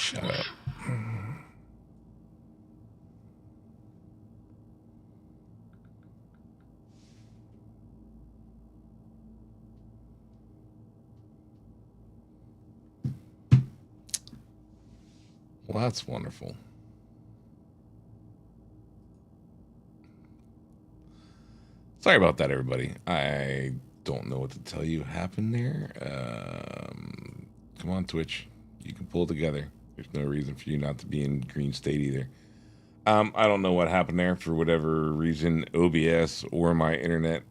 Shut up. Well, that's wonderful. Sorry about that, everybody. I don't know what to tell you happened there. Come on, Twitch. You can pull together. There's no reason for you not to be in green state either. I don't know what happened there. For whatever reason, OBS or my internet,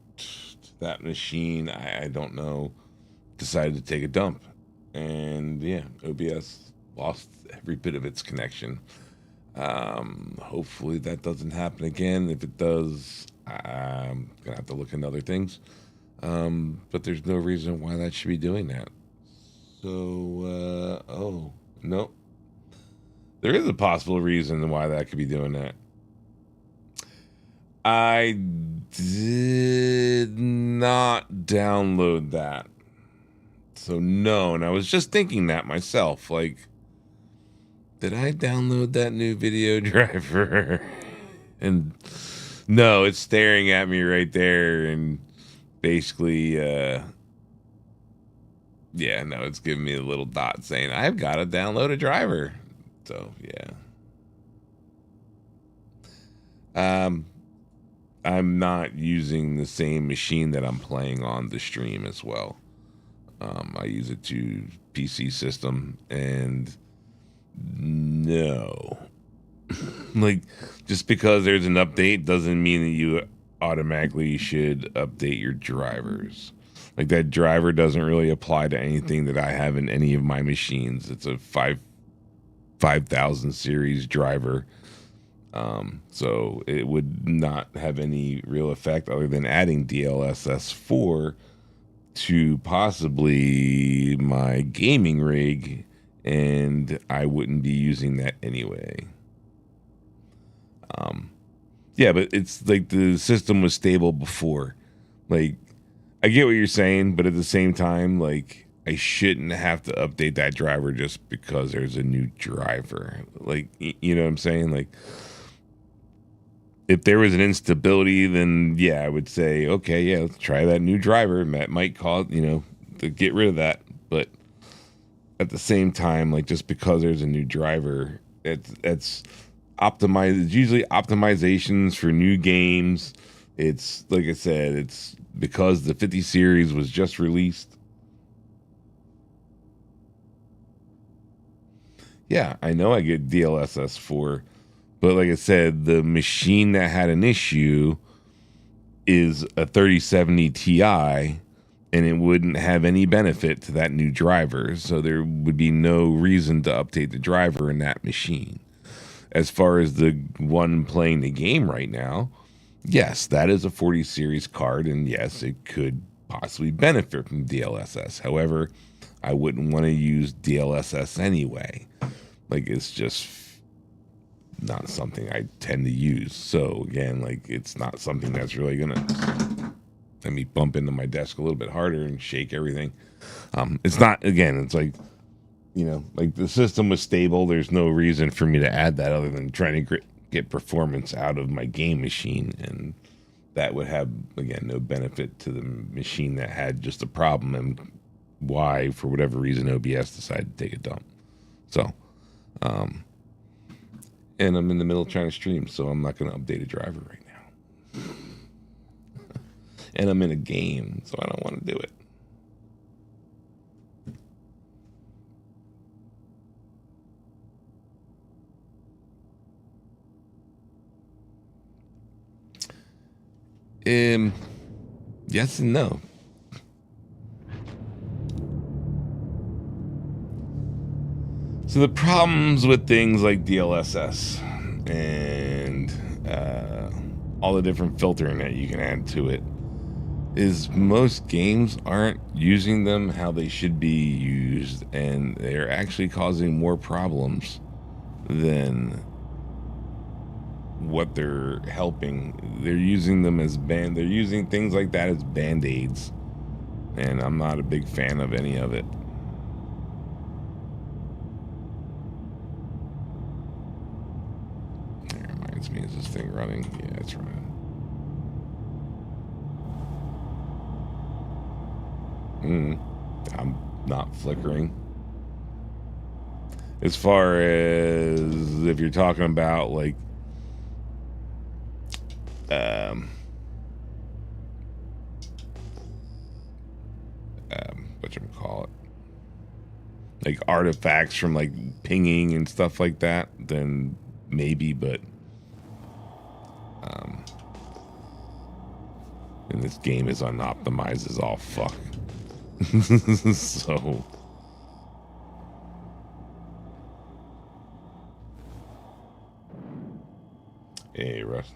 that machine, I don't know, decided to take a dump. And yeah, OBS lost every bit of its connection. Hopefully that doesn't happen again. If it does, I'm gonna have to look into other things. But there's no reason why that should be doing that. So, oh, no. There is a possible reason why that could be doing that. I did not download that. So no, and I was just thinking that myself, like, did I download that new video driver? And no, it's staring at me right there, and basically, yeah, no, it's giving me a little dot saying, I've got to download a driver. So, yeah. I'm not using the same machine that I'm playing on the stream as well. I use a PC system, and no. Like, just because there's an update doesn't mean that you automatically should update your drivers. Like, that driver doesn't really apply to anything that I have in any of my machines. It's a 5000 series driver. So it would not have any real effect other than adding DLSS 4 to possibly my gaming rig, and I wouldn't be using that anyway. Yeah, but it's like the system was stable before. Like, I get what you're saying, but at the same time, like, I shouldn't have to update that driver just because there's a new driver. Like, you know what I'm saying? Like, if there was an instability, then yeah, I would say, okay, yeah, let's try that new driver. That might cause, you know, to get rid of that. But at the same time, like, just because there's a new driver, it's optimized. It's usually optimizations for new games. It's like I said, it's because the 50 series was just released. Yeah, I know I get DLSS 4. But like I said, the machine that had an issue is a 3070 Ti, and it wouldn't have any benefit to that new driver. So there would be no reason to update the driver in that machine. As far as the one playing the game right now, yes, that is a 40 series card, and yes, it could possibly benefit from DLSS. However, I wouldn't want to use DLSS anyway. Like, it's just not something I tend to use. So again, like, it's not something that's really gonna let me bump into my desk a little bit harder and shake everything. It's not, again, it's like, you know, like, the system was stable. There's no reason for me to add that other than trying to get performance out of my game machine, and that would have, again, no benefit to the machine that had just a problem, and why, for whatever reason, OBS decided to take a dump. So, and I'm in the middle of trying to stream, so I'm not going to update a driver right now. And I'm in a game, so I don't want to do it. Yes and no. So the problems with things like DLSS and all the different filtering that you can add to it is most games aren't using them how they should be used, and they're actually causing more problems than what they're helping. They're using them as they're using things like that as band-aids, and I'm not a big fan of any of it. ask me, is this thing running? Yeah, it's running. I'm not flickering. As far as if you're talking about like whatchamacallit, like artifacts from like pinging and stuff like that, then maybe, but and this game is unoptimized as all fuck. So hey, Russ.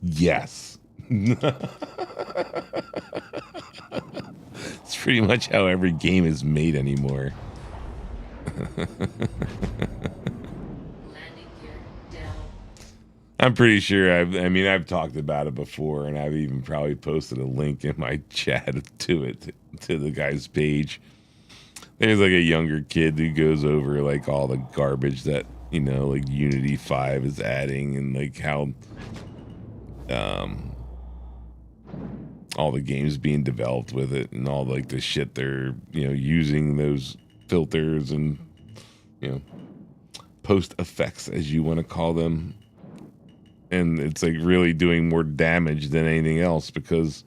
Yes. It's pretty much how every game is made anymore. I'm pretty sure I've talked about it before, and I've even probably posted a link in my chat to it, to the guy's page. There's like a younger kid who goes over like all the garbage that, you know, like Unity 5 is adding, and like how all the games being developed with it, and all like the shit they're, you know, using those filters and, you know, post effects, as you want to call them. And it's like really doing more damage than anything else, because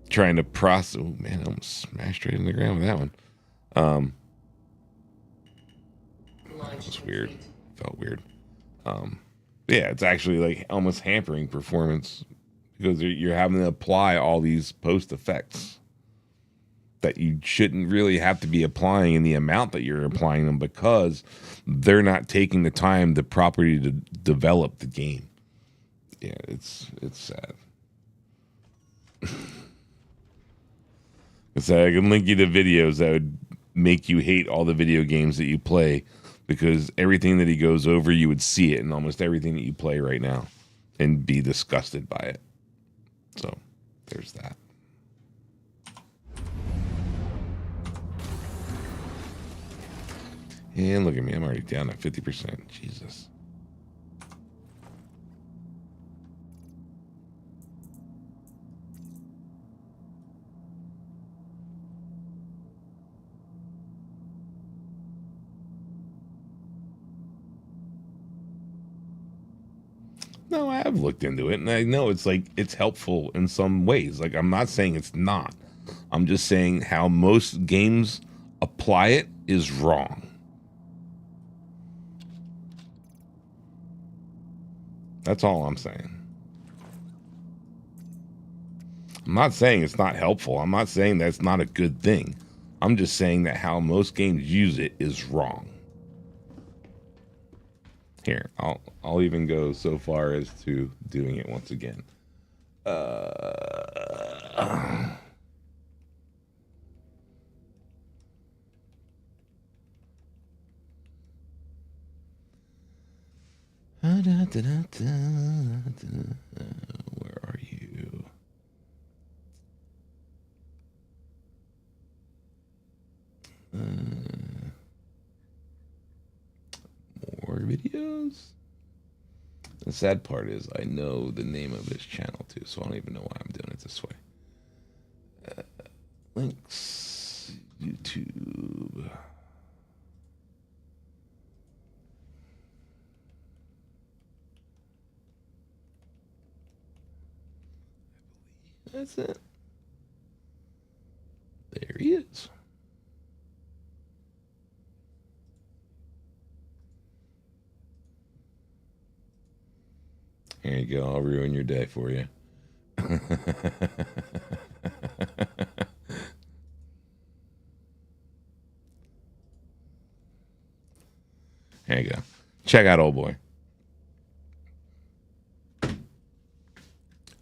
trying to process. Oh man, I almost smashed right in the ground with that one. That was weird. Felt weird. Yeah, it's actually like almost hampering performance, because you're having to apply all these post effects that you shouldn't really have to be applying in the amount that you're applying them, because they're not taking the time to properly to develop the game. Yeah, it's sad. So I can link you to videos that would make you hate all the video games that you play, because everything that he goes over, you would see it in almost everything that you play right now and be disgusted by it. So there's that. And look at me, I'm already down at 50%. Jesus. No, I have looked into it, and I know it's like it's helpful in some ways. Like, I'm not saying it's not. I'm just saying how most games apply it is wrong. That's all I'm saying. I'm not saying it's not helpful. I'm not saying that's not a good thing. I'm just saying that how most games use it is wrong. Here, I'll even go so far as to doing it once again. Where are you? More videos? The sad part is I know the name of this channel too, so I don't even know why I'm doing it this way. Links, YouTube. That's it. There he is. Here you go. I'll ruin your day for you. There you go. Check out old boy.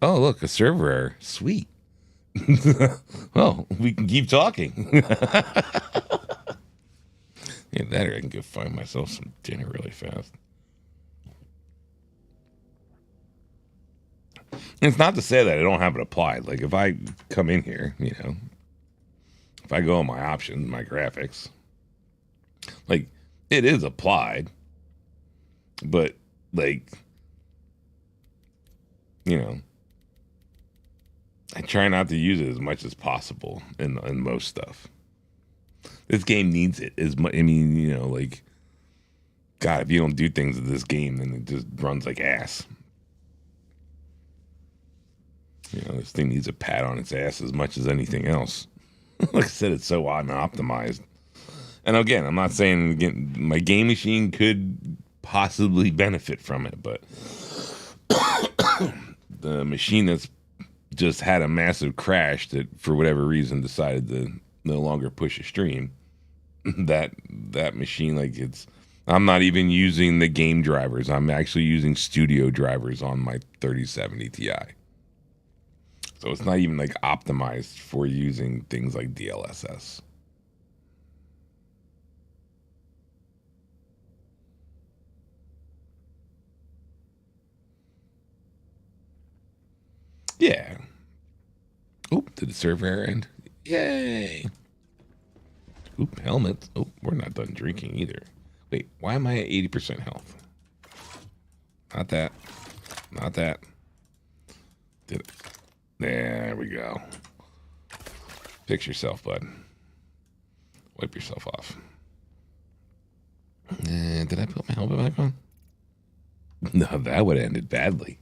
Oh, look, a server error. Sweet. Well, we can keep talking. Yeah, that or I can go find myself some dinner really fast. It's not to say that I don't have it applied. Like, if I come in here, you know, if I go on my options, my graphics, like, it is applied. But like, you know, I try not to use it as much as possible in most stuff. This game needs it as much. I mean, you know, like, God, if you don't do things in this game, then it just runs like ass. You know, this thing needs a pat on its ass as much as anything else. Like I said, it's so unoptimized. And again, I'm not saying again, my game machine could possibly benefit from it, but the machine that's just had a massive crash that for whatever reason decided to no longer push a stream, that machine, like, I'm not even using the game drivers. I'm actually using studio drivers on my 3070 Ti. So it's not even like optimized for using things like DLSS. Yeah. Oh, did the server error end? Yay. Oop, helmets. Oh, we're not done drinking either. Wait, why am I at 80% health? Not that. Not that. Did it. There we go. Fix yourself, bud. Wipe yourself off. Did I put my helmet back on? No, that would have ended badly.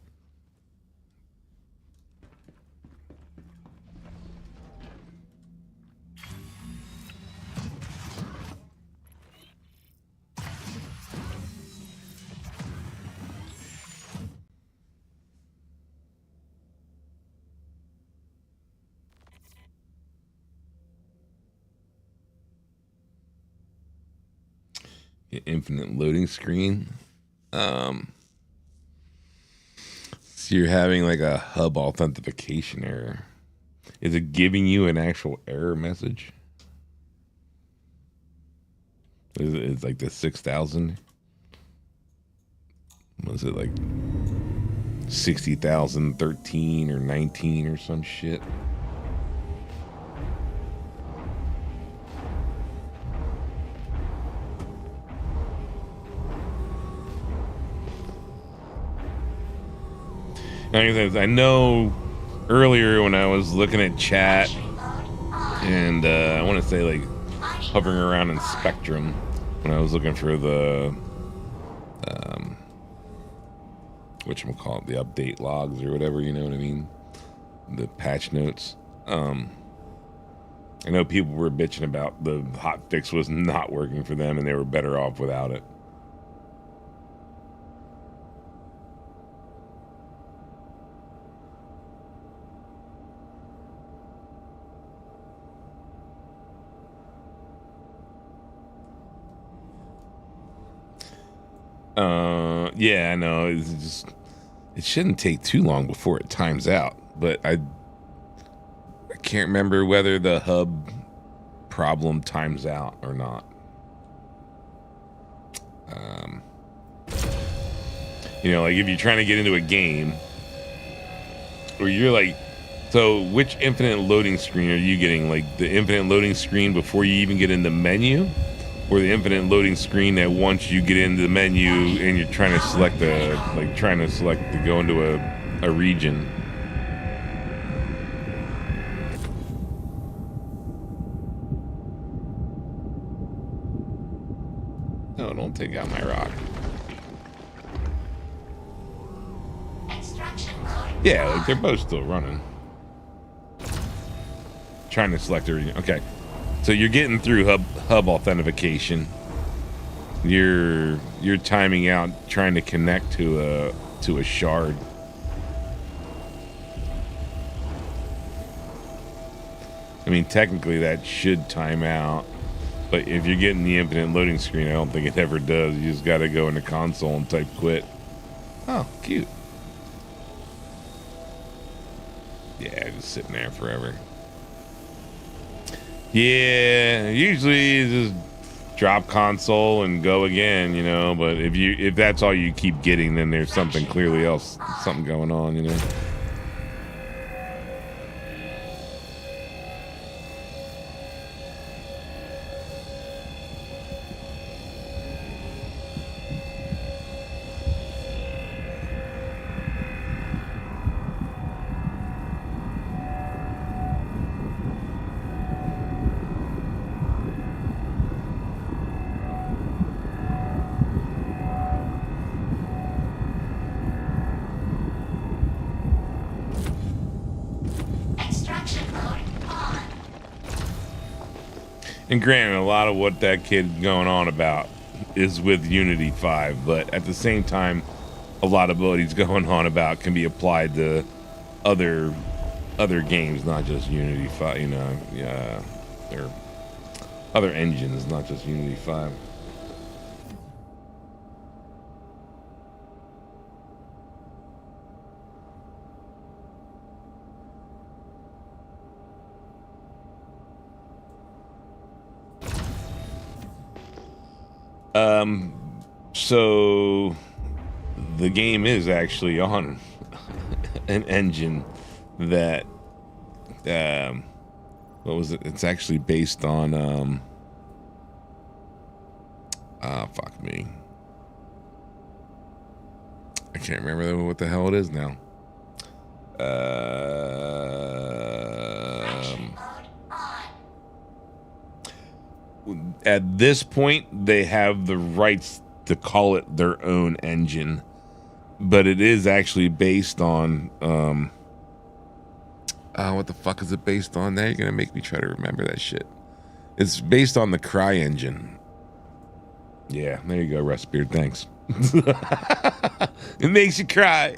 Infinite loading screen. So you're having like a hub authentication error. Is it giving you an actual error message? It's like the 6,000. Was it like 60,013 or 19 or some shit? I know earlier when I was looking at chat, and I want to say like hovering around in Spectrum when I was looking for the whatchamacallit, the update logs or whatever, you know what I mean? The patch notes. I know people were bitching about the hotfix was not working for them and they were better off without it. Yeah, I know. It's just, it shouldn't take too long before it times out, but I can't remember whether the hub problem times out or not. You know, like if you're trying to get into a game, or you're like, so which infinite loading screen are you getting? Like the infinite loading screen before you even get in the menu? Or the infinite loading screen that once you get into the menu and you're trying to select to go into a region. No, don't take out my rock. Yeah, like they're both still running. Trying to select a region. Okay. So you're getting through hub authentication. You're timing out trying to connect to a shard. I mean, technically that should time out, but if you're getting the infinite loading screen, I don't think it ever does. You just got to go into console and type quit. Oh, cute. Yeah, just sitting there forever. Yeah, usually just drop console and go again, you know, but if that's all you keep getting, then there's something clearly else, something going on, you know. And granted, a lot of what that kid's going on about is with Unity 5, but at the same time, a lot of what he's going on about can be applied to other games, not just Unity 5, you know, or other engines, not just Unity 5. So the game is actually on an engine that, what was it? It's actually based on, fuck me. I can't remember what the hell it is now. At this point, they have the rights to call it their own engine, but it is actually based on, what the fuck is it based on? Now you're gonna make me try to remember that shit. It's based on the Cry engine. Yeah, there you go, Rustbeard, thanks. It makes you cry.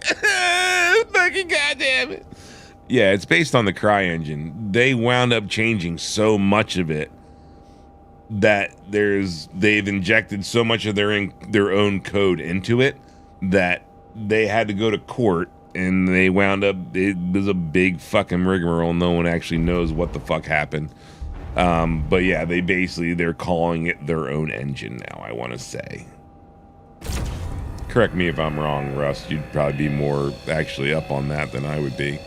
Fucking goddamn it. Yeah, it's based on the Cry engine. They wound up changing so much of it that they've injected so much of their own code into it that they had to go to court, and they wound up, it was a big fucking rigmarole. No one actually knows what the fuck happened. But yeah, they're calling it their own engine now, I want to say. Correct me if I'm wrong, Russ. You'd probably be more actually up on that than I would be.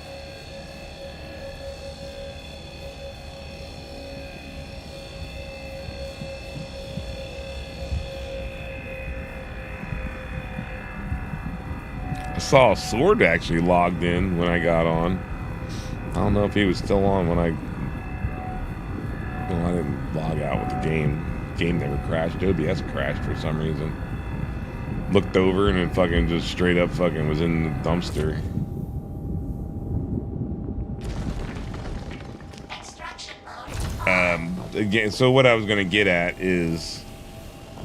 I saw a Sword actually logged in when I got on. I don't know if he was still on when I didn't log out with the game. Game never crashed. OBS crashed for some reason. Looked over and then fucking just straight up fucking was in the dumpster. Again, so what I was gonna get at is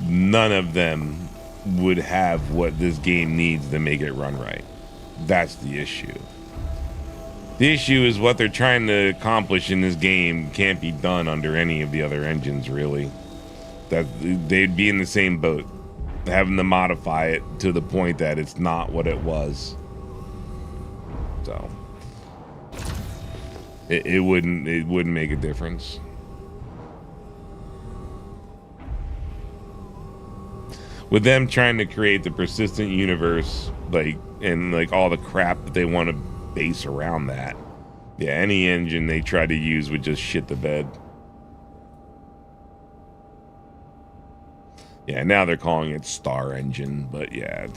none of them would have what this game needs to make it run right. That's the issue. The issue is what they're trying to accomplish in this game can't be done under any of the other engines, really. That they'd be in the same boat, having to modify it to the point that it's not what it was. So it wouldn't make a difference. With them trying to create the persistent universe, and all the crap that they want to base around that, yeah, any engine they try to use would just shit the bed. Yeah, now they're calling it Star Engine, but yeah,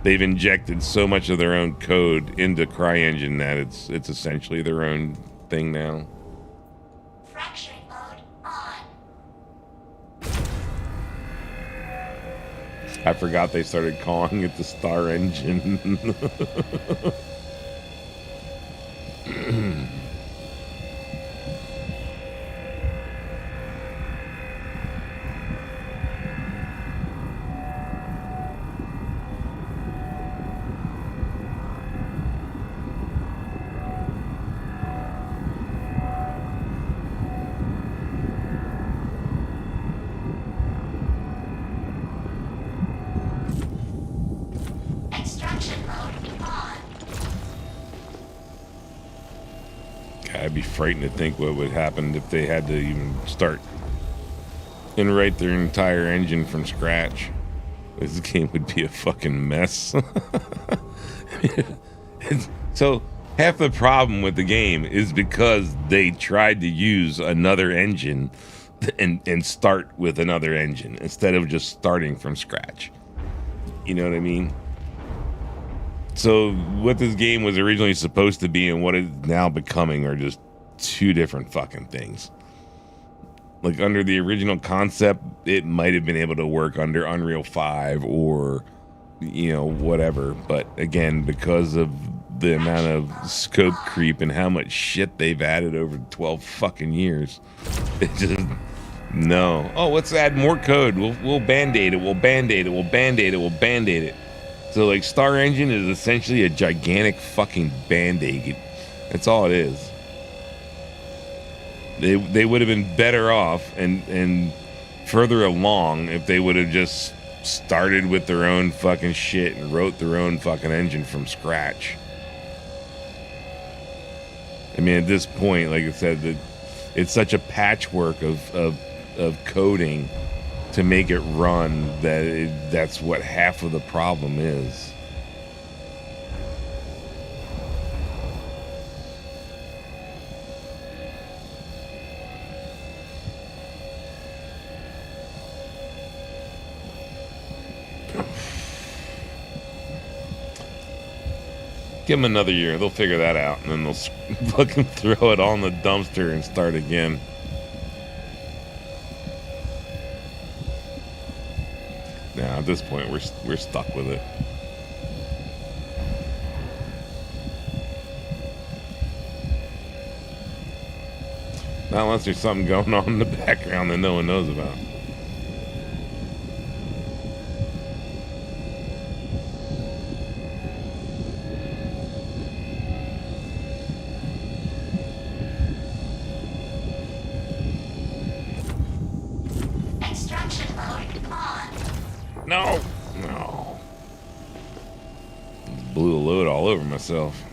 they've injected so much of their own code into CryEngine that it's essentially their own thing now. Fracturing mode on. I forgot they started calling it the Star Engine. I'd be frightened to think what would happen if they had to even start and write their entire engine from scratch. This game would be a fucking mess. So half the problem with the game is because they tried to use another engine and start with another engine instead of just starting from scratch. You know what I mean? So what this game was originally supposed to be and what it's now becoming are just two different fucking things. Like, under the original concept, it might have been able to work under Unreal 5 or, whatever. But again, because of the amount of scope creep and how much shit they've added over 12 fucking years, It just no. Oh, let's add more code. We'll band-aid it. We'll band-aid it. We'll band-aid it. We'll band-aid it. So like Star Engine is essentially a gigantic fucking band-aid. That's all it is. They would have been better off and further along if they would have just started with their own fucking shit and wrote their own fucking engine from scratch. I mean, at this point, like I said, it's such a patchwork of coding to make it run that's what half of the problem is. Give them another year. They'll figure that out, and then they'll fucking throw it on the dumpster and start again. Now, at this point, we're stuck with it. Not unless there's something going on in the background that no one knows about. No. Blew a load all over myself.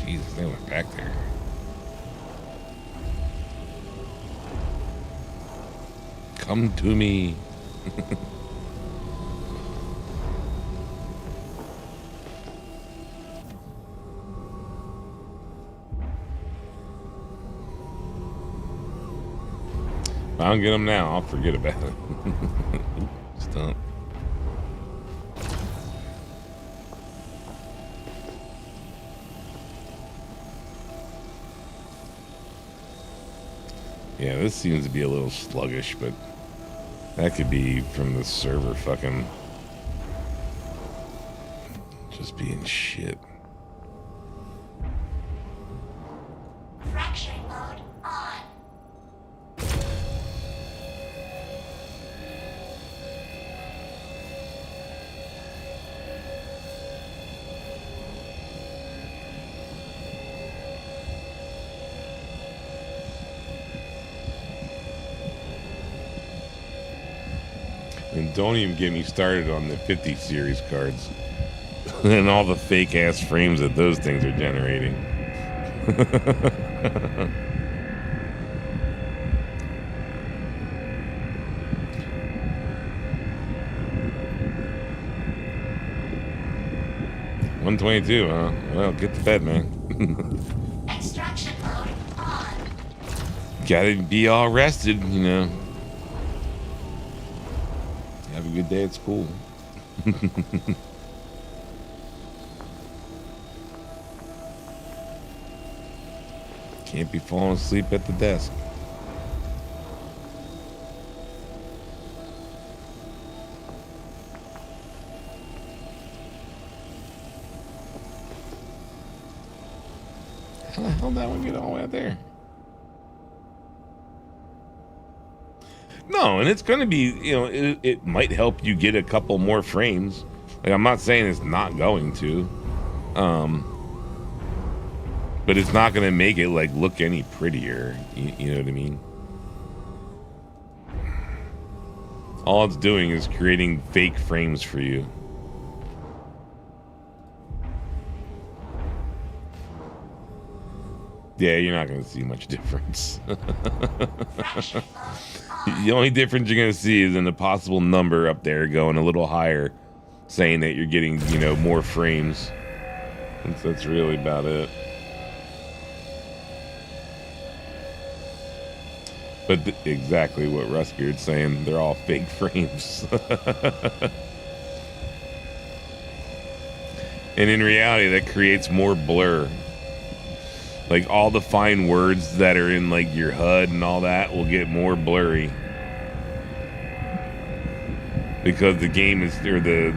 Jesus, they went back there. Come to me. If I don't get them now, I'll forget about it. Stump. Yeah, this seems to be a little sluggish, but that could be from the server fucking just being shit. Fracturing mode on. And don't even get me started on the 50 series cards and all the fake ass frames that those things are generating. $122, huh? Well, get to bed, man. Extraction mode on. Gotta be all rested, you know. Have a good day at school. Can't be falling asleep at the desk. How the hell did that one get all the way out there? No, and it's going to be, you know, it might help you get a couple more frames. Like, I'm not saying it's not going to. But it's not going to make it, like, look any prettier. You know what I mean? All it's doing is creating fake frames for you. Yeah, you're not going to see much difference. The only difference you're going to see is in the possible number up there going a little higher, saying that you're getting, you know, more frames. That's really about it. But exactly what Rustbeard's saying, they're all fake frames. And in reality, that creates more blur. Like, all the fine words that are in, like, your HUD and all that will get more blurry because the game is, or the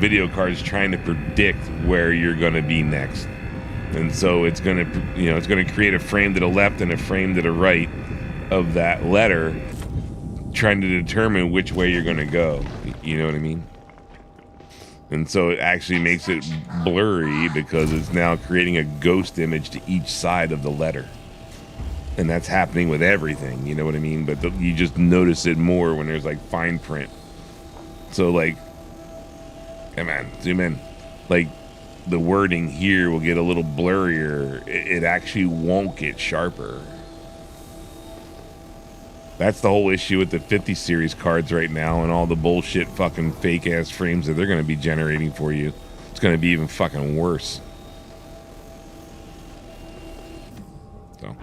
video card is trying to predict where you're going to be next. And so it's going to, you know, it's going to create a frame to the left and a frame to the right of that letter, trying to determine which way you're going to go. You know what I mean? And so it actually makes it blurry because it's now creating a ghost image to each side of the letter. And that's happening with everything, you know what I mean? But you just notice it more when there's like fine print. So like, hey man, zoom in. Like the wording here will get a little blurrier. It actually won't get sharper. That's the whole issue with the 50 series cards right now and all the bullshit fucking fake ass frames that they're going to be generating for you. It's going to be even fucking worse. So,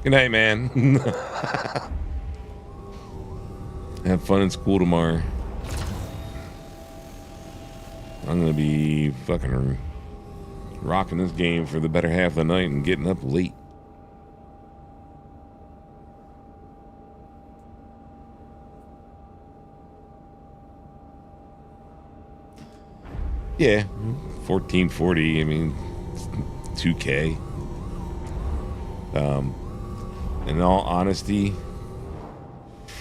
good night, man. Have fun in school tomorrow. I'm going to be fucking rocking this game for the better half of the night and getting up late. Yeah, 1440. I mean, 2K. In all honesty,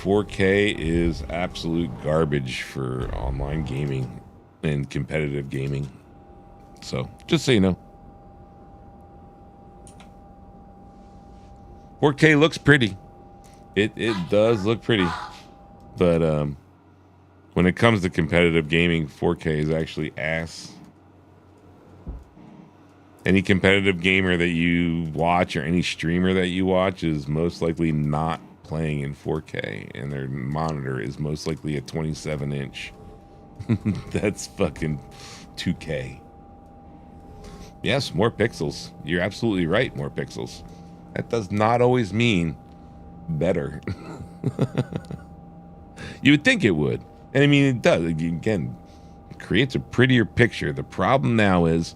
4K is absolute garbage for online gaming and competitive gaming. So, just so you know. 4K looks pretty. It does look pretty. But when it comes to competitive gaming, 4K is actually ass. Any competitive gamer that you watch or any streamer that you watch is most likely not playing in 4K, and their monitor is most likely a 27-inch. That's fucking 2K. Yes, more pixels. You're absolutely right, more pixels. That does not always mean better. You would think it would. And I mean, it does. Again, it creates a prettier picture. The problem now is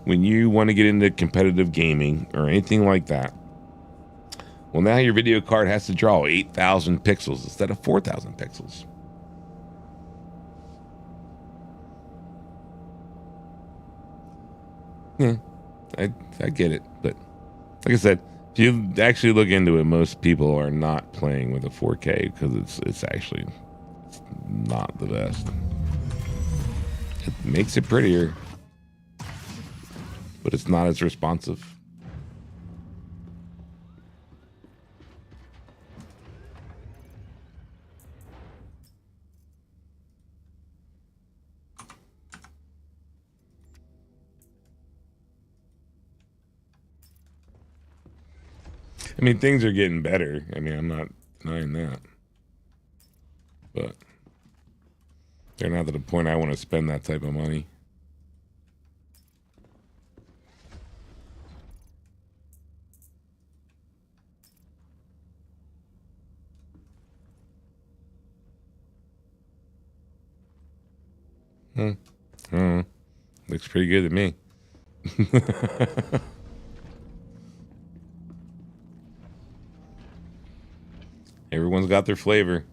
when you want to get into competitive gaming or anything like that, well, now your video card has to draw 8,000 pixels instead of 4,000 pixels. Yeah, I get it. But like I said, if you actually look into it, most people are not playing with a 4K because it's actually not the best. It makes it prettier, but it's not as responsive. I mean, things are getting better. I mean, I'm not denying that. But they're not to the point I want to spend that type of money. Looks pretty good to me. Everyone's got their flavor.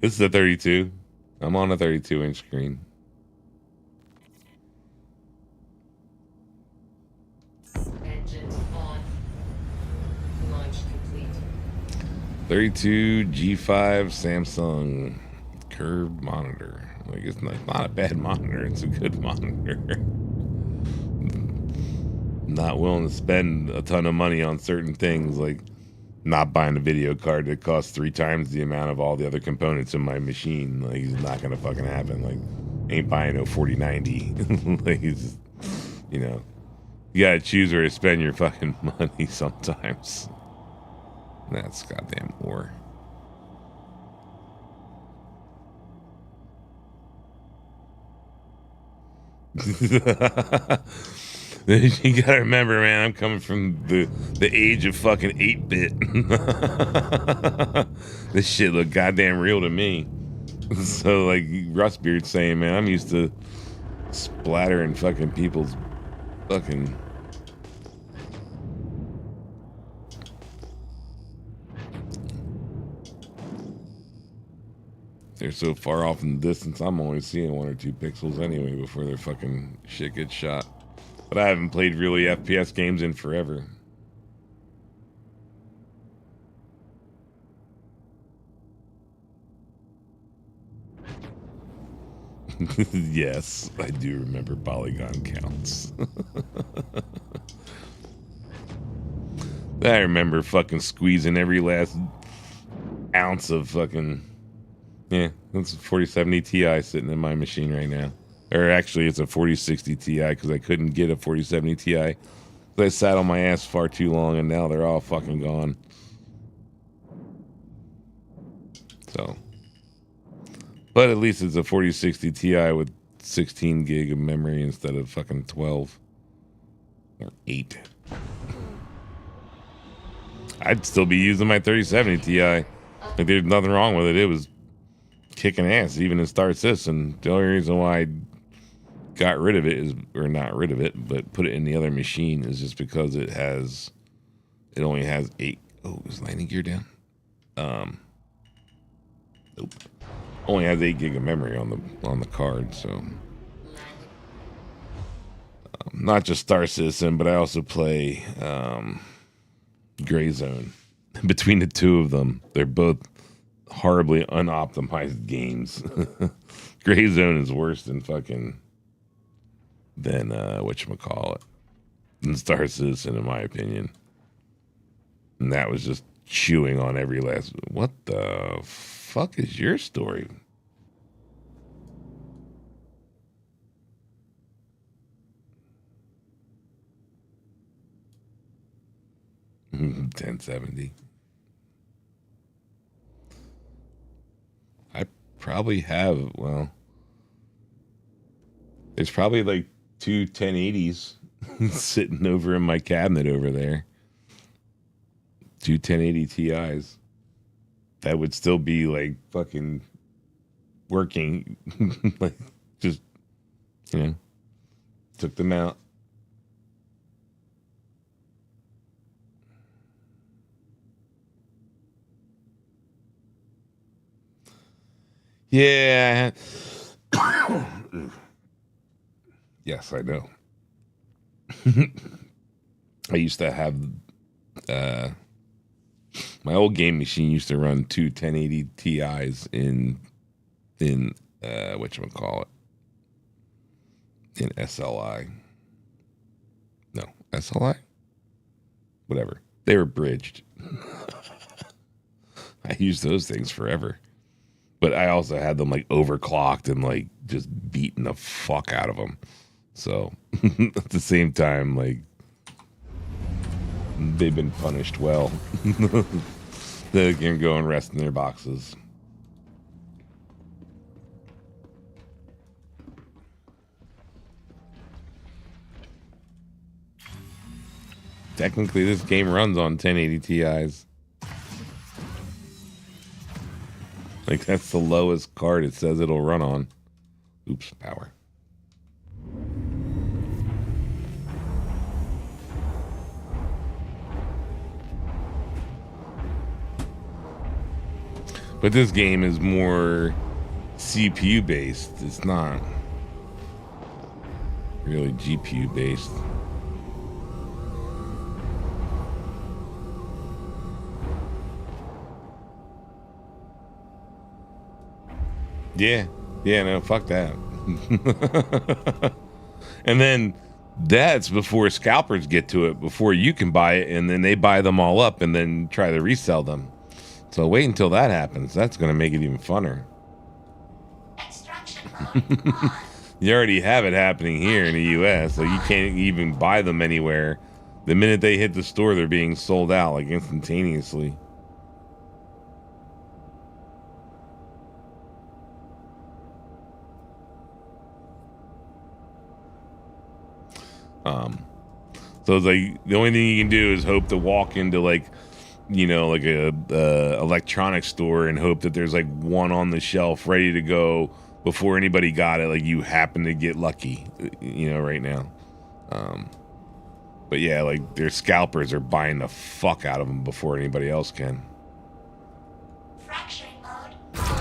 This is a 32. I'm on a 32-inch screen. Engines on. Launch complete. 32 G5 Samsung curved monitor. Like, it's not a bad monitor. It's a good monitor. Not willing to spend a ton of money on certain things, like not buying a video card that costs 3 times the amount of all the other components in my machine. Like, it's not gonna fucking happen. Like, ain't buying no 4090. Like, it's just, you know, you gotta choose where to spend your fucking money sometimes. That's goddamn war. You gotta remember, man, I'm coming from the age of fucking 8-bit. This shit look goddamn real to me. So like Rustbeard's saying, man, I'm used to splattering fucking people's fucking. They're so far off in the distance, I'm only seeing 1 or 2 pixels anyway before their fucking shit gets shot. But I haven't played really FPS games in forever. Yes, I do remember polygon counts. I remember fucking squeezing every last ounce of fucking. Yeah, that's a 4070 Ti sitting in my machine right now. Or actually, it's a 4060 Ti because I couldn't get a 4070 Ti. I sat on my ass far too long, and now they're all fucking gone. So, but at least it's a 4060 Ti with 16 gig of memory instead of fucking 12 or 8. I'd still be using my 3070 Ti. Like, there's nothing wrong with it. It was kicking ass, even in Star Sys. And the only reason why I got rid of it is, or not rid of it, but put it in the other machine is just because it only has 8. Oh, is landing gear down? Nope. Only has 8 gig of memory on the card, so not just Star Citizen, but I also play Gray Zone. Between the two of them, they're both horribly unoptimized games. Gray Zone is worse than whatchamacallit, than Star Citizen, in my opinion. And that was just chewing on every last. What the fuck is your story? $1070. I probably have, well, there's probably like 2 1080s sitting over in my cabinet over there. 2 1080 Ti's. That would still be like fucking working. Like, just, took them out. Yeah. Yes, I know. I used to have my old game machine used to run 2 1080 Ti's in whatchamacallit, in SLI. No, SLI? Whatever. They were bridged. I used those things forever. But I also had them like overclocked and like just beating the fuck out of them. So at the same time, like, they've been punished well. They can go and rest in their boxes. Technically, this game runs on 1080 Ti's. Like, that's the lowest card it says it'll run on. Oops, power. But this game is more CPU based. It's not really GPU based. Yeah, no, fuck that. And then that's before scalpers get to it, before you can buy it, and then they buy them all up and then try to resell them. So wait until that happens. That's going to make it even funner. Extraction mode on. You already have it happening here in the US, so you can't even buy them anywhere. The minute they hit the store, they're being sold out like instantaneously. So it's like the only thing you can do is hope to walk into like you know, like a electronics store and hope that there's like one on the shelf ready to go before anybody got it. Like you happen to get lucky, you know, right now. But yeah, like their scalpers are buying the fuck out of them before anybody else can. Fracturing mode on.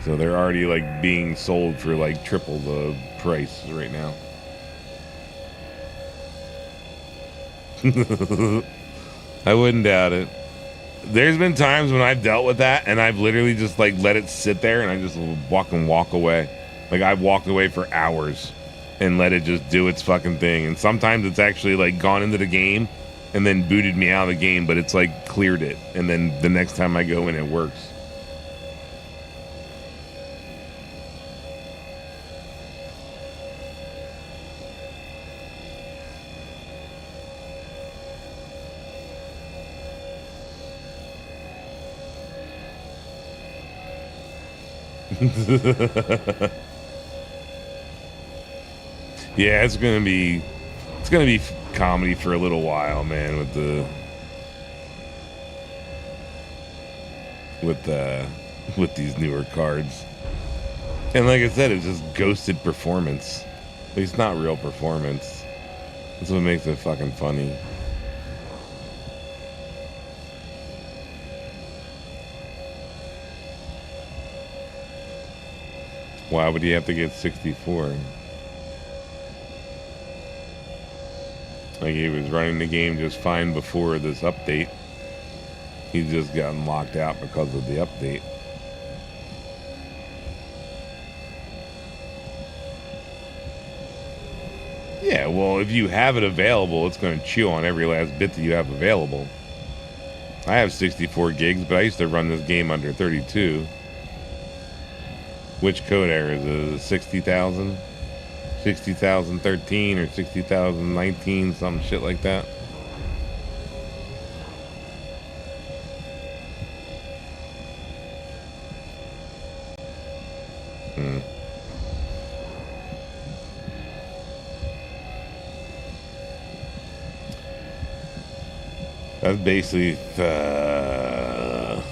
So they're already like being sold for like triple the price right now. I wouldn't doubt it. There's been times when I've dealt with that and I've literally just like let it sit there and I just walk away. Like I've walked away for hours and let it just do its fucking thing. And sometimes it's actually like gone into the game and then booted me out of the game, but it's like cleared it. And then the next time I go in, it works. Yeah, it's gonna be comedy for a little while, man, with these newer cards. And like I said, it's just ghosted performance. It's not real performance. That's what makes it fucking funny. Why would he have to get 64? Like he was running the game just fine before this update. He's just gotten locked out because of the update. Yeah, well, if you have it available, it's going to chew on every last bit that you have available. I have 64 gigs, but I used to run this game under 32. Which code error is it? 60,000? 60,013 or 60,019, some shit like that. That's basically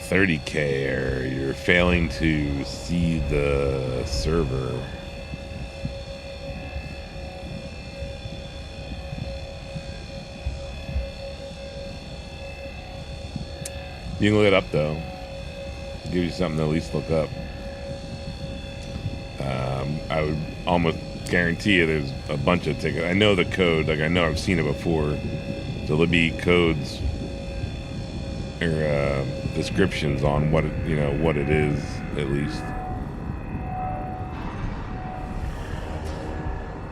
30K error. You're failing to see the server. You can look it up though. Give you something to at least look up. I would almost guarantee you there's a bunch of tickets. I know the code, like I know I've seen it before. So there'll be codes or descriptions on what it, you know, what it is at least.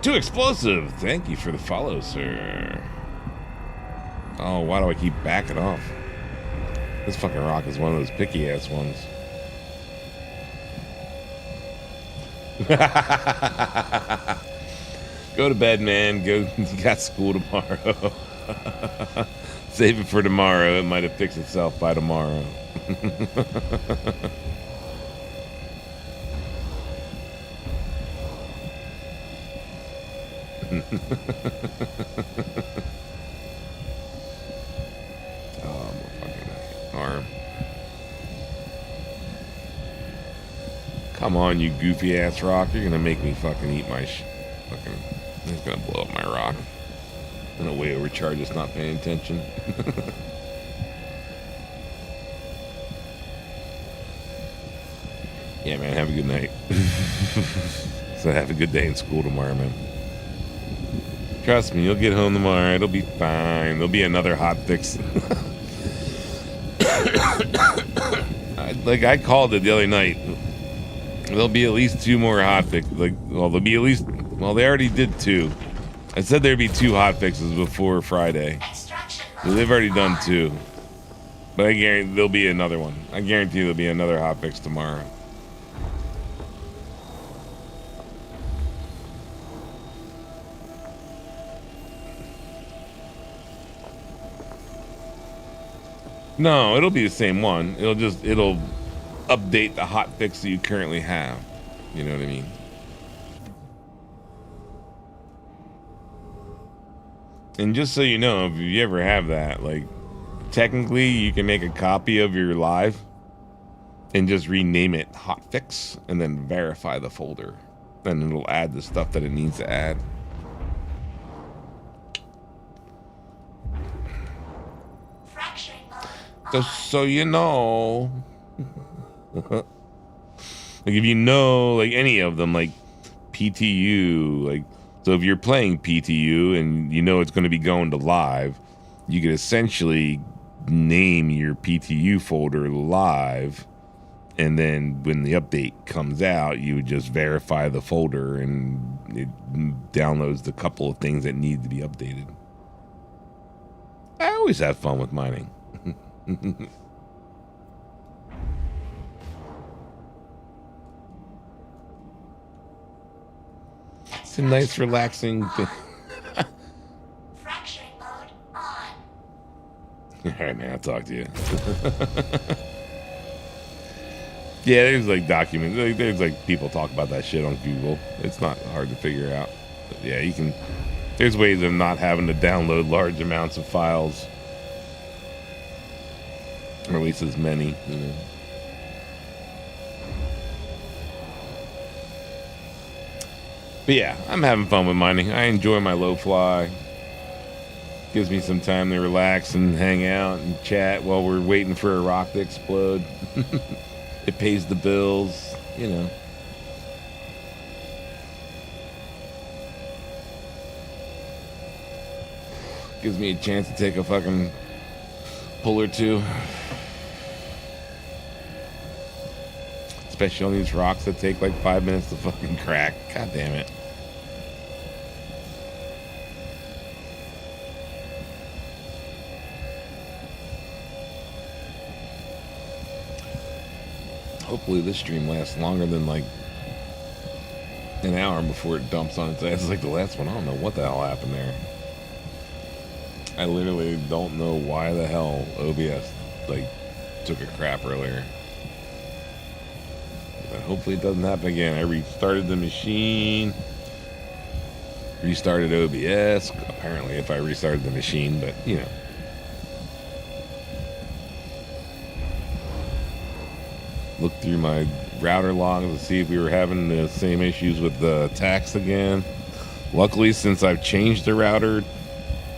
Too explosive. Thank you for the follow, sir. Oh, why do I keep backing off? This fucking rock is one of those picky ass ones. Go to bed, man. Go. You got school tomorrow. Save it for tomorrow. It might have fixed itself by tomorrow. Oh, my fucking arm. Come on, you goofy ass rock. You're gonna make me fucking eat my fucking. He's gonna blow up my rock. In a way overcharged, just not paying attention. Yeah, man, have a good night. So have a good day in school tomorrow, man. Trust me, you'll get home tomorrow. It'll be fine. There'll be another hot fix. Like I called it the other night. There'll be at least 2 more hot fixes. Like, well, there'll be at least. Well, they already did 2. I said there'd be 2 hot fixes before Friday. Extraction So they've already done 2. But I guarantee there'll be another one. I guarantee there'll be another hot fix tomorrow. No, it'll be the same one. It'll update the hot fix that you currently have. You know what I mean? And just so you know, if you ever have that, like, technically you can make a copy of your live and just rename it hotfix and then verify the folder. And it'll add the stuff that it needs to add. Fracturing mode on. Just so you know. Like if you know like any of them, like PTU, like so if you're playing PTU and you know it's going to be going to live, you could essentially name your PTU folder live, and then when the update comes out, you would just verify the folder and it downloads the couple of things that need to be updated. I always have fun with mining. It's a nice relaxing thing. Fracturing mode on. All right, man, I'll talk to you. Yeah, there's like documents. There's like people talk about that shit on Google. It's not hard to figure out. But yeah, you can. There's ways of not having to download large amounts of files, or at least as many. You know. But yeah, I'm having fun with mining. I enjoy my low fly. Gives me some time to relax and hang out and chat while we're waiting for a rock to explode. It pays the bills, you know. Gives me a chance to take a fucking pull or two. Especially on these rocks that take like 5 minutes to fucking crack. God damn it. Hopefully this stream lasts longer than like an hour before it dumps on its ass. It's like the last one. I don't know what the hell happened there. I literally don't know why the hell OBS like took a crap earlier. But hopefully it doesn't happen again. I restarted the machine. Restarted OBS. Apparently if I restarted the machine, but you know. Look through my router logs to see if we were having the same issues with the tax again. Luckily, since I've changed the router,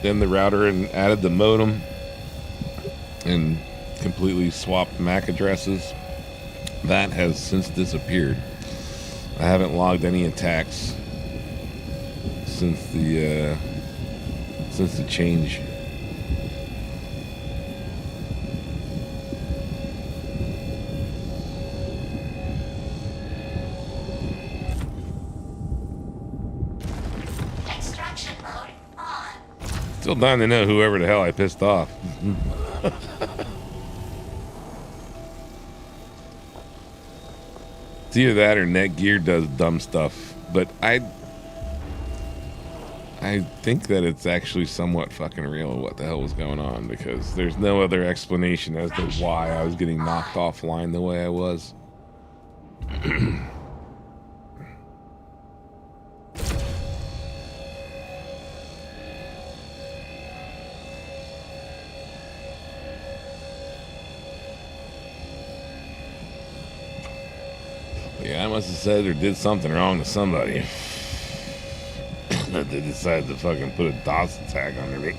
then the router and added the modem and completely swapped MAC addresses, that has since disappeared. I haven't logged any attacks since the change. Still dying to know whoever the hell I pissed off. It's either that or Netgear does dumb stuff. But I think that it's actually somewhat fucking real what the hell was going on, because there's no other explanation as to why I was getting knocked offline the way I was. Yeah, I must have said or did something wrong to somebody. They decided to fucking put a DOS attack under me.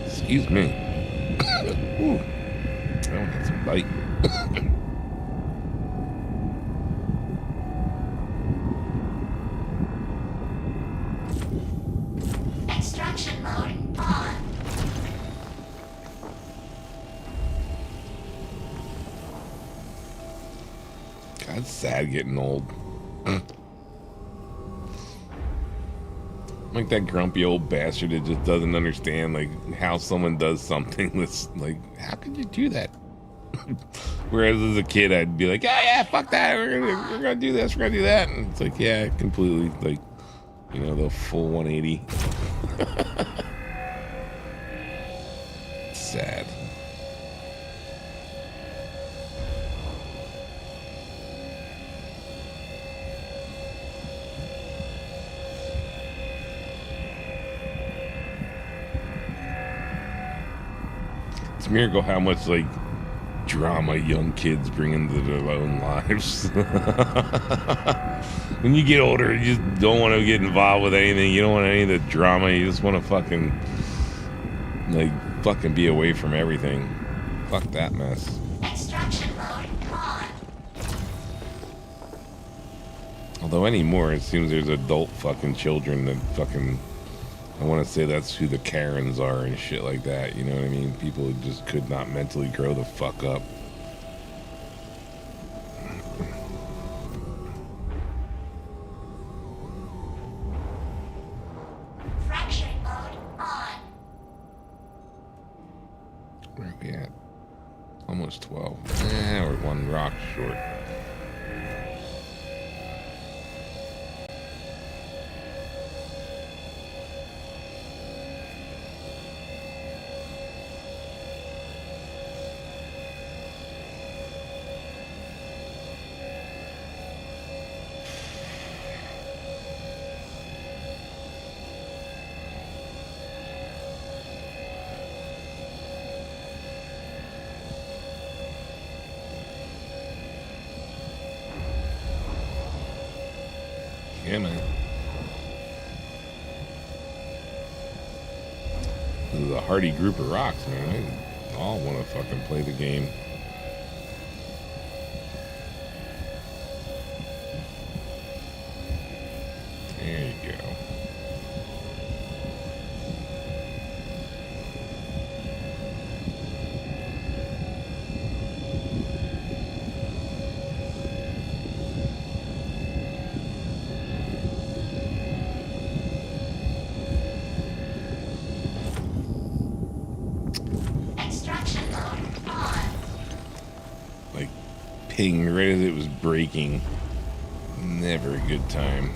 Excuse me. Ooh, I want to get some bite. Extraction mode on. God, it's sad getting old. Like that grumpy old bastard that just doesn't understand like how someone does something that's like, how could you do that? Whereas as a kid I'd be like, yeah, fuck that, we're gonna do this, we're gonna do that, and it's like, yeah, completely like, you know, the full 180. Sad. It's a miracle how much like drama young kids bring into their own lives. When you get older, you just don't want to get involved with anything. You don't want any of the drama. You just want to fucking be away from everything. Fuck that mess. Extraction mode on. Although anymore, it seems there's adult fucking children that fucking, I want to say that's who the Karens are and shit like that. You know what I mean? People who just could not mentally grow the fuck up. Fracturing mode on. Where are we at? Almost 12. We're one rock short. Yeah, man. This is a hardy group of rocks, man. They all want to fucking play the game. There you go. Extraction mode on. Like, ping right as it was breaking. Never a good time.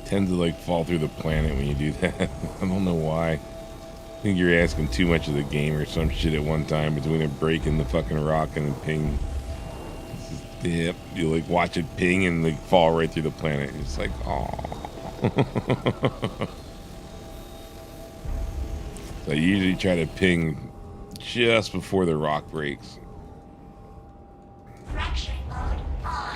Tends to like fall through the planet when you do that. I don't know why. I think you're asking too much of the game or some shit at one time between it breaking the fucking rock and the ping. Yep, you like watch it ping and like fall right through the planet. It's like, oh. So I usually try to ping just before the rock breaks. Fracturing mode on.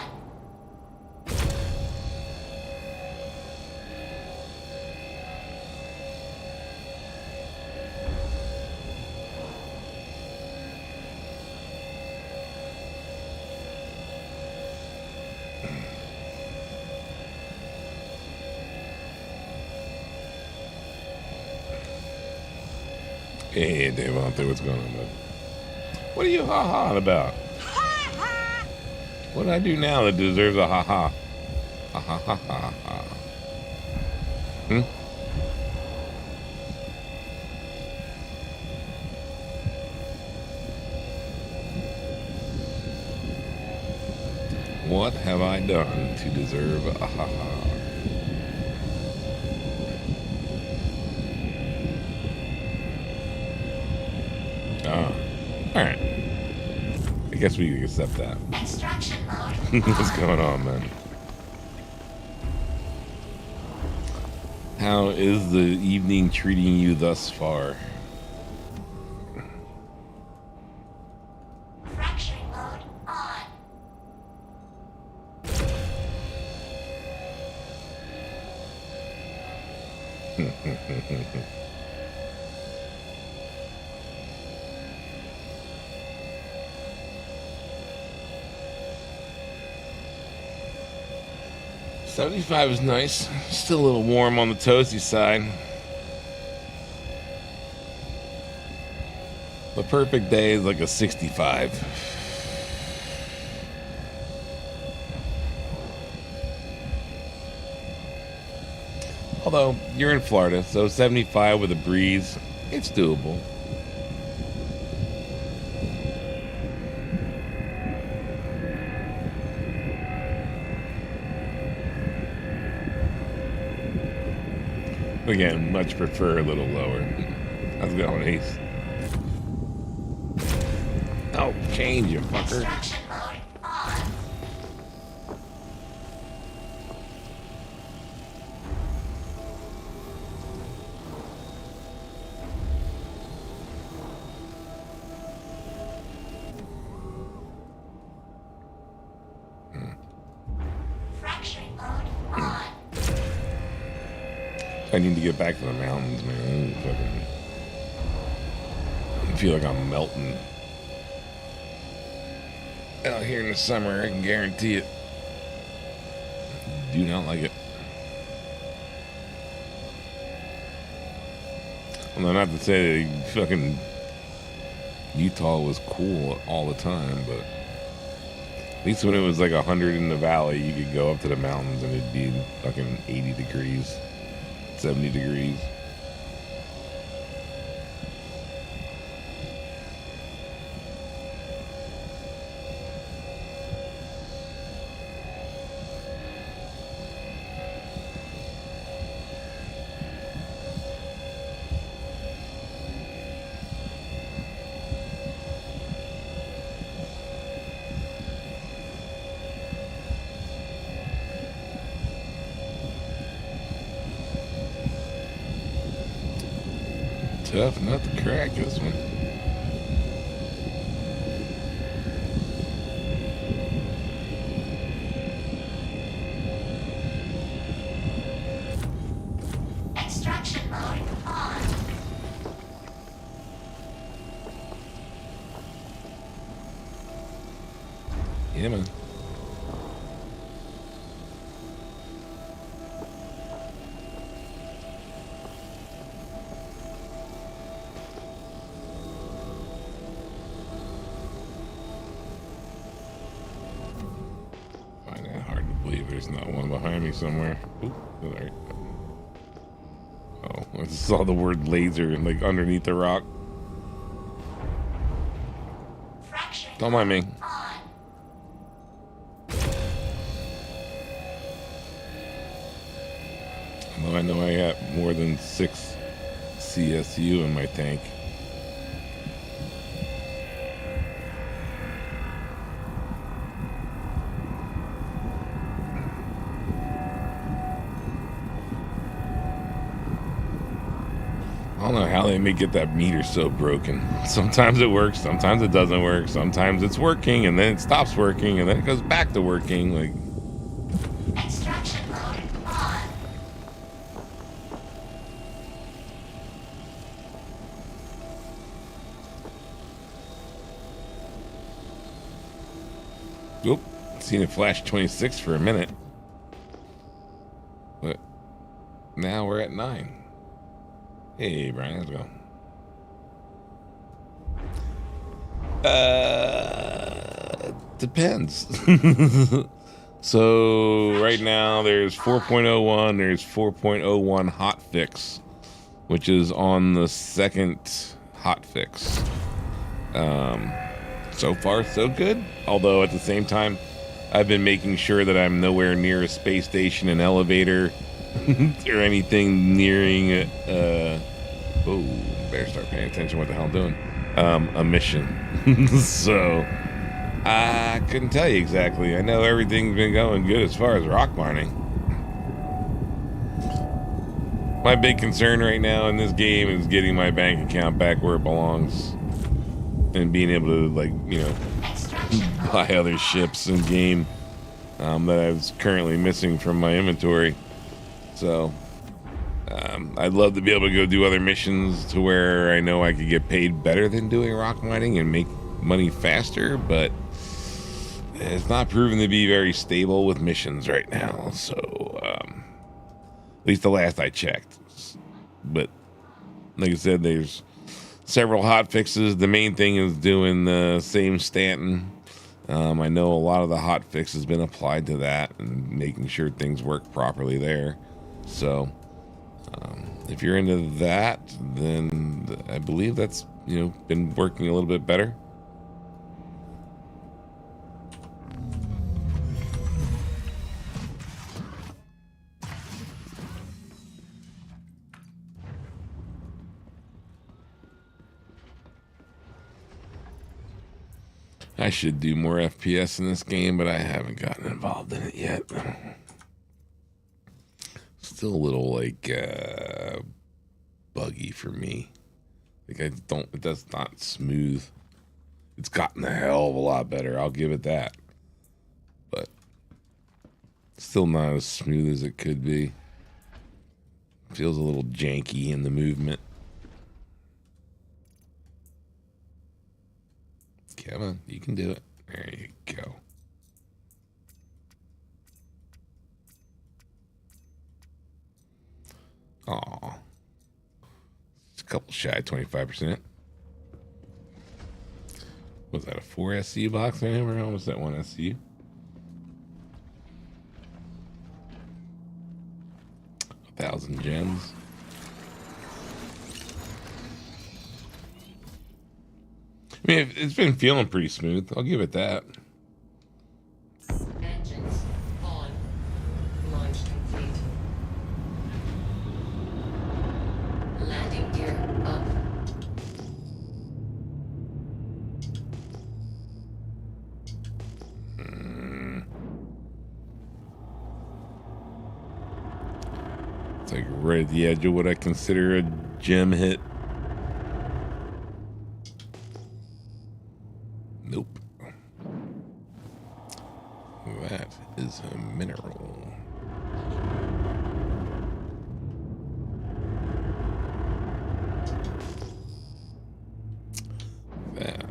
Hey, Dave, what's going on, bud? What are you ha-ha about? What did I do now that deserves a ha-ha? Ha-ha-ha-ha-ha. Hmm? What have I done to deserve a ha-ha? Oh, alright. I guess we can accept that. Extraction mode What's going on, man? How is the evening treating you thus far? Fracturing mode on. $75 is nice. Still a little warm on the toasty side. The perfect day is like a 65. Although you're in Florida, so 75 with a breeze, it's doable. Again, much prefer a little lower. How's it going, Ace? Oh, change, you fucker. Extraction mode on. I need to get back to the mountains, man. I feel like I'm melting out here in the summer. I can guarantee it. Do not like it. Well, not to say that fucking Utah was cool all the time, but at least when it was like 100 in the valley, you could go up to the mountains and it'd be fucking 80 degrees, 70 degrees. Tough not to crack this one. Extraction mode on. Yeah, man. There's not one behind me somewhere. Ooh, all right. Oh, I just saw the word laser like underneath the rock. Fraction Don't mind me. on. Although I know I got more than 6 CSU in my tank. I don't know how they may get that meter so broken. Sometimes it works, sometimes it doesn't work, sometimes it's working and then it stops working and then it goes back to working. Like, Extraction mode on. oop, seen it flash 26 for a minute. But now we're at 9. Hey, Brian, how's it going? Depends. So right now there's 4.01, there's 4.01 hotfix, which is on the second hotfix. So far so good. Although at the same time, I've been making sure that I'm nowhere near a space station, an elevator, or anything nearing oh, better start paying attention what the hell I'm doing. A mission. So I couldn't tell you exactly. I know everything's been going good as far as rock mining. My big concern right now in this game is getting my bank account back where it belongs and being able to, like, you know, buy other ships in game that I was currently missing from my inventory. So I'd love to be able to go do other missions to where I know I could get paid better than doing rock mining and make money faster, but it's not proven to be very stable with missions right now. So at least the last I checked. But like I said, there's several hot fixes. The main thing is doing the same Stanton. I know a lot of the hot fix has been applied to that and making sure things work properly there. So if you're into that, then I believe that's, you know, been working a little bit better. I should do more FPS in this game, but I haven't gotten involved in it yet. Still a little, like, buggy for me. Like, it does not smooth. It's gotten a hell of a lot better, I'll give it that. But still not as smooth as it could be. Feels a little janky in the movement. Come on, you can do it. There you go. Aw. It's a couple shy, 25%. Was that a 4 SCU box? I never almost that 1 SCU. 1,000 gems. I mean, it's been feeling pretty smooth. I'll give it that. Engines on. Launch complete. Landing gear up. It's like right at the edge of what I consider a gem hit. Nope. That is a mineral. That.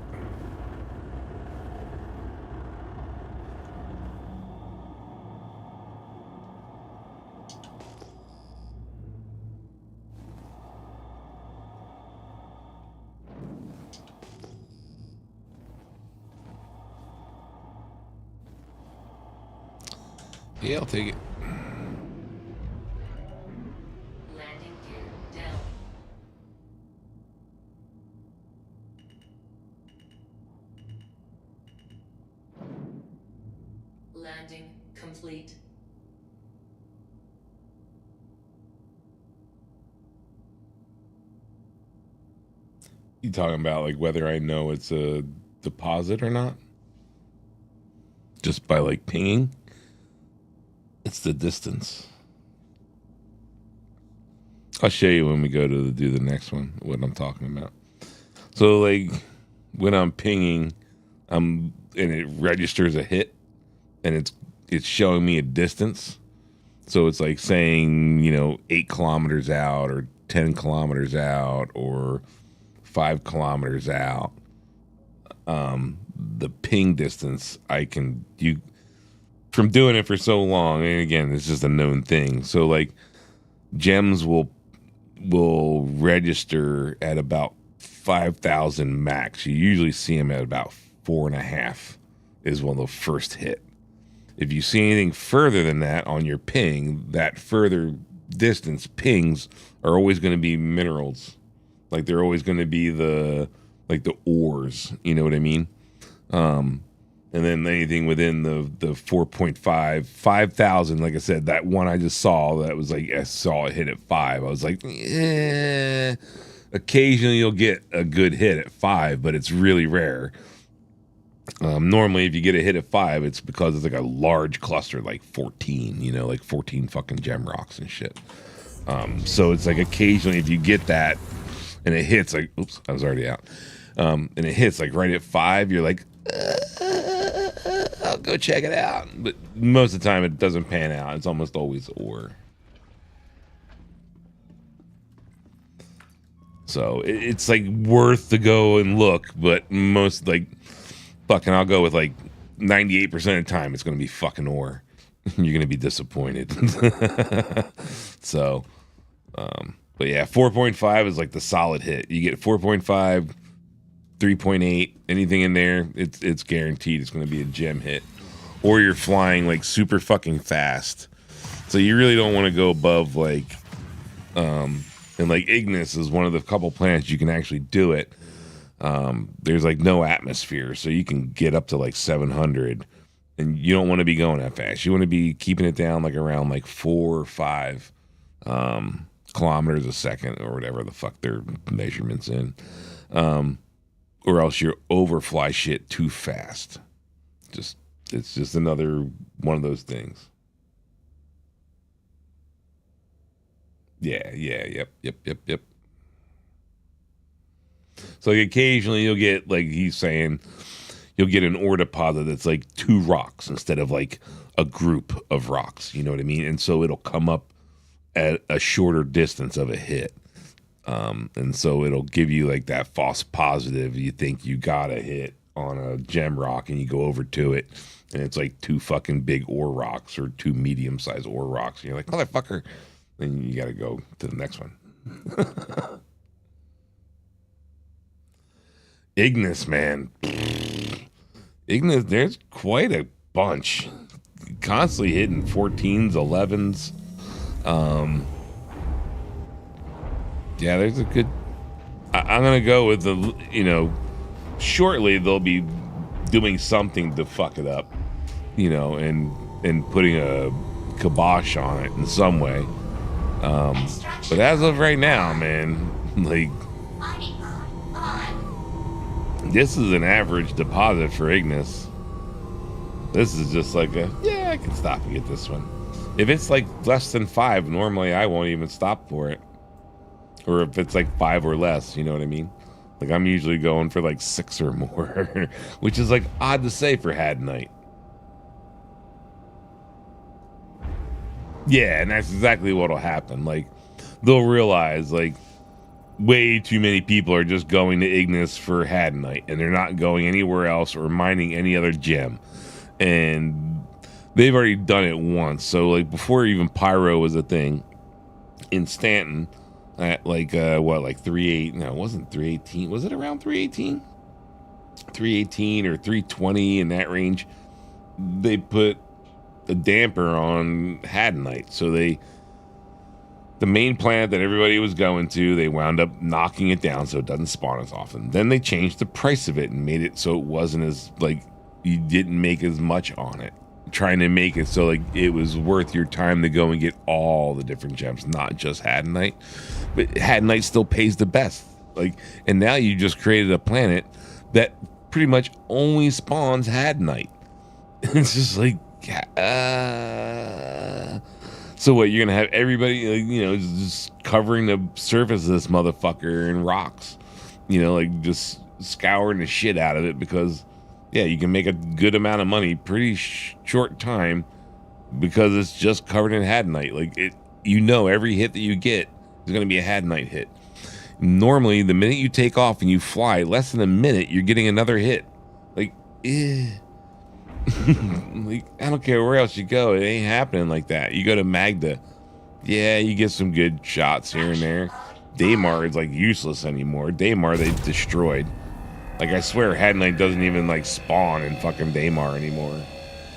Yeah, I'll take it. Landing gear down. Landing complete. You talking about like whether I know it's a deposit or not? Just by like pinging? It's the distance. I'll show you when we go to do the next one what I'm talking about. So like when I'm pinging, and it registers a hit, and it's showing me a distance. So it's like saying 8 kilometers out or 10 kilometers out or 5 kilometers out. The ping distance from doing it for so long, and again, it's just a known thing. So like gems will register at about 5,000 max. You usually see them at about 4.5 is when they'll first hit. If you see anything further than that on your ping, that further distance pings are always going to be minerals. Like they're always going to be the ores, you know what I mean? And then anything within the 4.5, 5,000, like I said, that one I just saw, that was like, I saw it hit at 5. I was like, occasionally you'll get a good hit at 5, but it's really rare. Normally, if you get a hit at 5, it's because it's like a large cluster, like 14, like 14 fucking gem rocks and shit. So it's like occasionally if you get that and it hits like, oops, I was already out. And it hits like right at 5, you're like, I'll go check it out. But most of the time it doesn't pan out. It's almost always ore. So it's like worth to go and look, but most like fucking I'll go with like 98% of the time it's going to be fucking ore. You're going to be disappointed. So, but yeah, 4.5 is like the solid hit. You get 4.5, 3.8, anything in there, it's guaranteed it's going to be a gem hit. Or you're flying like super fucking fast. So you really don't want to go above like, and like Ignis is one of the couple planets you can actually do it. There's like no atmosphere, so you can get up to like 700, and you don't want to be going that fast. You want to be keeping it down like around like 4 or 5 kilometers a second or whatever the fuck their measurements in. Or else you overfly shit too fast. It's just another one of those things. Yeah, yep. So like occasionally you'll get, like he's saying, you'll get an ore deposit that's like 2 rocks instead of like a group of rocks. You know what I mean? And so it'll come up at a shorter distance of a hit. And so it'll give you like that false positive. You think you got a hit on a gem rock and you go over to it and it's like 2 fucking big ore rocks or 2 medium-sized ore rocks. And you're like, motherfucker. Then you got to go to the next one. Ignis, man. Ignis, there's quite a bunch. Constantly hitting 14s, 11s. Yeah, there's a good... I'm going to go with the, shortly they'll be doing something to fuck it up, and putting a kibosh on it in some way. But as of right now, man, like, this is an average deposit for Ignis. This is just like I can stop and get this one. If it's like less than 5, normally I won't even stop for it. Or if it's like 5 or less, you know what I mean? Like I'm usually going for like 6 or more, which is like odd to say for Had Night. Yeah, and that's exactly what'll happen. Like they'll realize like way too many people are just going to Ignis for Had Night and they're not going anywhere else or mining any other gem. And they've already done it once. So like before even Pyro was a thing in Stanton, at like 3.8, no, it wasn't 318. Was it around 318? 318 or 320 in that range. They put a damper on Had Night. So the main planet that everybody was going to, they wound up knocking it down so it doesn't spawn as often. Then they changed the price of it and made it so it wasn't as like you didn't make as much on it. Trying to make it so like it was worth your time to go and get all the different gems, not just Had Night. But Had Night still pays the best. Like, and now you just created a planet that pretty much only spawns Had Night. It's just like, so what? You're gonna have everybody, like, just covering the surface of this motherfucker in rocks, like just scouring the shit out of it because. Yeah, you can make a good amount of money pretty short time because it's just covered in Had Night. Like every hit that you get is going to be a Had Night hit. Normally, the minute you take off and you fly, less than a minute, you're getting another hit. Like, like I don't care where else you go, it ain't happening like that. You go to Magda, yeah, you get some good shots here and there. Daymar is like useless anymore. Daymar they destroyed. Like, I swear, Had Night doesn't even, like, spawn in fucking Daymar anymore.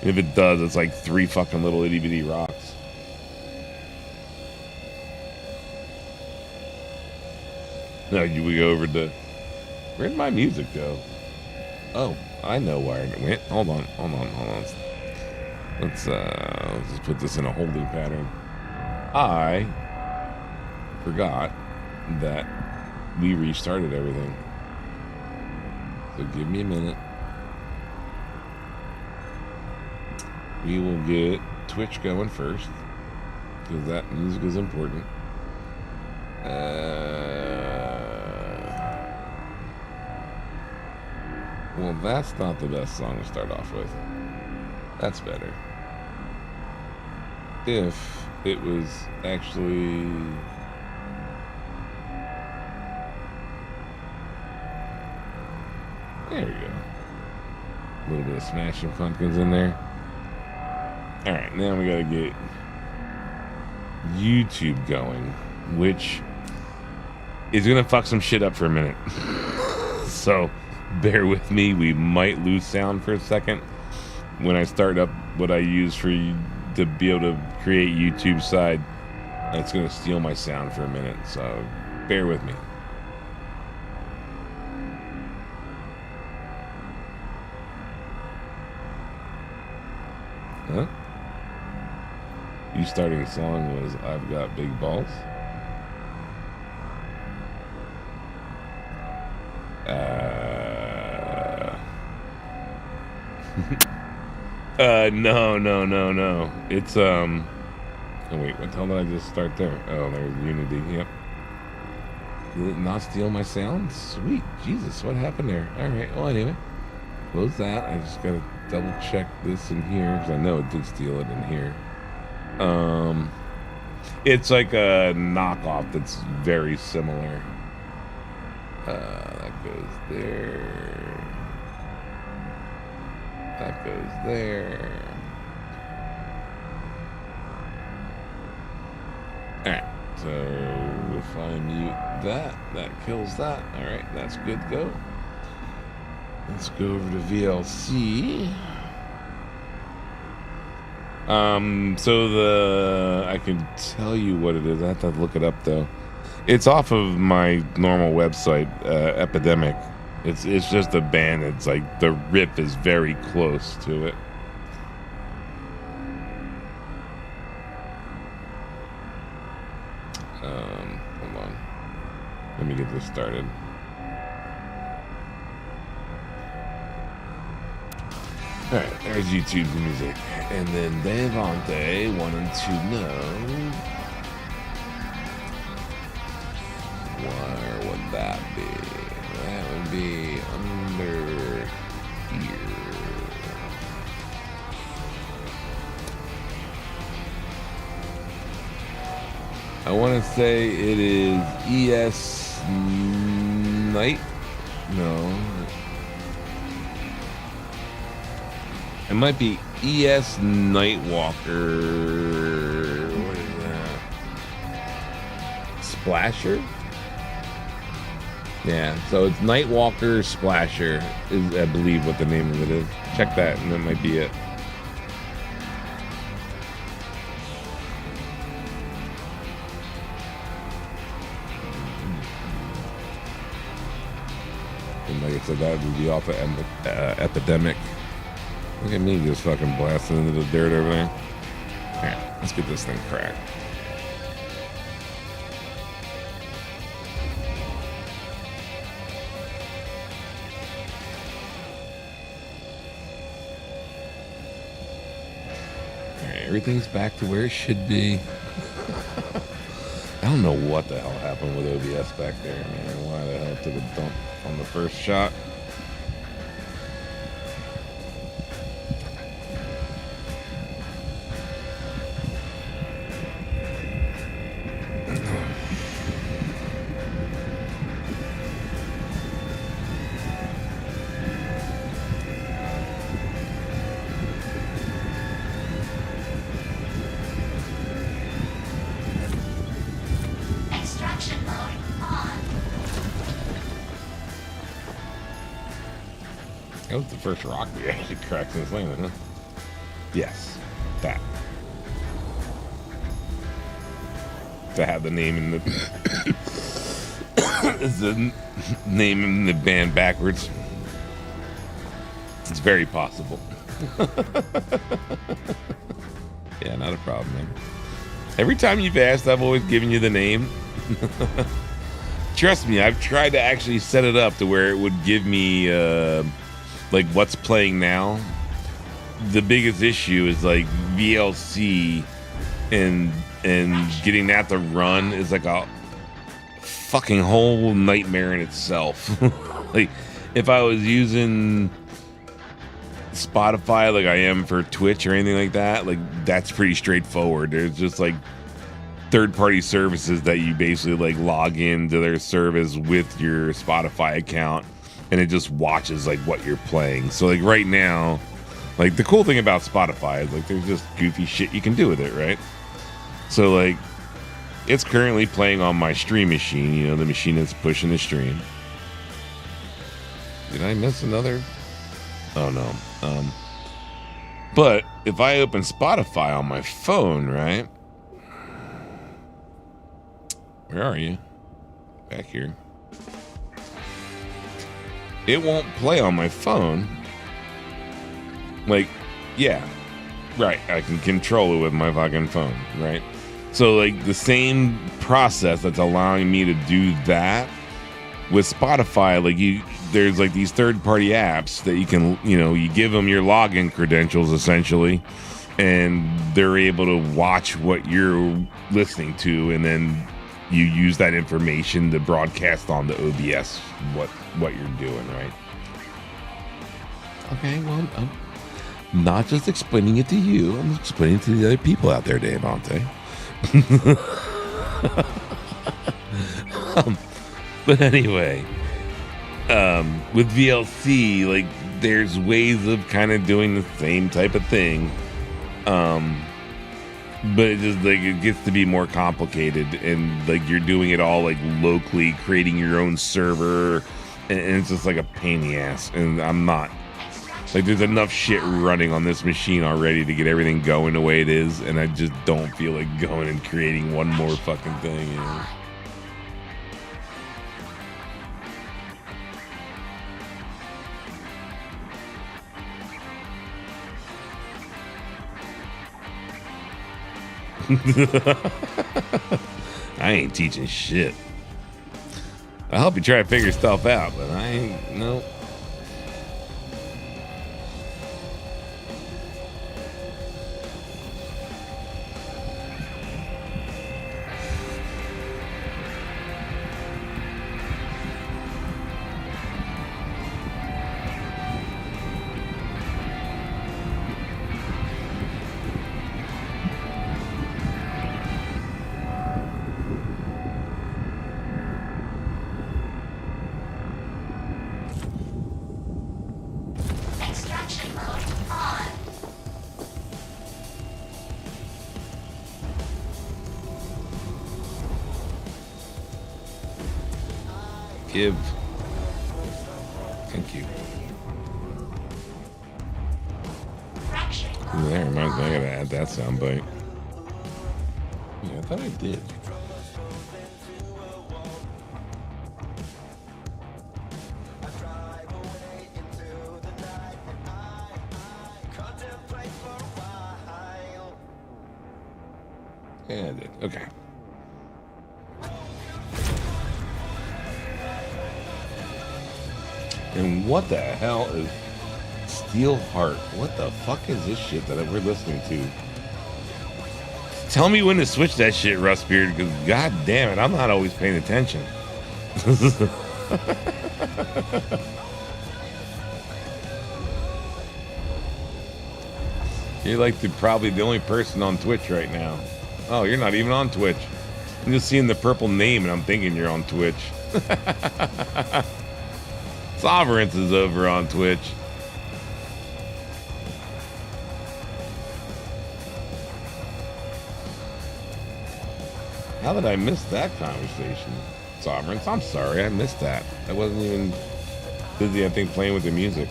And if it does, it's like 3 fucking little itty-bitty rocks. Now, we go over to... Where'd my music go? Oh, I know where it went. Hold on. Let's just put this in a holding pattern. I forgot that we restarted everything. So give me a minute. We will get Twitch going first because that music is important. Well, that's not the best song to start off with. That's better. If it was actually... There we go. A little bit of Smashing Pumpkins in there. Alright, now we gotta get YouTube going, which is gonna fuck some shit up for a minute. So, bear with me. We might lose sound for a second when I start up what I use to be able to create YouTube side. It's gonna steal my sound for a minute, so bear with me. Huh? You starting the song was I've Got Big Balls? No. It's oh wait, what the hell did I just start there? Oh, there's Unity, yep. Did it not steal my sound? Sweet Jesus, what happened there? Alright, well anyway. Close that. I just gotta double check this in here because I know it did steal it in here. It's like a knockoff that's very similar. That goes there. That goes there. Alright, so if I mute that, that kills that. Alright, that's good to go. Let's go over to VLC. So I can tell you what it is. I have to look it up though. It's off of my normal website, Epidemic. It's just a band. It's like the riff is very close to it. Hold on. Let me get this started. Alright, there's YouTube's music. And then Devante wanted to know where would that be? That would be under here. I want to say it is ES Night. No. It might be ES Nightwalker. What is that? Splasher? Yeah, so it's Nightwalker Splasher is, I believe, what the name of it is. Check that, and that might be it. And like I said, that would be off of Epidemic. Look at me just fucking blasting into the dirt over there. Alright, let's get this thing cracked. Alright, everything's back to where it should be. I don't know what the hell happened with OBS back there, man. Why the hell it took a dump on the first shot. Extraction mode on. That was the first rock we actually cracked since landing, huh? Yes, that. To have the name in the is the name in the band backwards. It's very possible. Yeah, not a problem, man. Every time you've asked, I've always given you the name. Trust me, I've tried to actually set it up to where it would give me like what's playing now. The biggest issue is like VLC and getting that to run is like a fucking whole nightmare in itself. Like if I was using Spotify like I am for Twitch or anything like that, like that's pretty straightforward. There's just like third-party services that you basically like log into their service with your Spotify account and it just watches like what you're playing. So like right now, like the cool thing about Spotify is like there's just goofy shit you can do with it, right? So like it's currently playing on my stream machine, you know, the machine that's pushing the stream. Did I miss another? Oh no. But if I open Spotify on my phone, right? Where are you? Back here. It won't play on my phone. Like, yeah. Right, I can control it with my fucking phone, right? So like the same process that's allowing me to do that with Spotify, like there's like these third-party apps that you can, you know, you give them your login credentials essentially, and they're able to watch what you're listening to, and then you use that information to broadcast on the OBS what you're doing, right? Okay, well, I'm not just explaining it to you, I'm explaining it to the other people out there, Devante. But anyway, with VLC, like there's ways of kind of doing the same type of thing. But it just like it gets to be more complicated, and like you're doing it all like locally, creating your own server, and it's just like a pain in the ass. And I'm not like, there's enough shit running on this machine already to get everything going the way it is, and I just don't feel like going and creating one more fucking thing, you know? I ain't teaching shit. I help you try to figure stuff out, but I ain't, nope. Extraction mode on. Give. Thank you. Fraction Ooh, mode that reminds me, I on. gotta add that soundbite. Yeah, I thought I did. Yeah, I did. Okay. And what the hell is Steel Heart? What the fuck is this shit that we're listening to? Tell me when to switch that shit, Rustbeard, because god damn it, I'm not always paying attention. You're like probably the only person on Twitch right now. Oh, you're not even on Twitch. I'm just seeing the purple name and I'm thinking you're on Twitch. Sovereigns is over on Twitch. How did I miss that conversation? Sovereigns, I'm sorry, I missed that. I wasn't even busy, I think, playing with the music.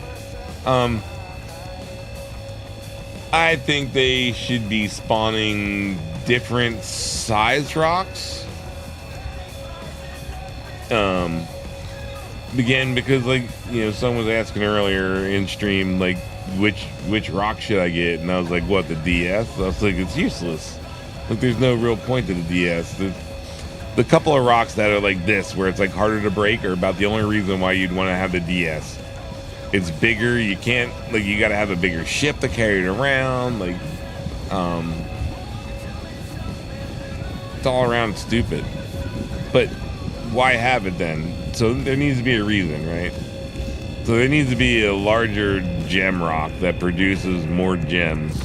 I think they should be spawning different size rocks. Again, because like, you know, someone was asking earlier in stream, like, which rock should I get? And I was like, what, the DS? I was like, it's useless. Like, there's no real point to the DS. The couple of rocks that are like this, where it's like harder to break, are about the only reason why you'd want to have the DS. It's bigger. You can't, like, you got to have a bigger ship to carry it around. Like, it's all around stupid. But why have it then? So there needs to be a reason, right? So there needs to be a larger gem rock that produces more gems.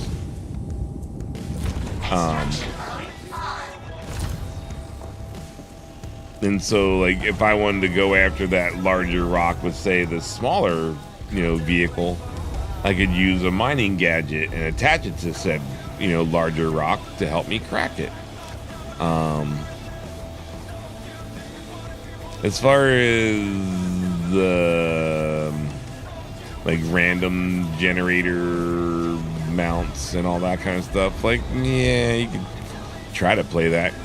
Extraction mode on. And so, like, if I wanted to go after that larger rock with, say, the smaller, you know, vehicle, I could use a mining gadget and attach it to said, you know, larger rock to help me crack it. As far as the like random generator mounts and all that kind of stuff, like, yeah, you could try to play that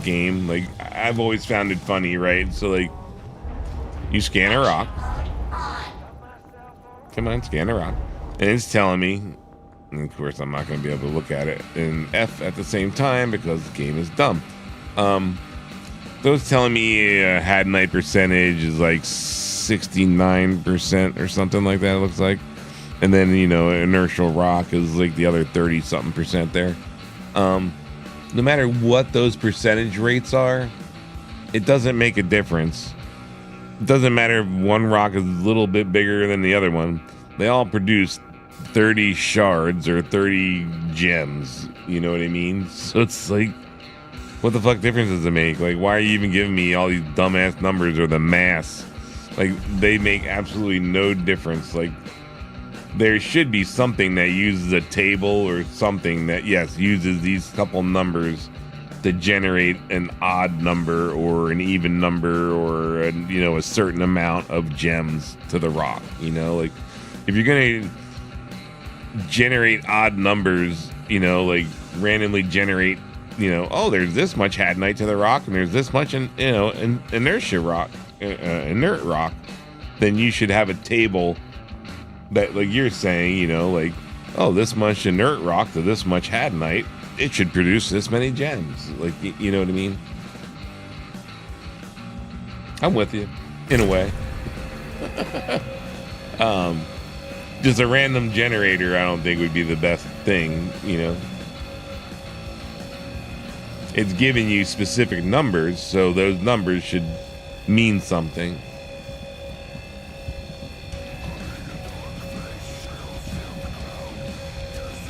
game. Like, I've always found it funny, right? So, like, you scan a rock. Come on, scan a rock. And it's telling me, and of course I'm not going to be able to look at it in F at the same time because the game is dumb. So it's telling me had night percentage is like 69% or something like that, it looks like. And then, you know, inertial rock is like the other 30 something percent there. No matter what those percentage rates are, it doesn't make a difference. It doesn't matter if one rock is a little bit bigger than the other one. They all produce 30 shards or 30 gems. You know what I mean? So it's like, What the fuck difference does it make? Like, why are you even giving me all these dumbass numbers or the mass? Like, they make absolutely no difference. Like, there should be something that uses a table or something that, yes, uses these couple numbers to generate an odd number or an even number or, a certain amount of gems to the rock. Like, if you're going to generate odd numbers, like randomly generate, there's this much hadnite to the rock and there's this much inertia rock, inert rock, then you should have a table that, like you're saying, this much inert rock to this much hadnite, it should produce this many gems. Like, you know what I mean? I'm with you in a way. Just a random generator, I don't think would be the best thing, It's giving you specific numbers, so those numbers should mean something.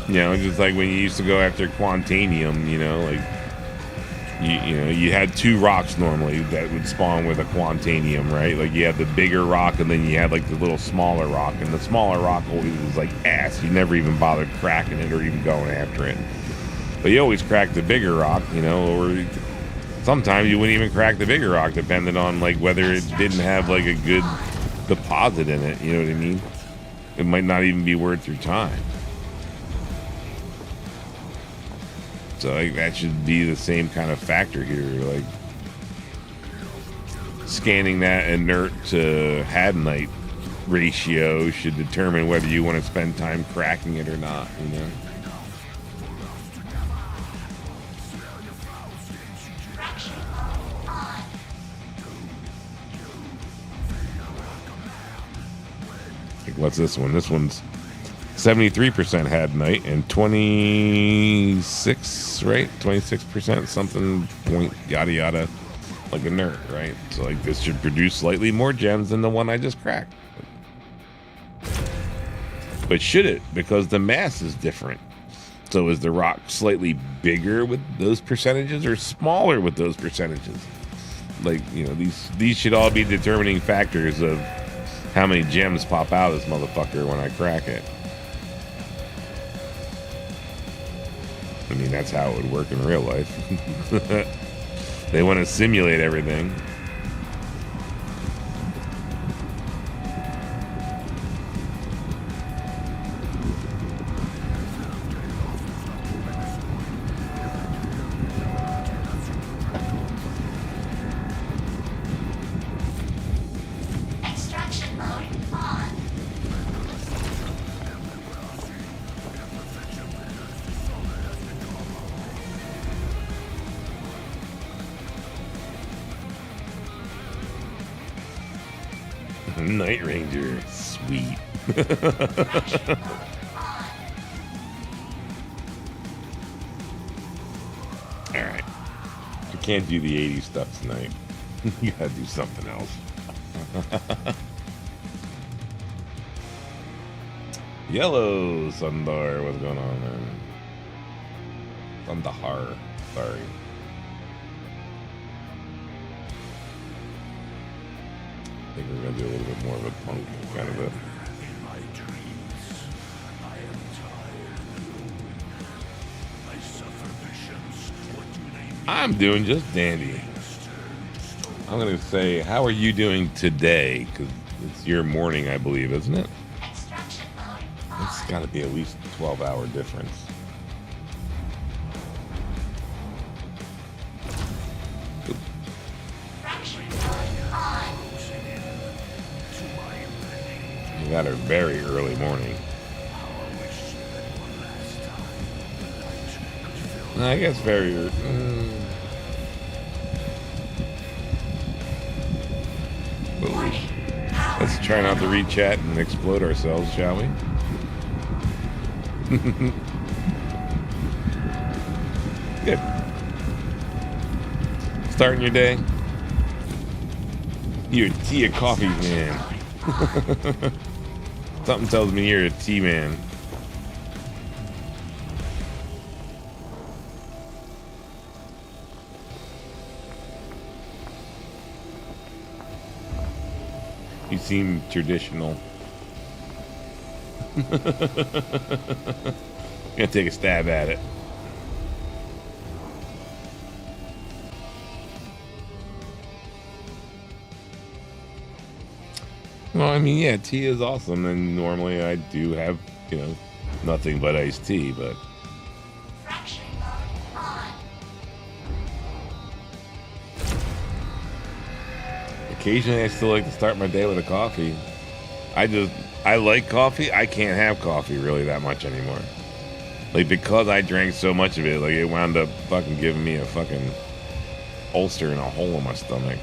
Just like when you used to go after Quantanium, you had two rocks normally that would spawn with a Quantanium, right? Like you had the bigger rock and then you had like the little smaller rock, and the smaller rock always was like ass. You never even bothered cracking it or even going after it. But you always cracked the bigger rock, or sometimes you wouldn't even crack the bigger rock, depending on like whether it didn't have like a good deposit in it. You know what I mean? It might not even be worth your time. So like that should be the same kind of factor here. Like scanning that inert to hadnite ratio should determine whether you want to spend time cracking it or not. Like what's this one? This one's 73% hadnite and 26, right? 26% something point yada yada, like a nerd, right? So like this should produce slightly more gems than the one I just cracked. But should it? Because the mass is different. So is the rock slightly bigger with those percentages or smaller with those percentages? Like, these should all be determining factors of how many gems pop out of this motherfucker when I crack it. I mean, that's how it would work in real life. They want to simulate everything. Extraction mode on. Night Ranger, sweet. Alright. You can't do the 80s stuff tonight. You gotta do something else. Yellow Sundar, what's going on, man? Sundar, sorry. I think we're gonna do a little bit more of a punk kind of a. I'm doing just dandy. I'm gonna say, how are you doing today? Because it's your morning, I believe, isn't it? It's got to be at least a 12-hour difference. You got a very early morning. I guess very early. Let's try not to re-chat and explode ourselves, shall we? Good. Starting your day? You're a tea or coffee man. Something tells me you're a tea man. You seem traditional. Gonna take a stab at it. Well, I mean, yeah, tea is awesome, and normally I do have, you know, nothing but iced tea, but Fraction mode on. occasionally I still like to start my day with a coffee. I like coffee. I can't have coffee really that much anymore. Like, because I drank so much of it, like, it wound up fucking giving me a fucking ulcer and a hole in my stomach.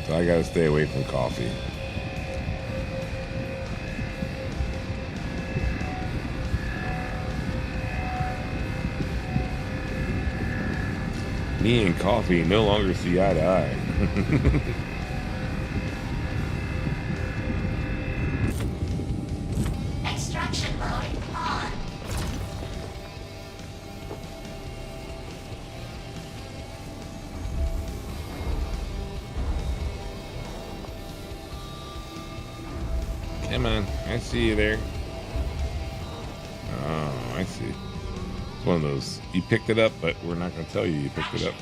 So I gotta stay away from coffee. Me and coffee no longer see eye to eye. Extraction mode on. Come on, I see you there. Oh, I see. It's one of those, you picked it up, but we're not going to tell you you picked it up.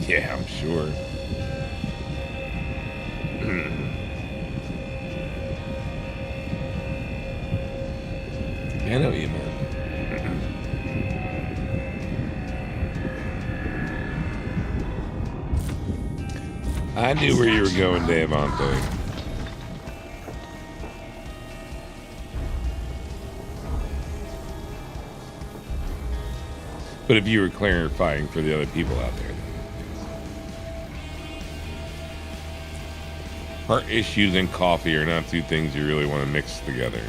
Yeah, I'm sure. I know you, man. I knew where you were going, Devante. But if you were clarifying for the other people out there, heart issues and coffee are not two things you really want to mix together.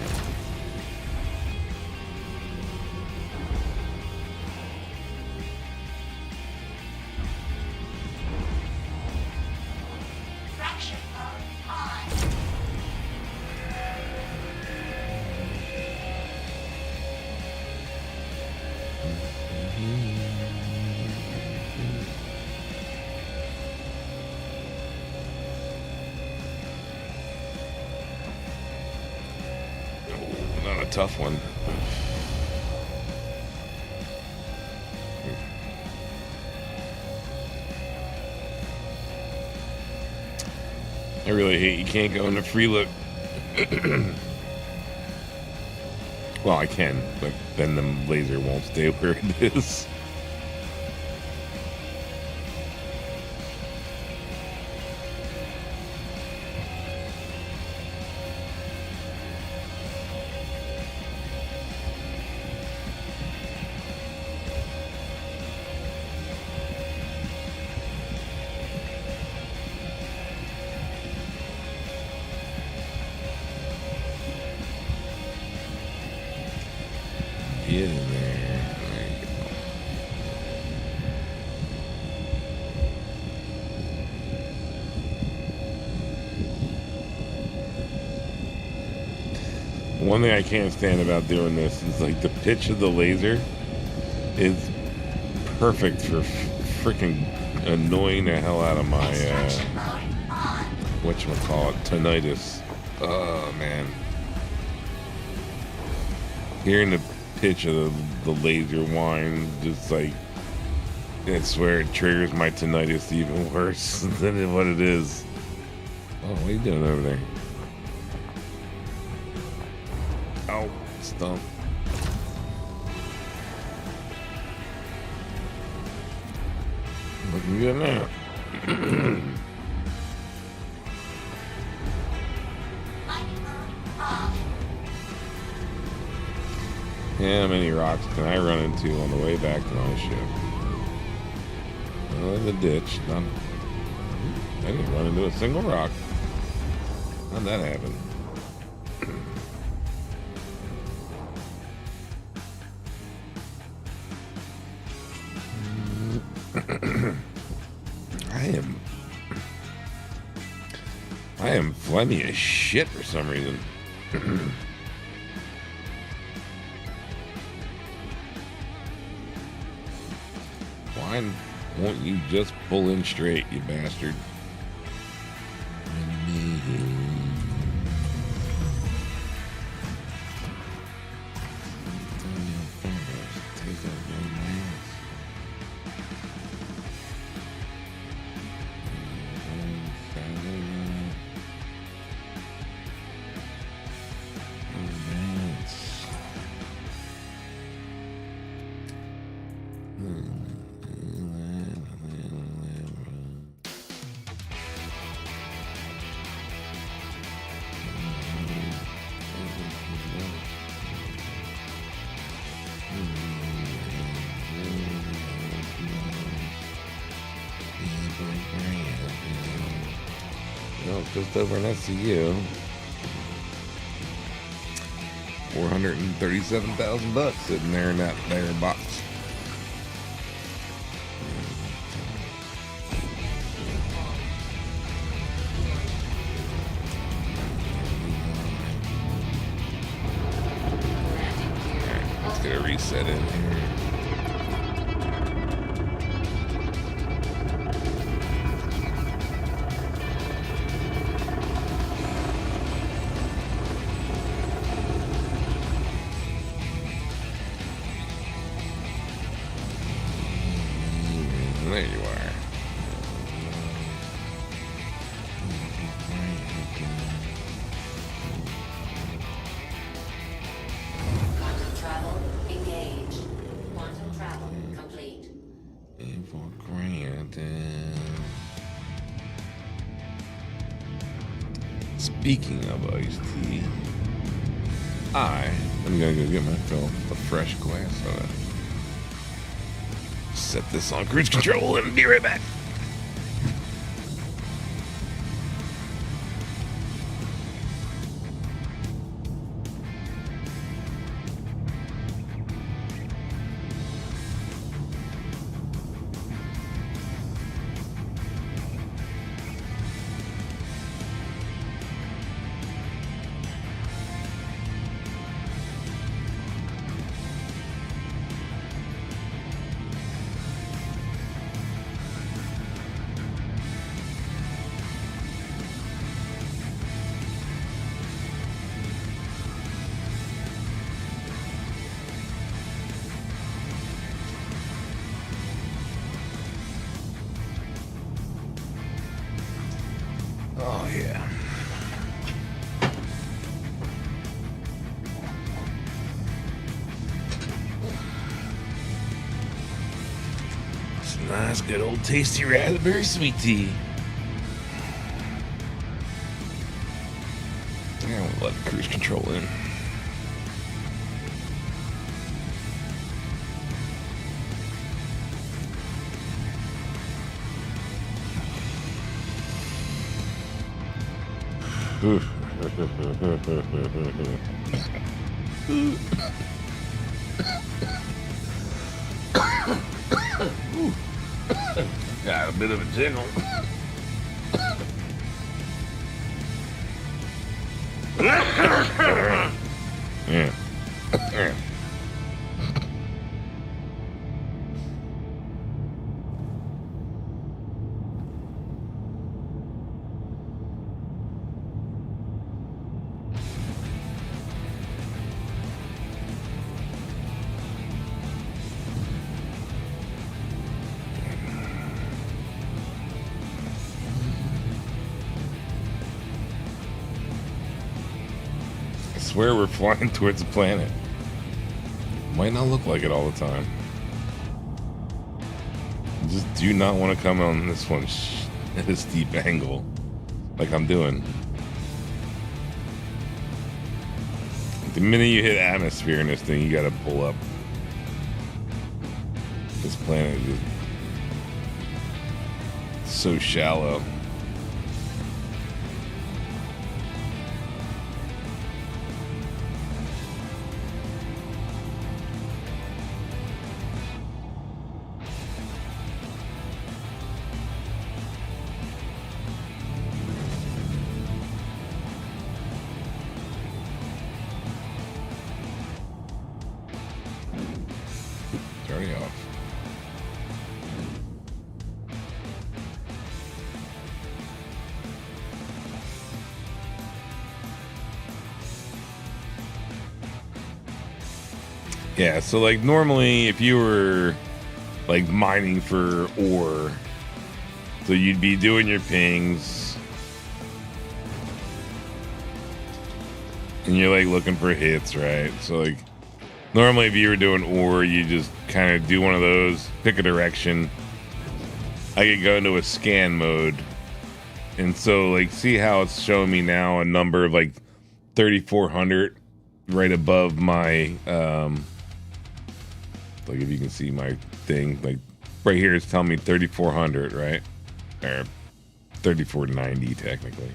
Fraction mode on. Not a tough one. I really hate you can't go into free look. Well, I can, but then the laser won't stay where it is. Get in there. There you go. One thing I can't stand about doing this is like the pitch of the laser is perfect for freaking annoying the hell out of my Extraction mode on. whatchamacallit, tinnitus. Oh man. Hearing the pitch of the laser whine, just like, I swear it triggers my tinnitus even worse than what it is. Oh, what are you doing over there? Ow, stump. Looking good now. Mining mode off. Yeah, how many rocks can I run into on the way back to my ship? Oh, in the ditch. I didn't run into a single rock. How'd that happen? I am plenty of shit for some reason. Why won't you just pull in straight, you bastard? No, just over next to you. $437,000 sitting there in that there box. Alright, let's get a reset in here. There you are. Quantum travel engaged. Quantum travel complete. And for granted. Speaking of iced tea, I'm gonna go get myself a fresh glass soda. Set this on cruise control and be right back. Oh, yeah. It's a nice, good old tasty raspberry sweet tea. I won't let cruise control in. Got a bit of a tickle. Yeah. I swear we're flying towards the planet. Might not look like it all the time. Just do not want to come on this one at a steep angle like I'm doing. The minute you hit atmosphere in this thing, you gotta pull up. This planet is so shallow. It's already off. Yeah, so like normally if you were like mining for ore, so you'd be doing your pings and you're like looking for hits, right? So like normally if you were doing ore, you just kind of do one of those, pick a direction. I could go into a scan mode. And so like see how it's showing me now a number of like 3,400 right above my like if you can see my thing, like right here, it's telling me 3,400, right? Or 3,490 technically.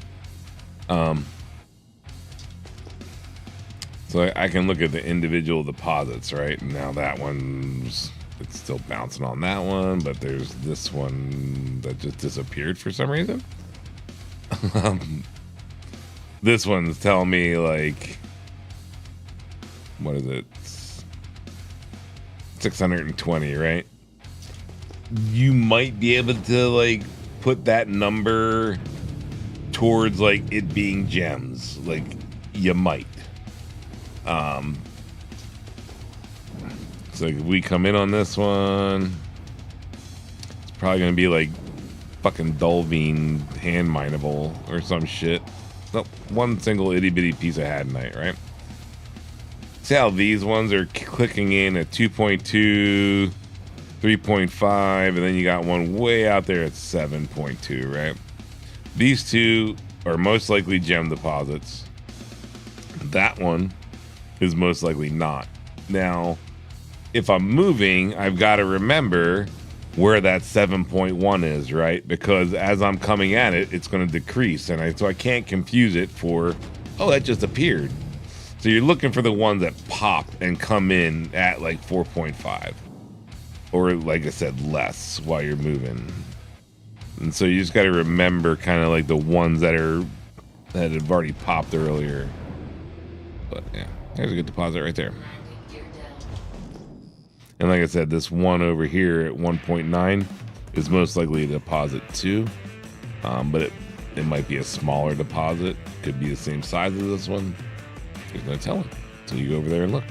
So I can look at the individual deposits, right? Now that one's, it's still bouncing on that one, but there's this one that just disappeared for some reason. This one's telling me like, what is it? 620, right? You might be able to like put that number towards like it being gems, like you might. So if we come in on this one, it's probably gonna be like fucking Dolvine hand mineable or some shit. Nope, one single itty bitty piece of hadnite, right? See how these ones are clicking in at 2.2, 3.5, and then you got one way out there at 7.2, right? These two are most likely gem deposits. That one is most likely not. Now, if I'm moving, I've got to remember where that 7.1 is, right? Because as I'm coming at it, it's going to decrease, and so I can't confuse it for, oh, that just appeared. So you're looking for the ones that pop and come in at like 4.5, or like I said, less while you're moving. And so you just got to remember kind of like the ones that have already popped earlier. But yeah, there's a good deposit right there. And like I said, this one over here at 1.9 is most likely a deposit too, but it might be a smaller deposit. Could be the same size as this one. There's no telling until you go over there and look.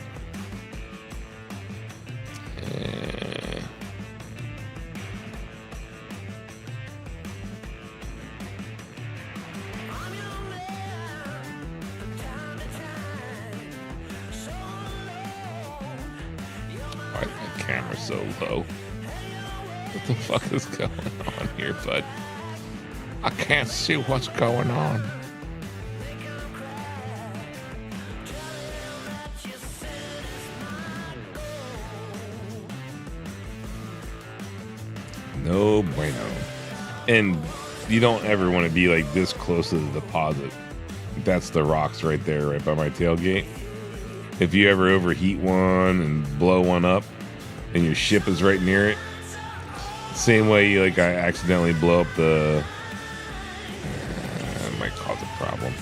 Why is my camera so low? What the fuck is going on here, bud? I can't see what's going on. No bueno. And you don't ever want to be like this close to the deposit. That's the rocks right there, right by my tailgate. If you ever overheat one and blow one up and your ship is right near it, same way like I accidentally blow up the it might cause a problem.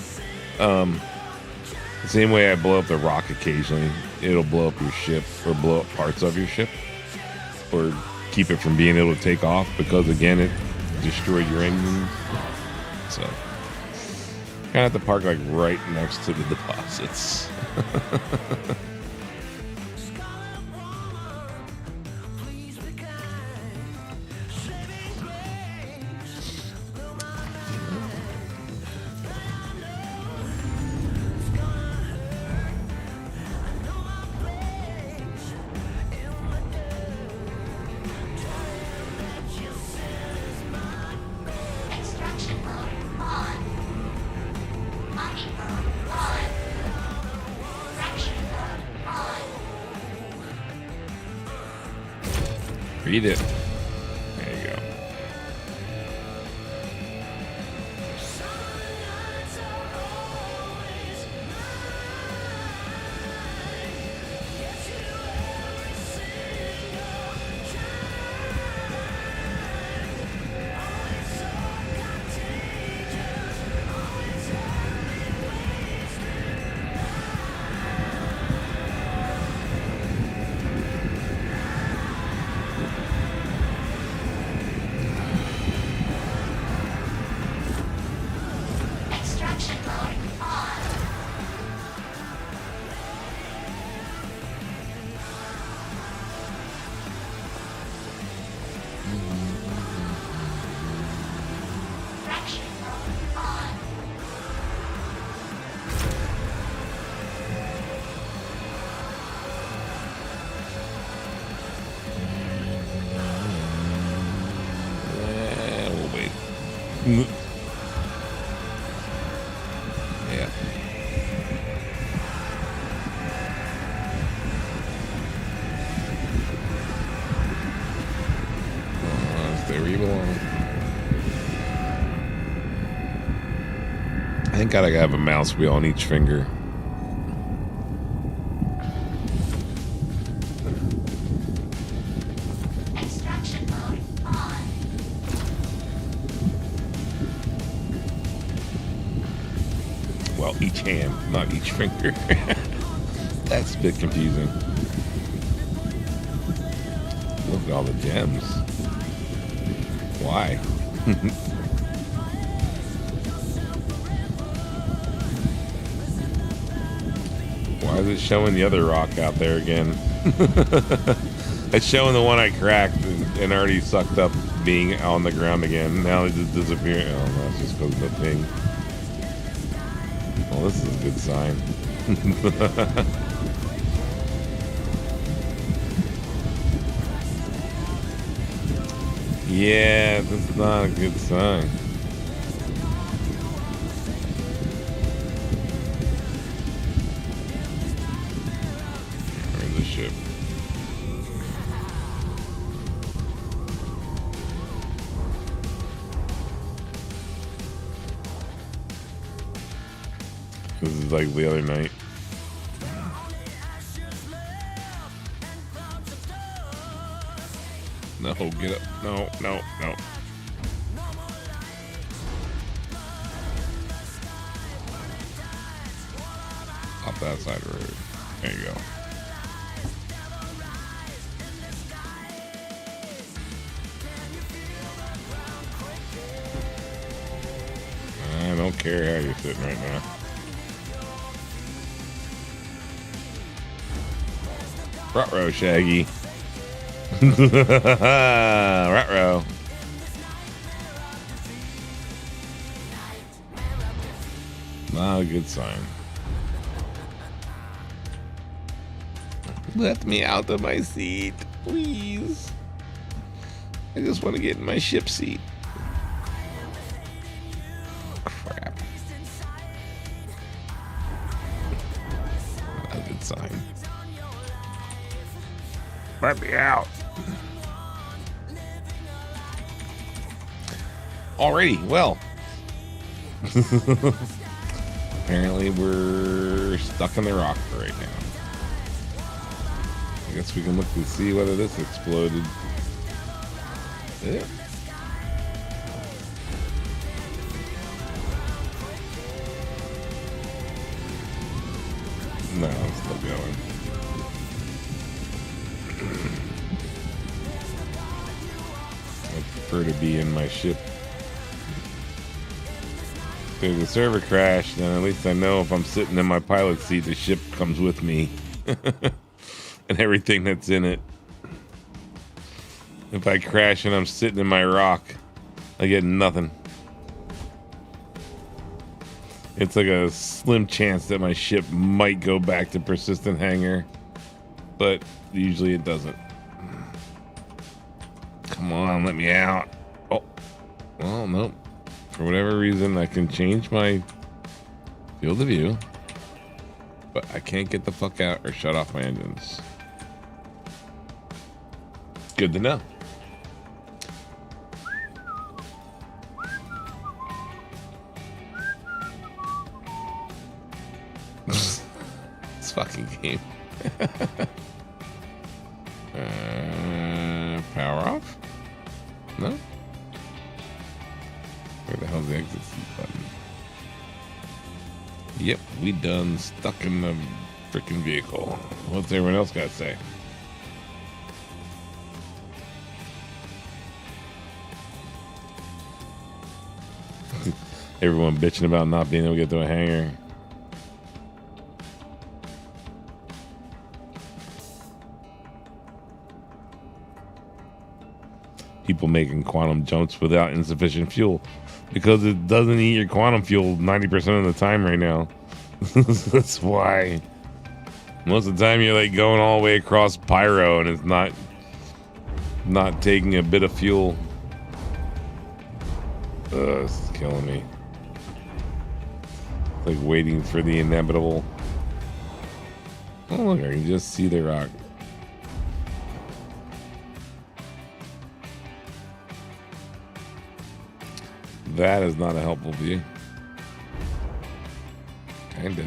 The same way I blow up the rock occasionally, it'll blow up your ship or blow up parts of your ship or keep it from being able to take off because again it destroyed your engine. So kind of have to park like right next to the deposits. Extraction mode on. Mining mode on. Fraction mode on. Read it. There you go. Traction mode on. We'll wait. Yeah. Stay where you belong. I think I gotta have a mouse wheel on each finger. Extraction mode on. Well, each hand, not each finger. That's a bit confusing. Look at all the gems. Why? Why is it showing the other rock out there again? It's showing the one I cracked and already sucked up being on the ground again. Now it just disappeared. Oh, no, it's just because of the ping. Well, this is a good sign. Yeah, that's not a good sign. Where's the ship? This is like the other night. No, get up. No, no, no. Off that side of the road. There you go. I don't care how you're sitting right now. Ruh-roh, Shaggy. Ruh-roh. Not a good sign. Let me out of my seat, please. I just want to get in my ship seat. Crap. Not a good sign. Let me out. Alrighty, well. Apparently we're stuck in the rock right now. I guess we can look and see whether this exploded. Yeah. No, it's still going. I prefer to be in my ship. If there's a server crash, then at least I know if I'm sitting in my pilot seat, the ship comes with me. And everything that's in it. If I crash and I'm sitting in my rock, I get nothing. It's like a slim chance that my ship might go back to persistent hangar, but usually it doesn't. Come on, let me out. Oh, well, nope. For whatever reason, I can change my field of view, but I can't get the fuck out or shut off my engines. Good to know. This fucking game. Power off? No? Where the hell's the exit seat button? Yep, we done stuck in the freaking vehicle. What's everyone else got to say? Everyone bitching about not being able to get to a hangar. people making quantum jumps without insufficient fuel, because it doesn't eat your quantum fuel 90% of the time right now. That's why most of the time you're like going all the way across Pyro and it's not taking a bit of fuel. This is killing me. It's like waiting for the inevitable. Oh look, I can just see the rock. That is not a helpful view. Kinda.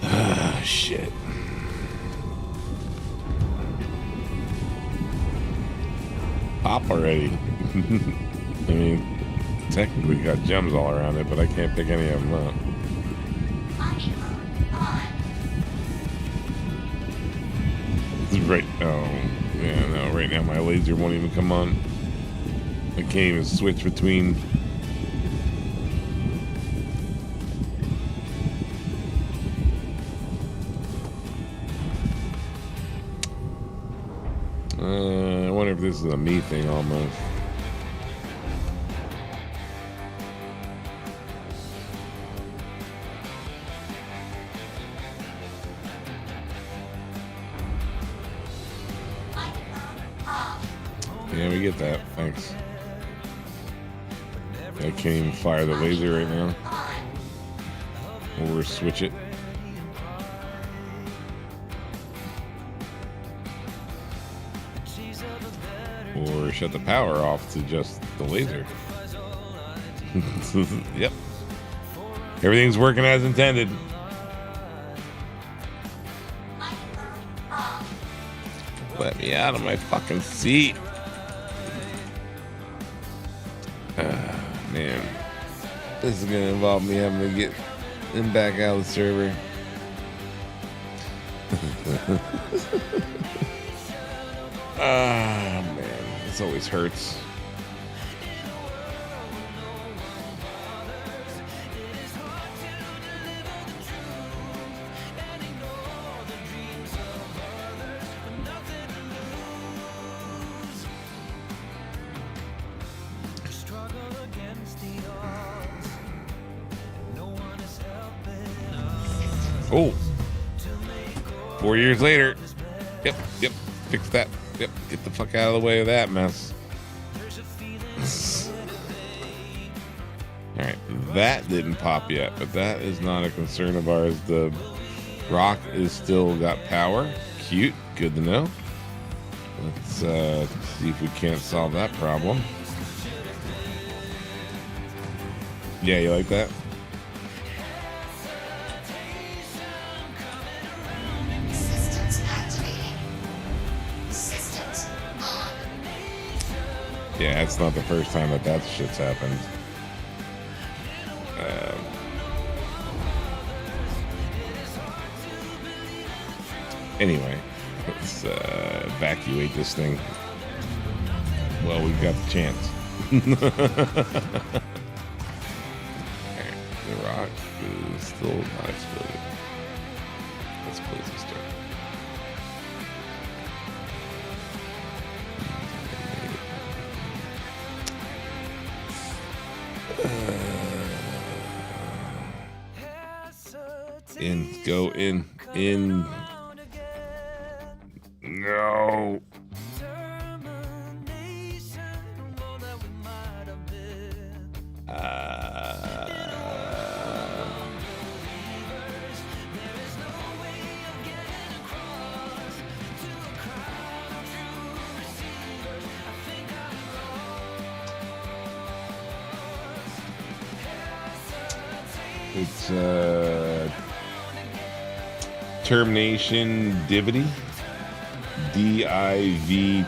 Ah, shit. Pop already. I mean, technically got gems all around it, but I can't pick any of them up. Right. Oh, yeah, no. Right now, my laser won't even come on. I can't even switch between. I wonder if this is a me thing almost. Yeah, we get that. Thanks. I can't even fire the laser right now. Or switch it. Or shut the power off to just the laser. Yep. Everything's working as intended. Let me out of my fucking seat. Man, this is gonna involve me having to get him back out of the server. Ah, man, this always hurts. Oh, 4 years later. Yep, fix that. Yep, get the fuck out of the way of that mess. Alright, that didn't pop yet, but that is not a concern of ours. The rock is still got power. Cute, good to know. Let's see if we can't solve that problem. Yeah, you like that? Yeah, it's not the first time that shit's happened. Anyway, let's evacuate this thing. Well, we've got the chance. Alright, the rock is still not exploded. Let's close this door. In, go in. No. It's termination divity. D-I-V-T-Y.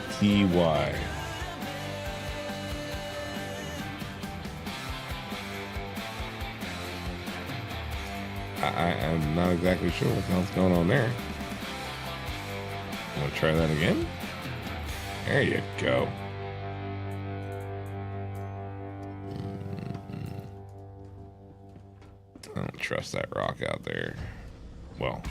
I'm not exactly sure what the hell's going on there. Want to try that again? There you go. I don't trust that rock out there. Well.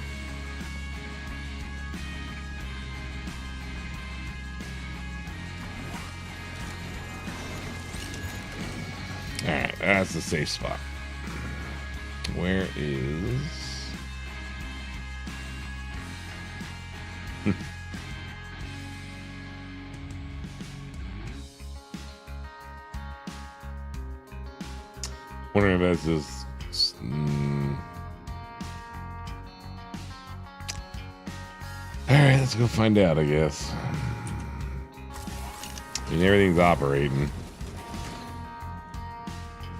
Alright, that's a safe spot. Where is... Wondering if that's just... Alright, let's go find out, I guess. I mean, everything's operating.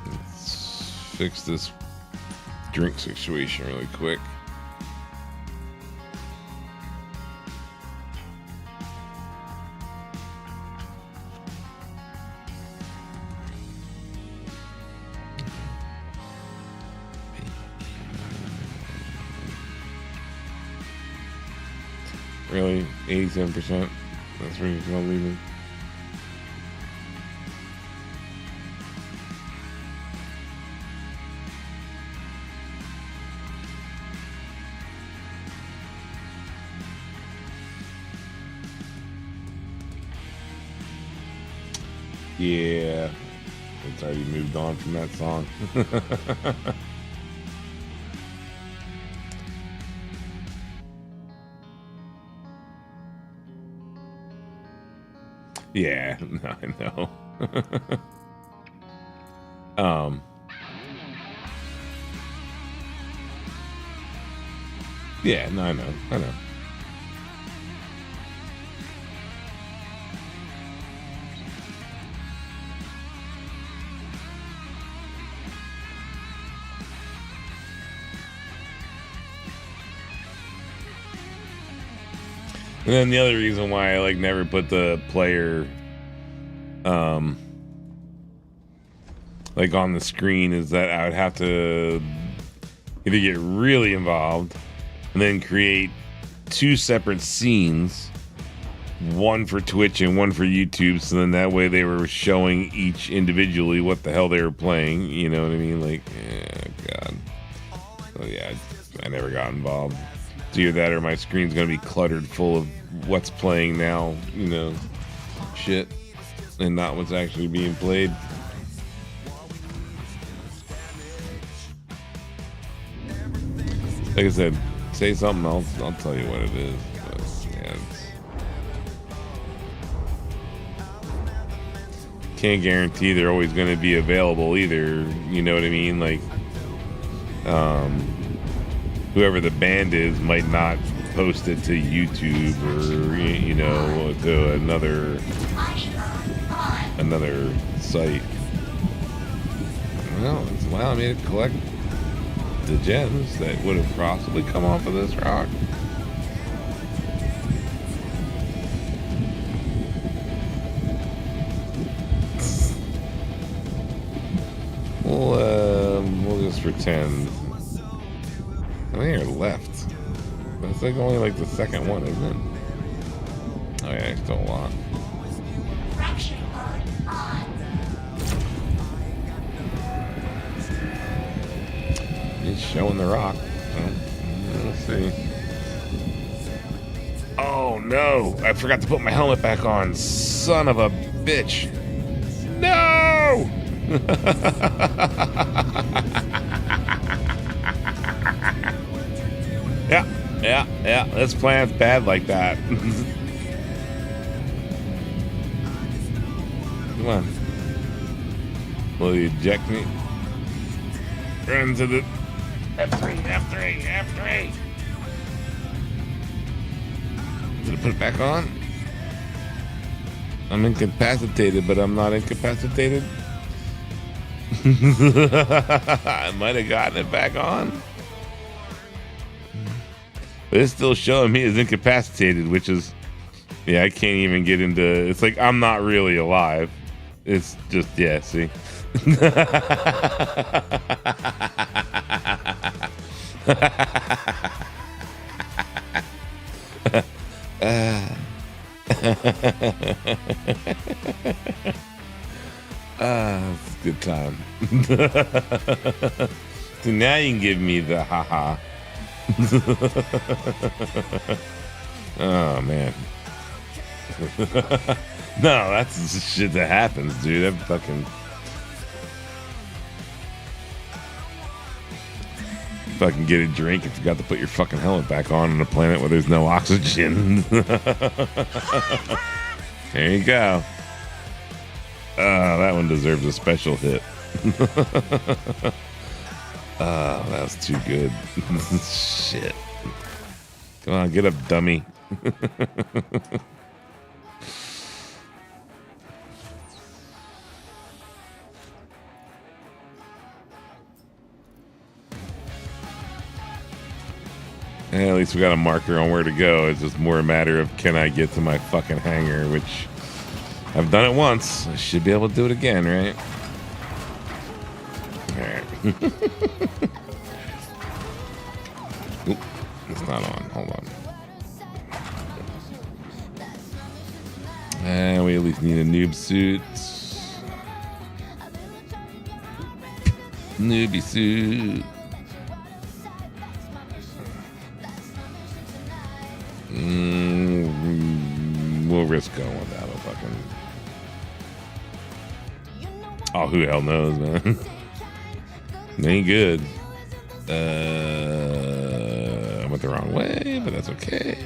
Let's fix this drink situation really quick. Really? 87%? That's where you're gonna leave me? Yeah, it's already moved on from that song. Yeah, no, I know. Yeah, no, I know. And then the other reason why I like never put the player like on the screen is that I would have to either get really involved and then create two separate scenes, one for Twitch and one for YouTube, so then that way they were showing each individually what the hell they were playing, you know what I mean? Like, God. So yeah, I never got involved. It's either that or my screen's gonna be cluttered full of what's playing now, you know, shit, and not what's actually being played. Like I said, say something, I'll tell you what it is. But, yeah, can't guarantee they're always going to be available either. You know what I mean? Like, whoever the band is might not post it to YouTube or, you know, to another site. Well, it's allowing me to collect the gems that would have possibly come off of this rock. We'll just pretend. I think you're left. That's like only like the second one, isn't it? Oh yeah, still a lot. Fraction mode on. He's showing the rock. So, let's see. Oh no! I forgot to put my helmet back on. Son of a bitch! No! Yeah. This plan's bad like that. Come on. Will you eject me? Run to the F3. Did I put it back on? I'm incapacitated, but I'm not incapacitated. I might have gotten it back on. But it's still showing me as incapacitated, which is, yeah, I can't even get into, it's like I'm not really alive. It's just, yeah, see. It's a good time. So now you can give me the haha. Oh man. No, that's the shit that happens, dude. That fucking get a drink and forgot to put your fucking helmet back on a planet where there's no oxygen. There you go. That one deserves a special hit. Oh, that was too good. Shit. Come on, get up, dummy. At least we got a marker on where to go. It's just more a matter of can I get to my fucking hangar, which I've done it once. I should be able to do it again, right? Alright. Oop, it's not on. Hold on. And we at least need a noob suit. Newbie suit. We'll risk going without a fucking. Oh, who the hell knows, man? Ain't good. I went the wrong way, but that's okay.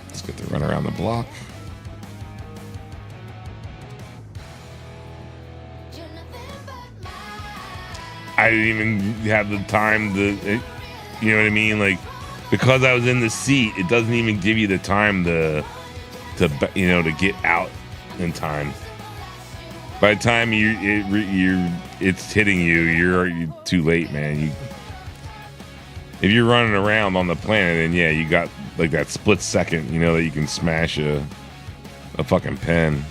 Let's get to run around the block. I didn't even have the time to, you know what I mean? Like, because I was in the seat, it doesn't even give you the time to get out in time. By the time it's hitting you, you're too late, man. If you're running around on the planet, then yeah, you got like that split second, that you can smash a fucking pen.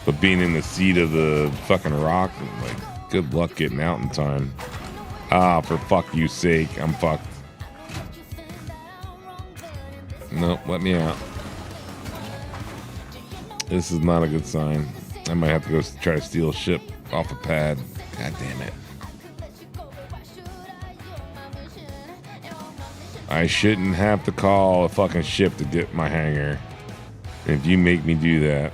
But being in the seat of the fucking rock, like, good luck getting out in time. Ah, for fuck you sake, I'm fucked. Nope, let me out. This is not a good sign. I might have to go try to steal a ship off a pad. God damn it. I shouldn't have to call a fucking ship to get my hangar. If you make me do that.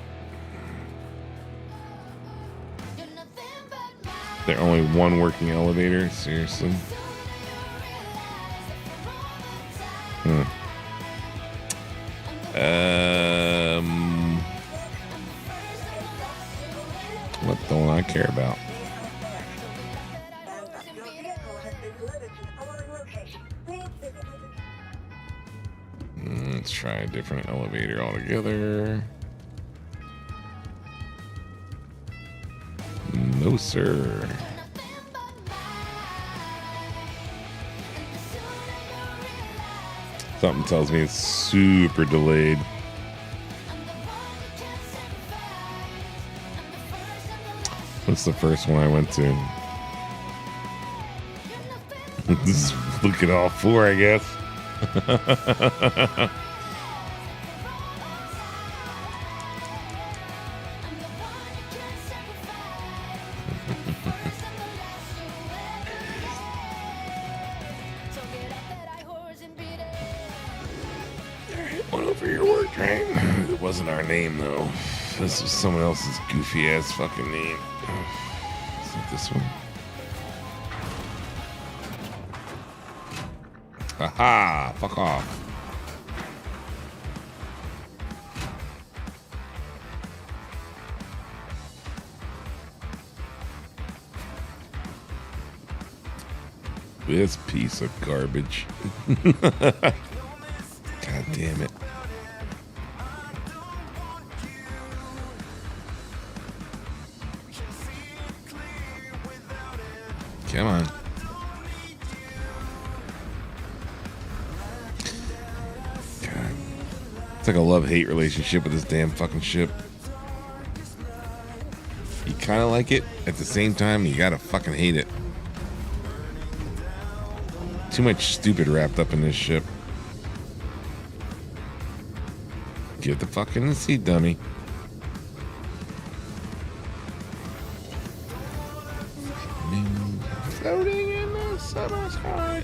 There's only one working elevator? Seriously? What don't I care about? Let's try a different elevator altogether. No, sir. Something tells me it's super delayed. What's the first one I went to? Just look at all four, I guess. One over your work train. It wasn't our name though. This was someone else's goofy ass fucking name. Is it this one? Aha! Fuck off. This piece of garbage. God damn it. Come on. God. It's like a love-hate relationship with this damn fucking ship. You kind of like it, at the same time, you gotta fucking hate it. Too much stupid wrapped up in this ship. Get the fuck in the seat, dummy. Floating in so much hard.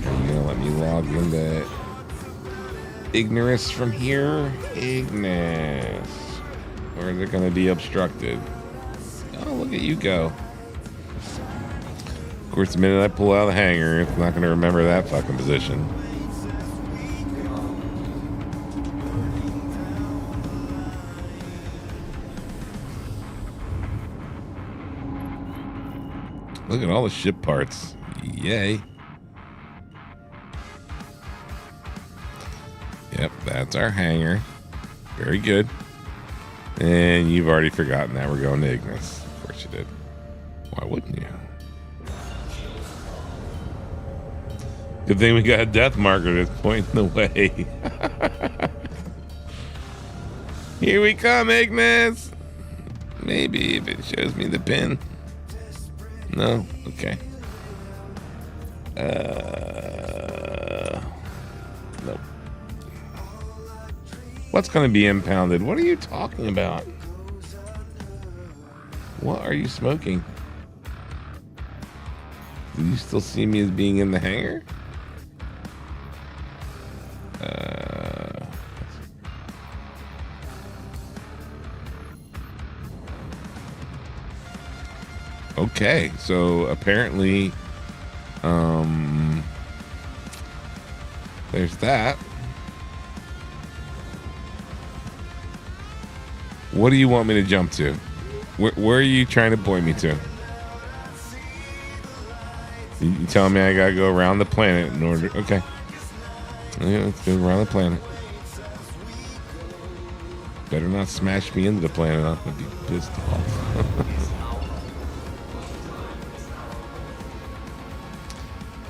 You're gonna let me log into Ignis from here? Ignis. Or is it gonna be obstructed? Oh, look at you go. Of course, the minute I pull out of the hanger, it's not gonna remember that fucking position. Look at all the ship parts. Yay. Yep, that's our hanger. Very good. And you've already forgotten that we're going to Ignis. Of course you did. Why wouldn't you? Good thing we got a death marker that's pointing the way. Here we come, Ignis. Maybe if it shows me the pin. No? Okay. Nope. What's going to be impounded? What are you talking about? What are you smoking? Do you still see me as being in the hangar? Okay, so apparently, there's that. What do you want me to jump to? Where are you trying to point me to? You telling me I gotta go around the planet in order? Okay. Yeah, let's go around the planet. Better not smash me into the planet. I'm gonna be pissed off.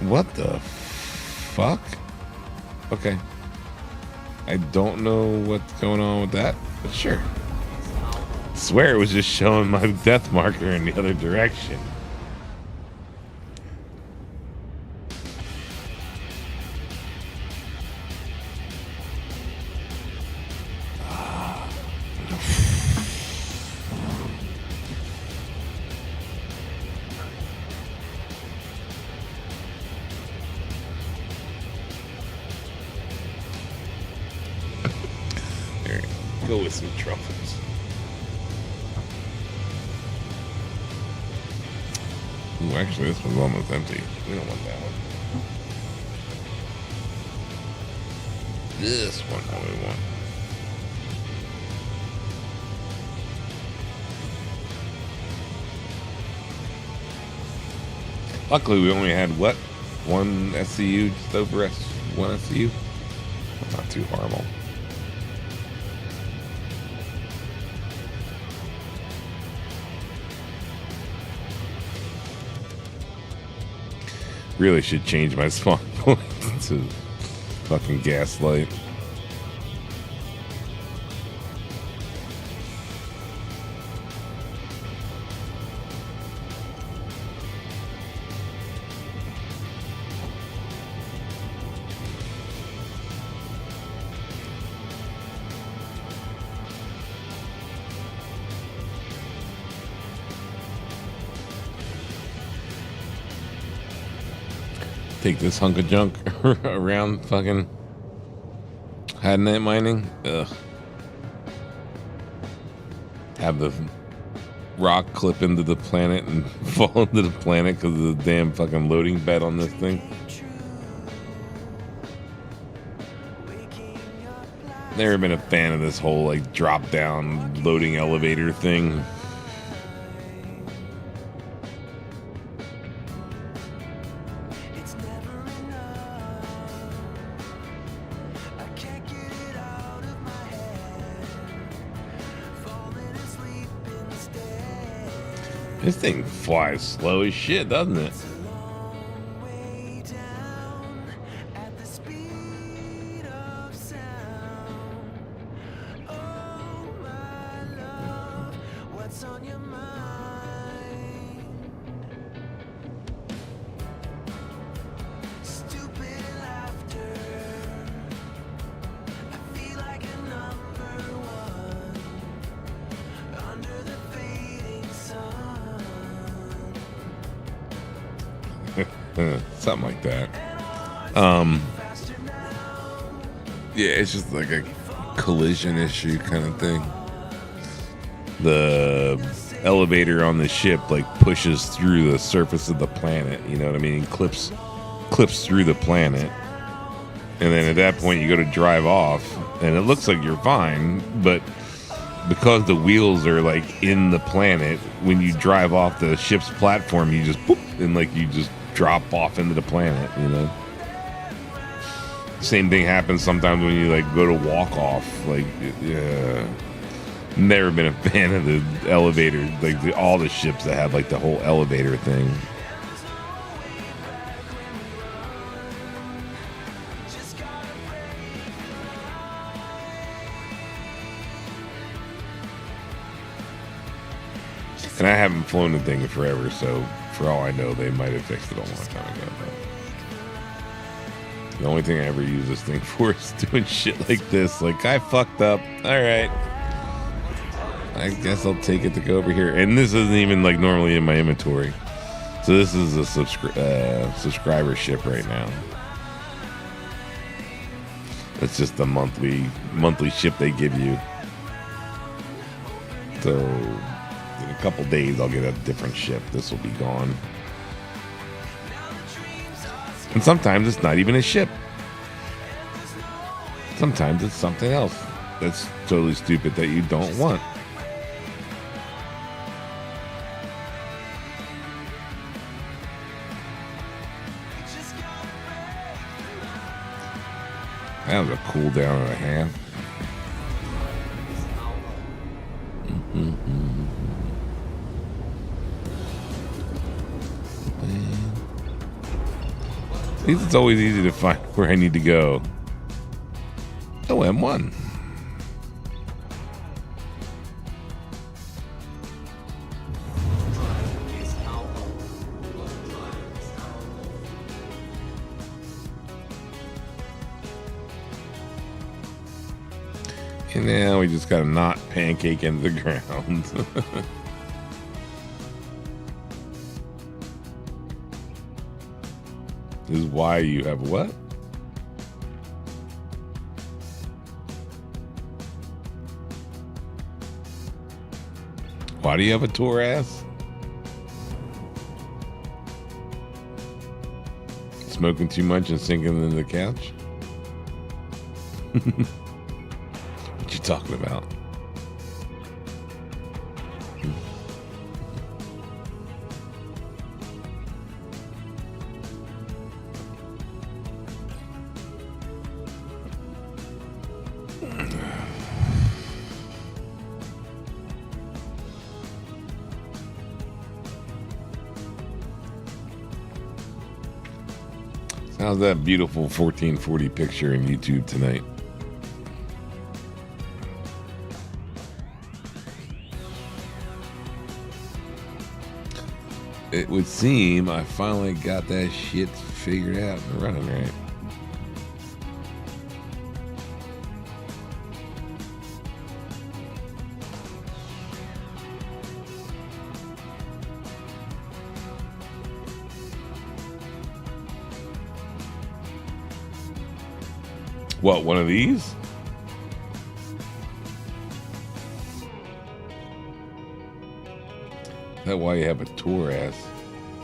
What the fuck? Okay. I don't know what's going on with that, but sure. I swear it was just showing my death marker in the other direction. Go with some truffles. Ooh, actually, this one's almost empty. We don't want that one. This one we want. Luckily, we only had what? One SCU, just over one SCU. Not too horrible. Really should change my spawn point to fucking gaslight. Take this hunk of junk around fucking Hadnite mining. Ugh. Have the rock clip into the planet and fall into the planet because of the damn fucking loading bed on this thing. Never been a fan of this whole like drop down loading elevator thing. This thing flies slow as shit, doesn't it? Something like that. Yeah, it's just like a collision issue kind of thing. The elevator on the ship like pushes through the surface of the planet, you know what I mean? Clips through the planet. And then at that point you go to drive off and it looks like you're fine, but because the wheels are like in the planet, when you drive off the ship's platform, you just boop, and like you just drop off into the planet, you know? Same thing happens sometimes when you like go to walk off. Like, never been a fan of the elevator, like all the ships that have like the whole elevator thing. And I haven't flown the thing in forever, so for all I know, they might have fixed it a long time ago. But the only thing I ever use this thing for is doing shit like this. Like, I fucked up. All right. I guess I'll take it to go over here. And this isn't even like normally in my inventory. So this is a subscriber ship right now. It's just the monthly ship they give you. So in a couple days, I'll get a different ship. This will be gone. And sometimes it's not even a ship. Sometimes it's something else that's totally stupid that you don't want. That was a cooldown and a half. At least it's always easy to find where I need to go. Oh, M1. And now we just got to not pancake into the ground. This is why you have what? Why do you have a tour ass? Smoking too much and sinking into the couch? What you talking about? How's that beautiful 1440 picture in YouTube tonight? It would seem I finally got that shit figured out and running right. What, one of these? Is that why you have a tour ass?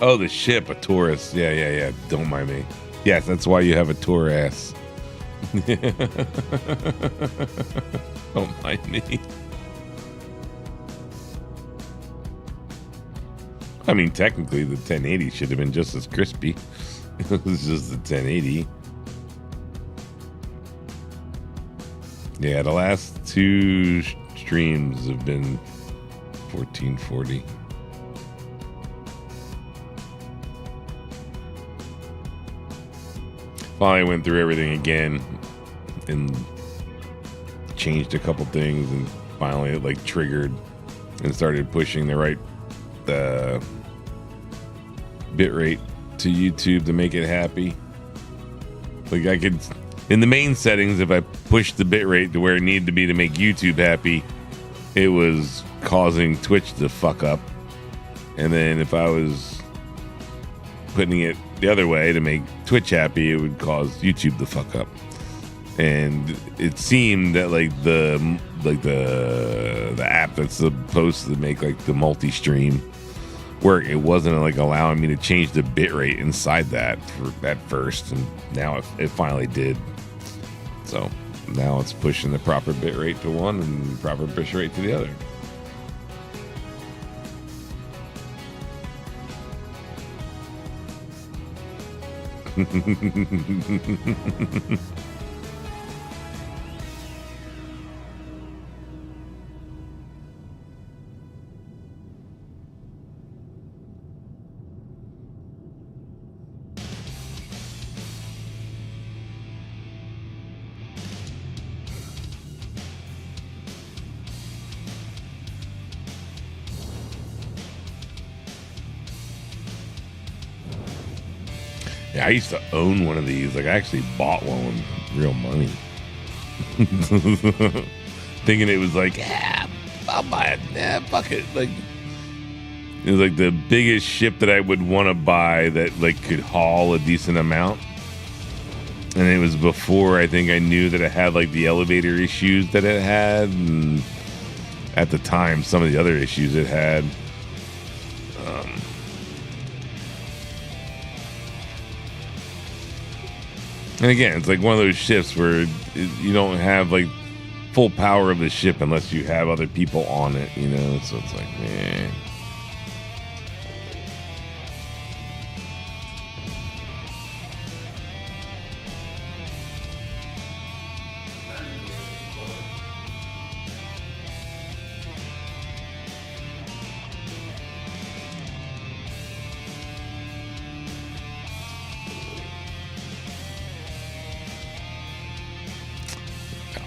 Oh, the ship, a Taurus. Yeah. Don't mind me. Yes, that's why you have a tour ass. Don't mind me. I mean, technically, the 1080 should have been just as crispy. It was just the 1080. Yeah, the last two streams have been 1440. Finally went through everything again and changed a couple things, and finally it like triggered and started pushing the right bit rate to YouTube to make it happy. Like I could, in the main settings, if I pushed the bit rate to where it needed to be to make YouTube happy, it was causing Twitch to fuck up. And then if I was putting it the other way to make Twitch happy, it would cause YouTube to fuck up. And it seemed that like the app that's supposed to make like the multi-stream work, it wasn't like allowing me to change the bitrate inside that at first, and now it finally did. So now it's pushing the proper bitrate to one and proper bitrate to the other. Yeah, I used to own one of these. Like, I actually bought one with real money. Thinking it was like, yeah, I'll buy it. Yeah, fuck it. Like, it was like the biggest ship that I would want to buy that like could haul a decent amount. And it was before I think I knew that it had like the elevator issues that it had, and at the time some of the other issues it had. And again, it's like one of those ships where you don't have like full power of the ship unless you have other people on it, you know? So it's like, man.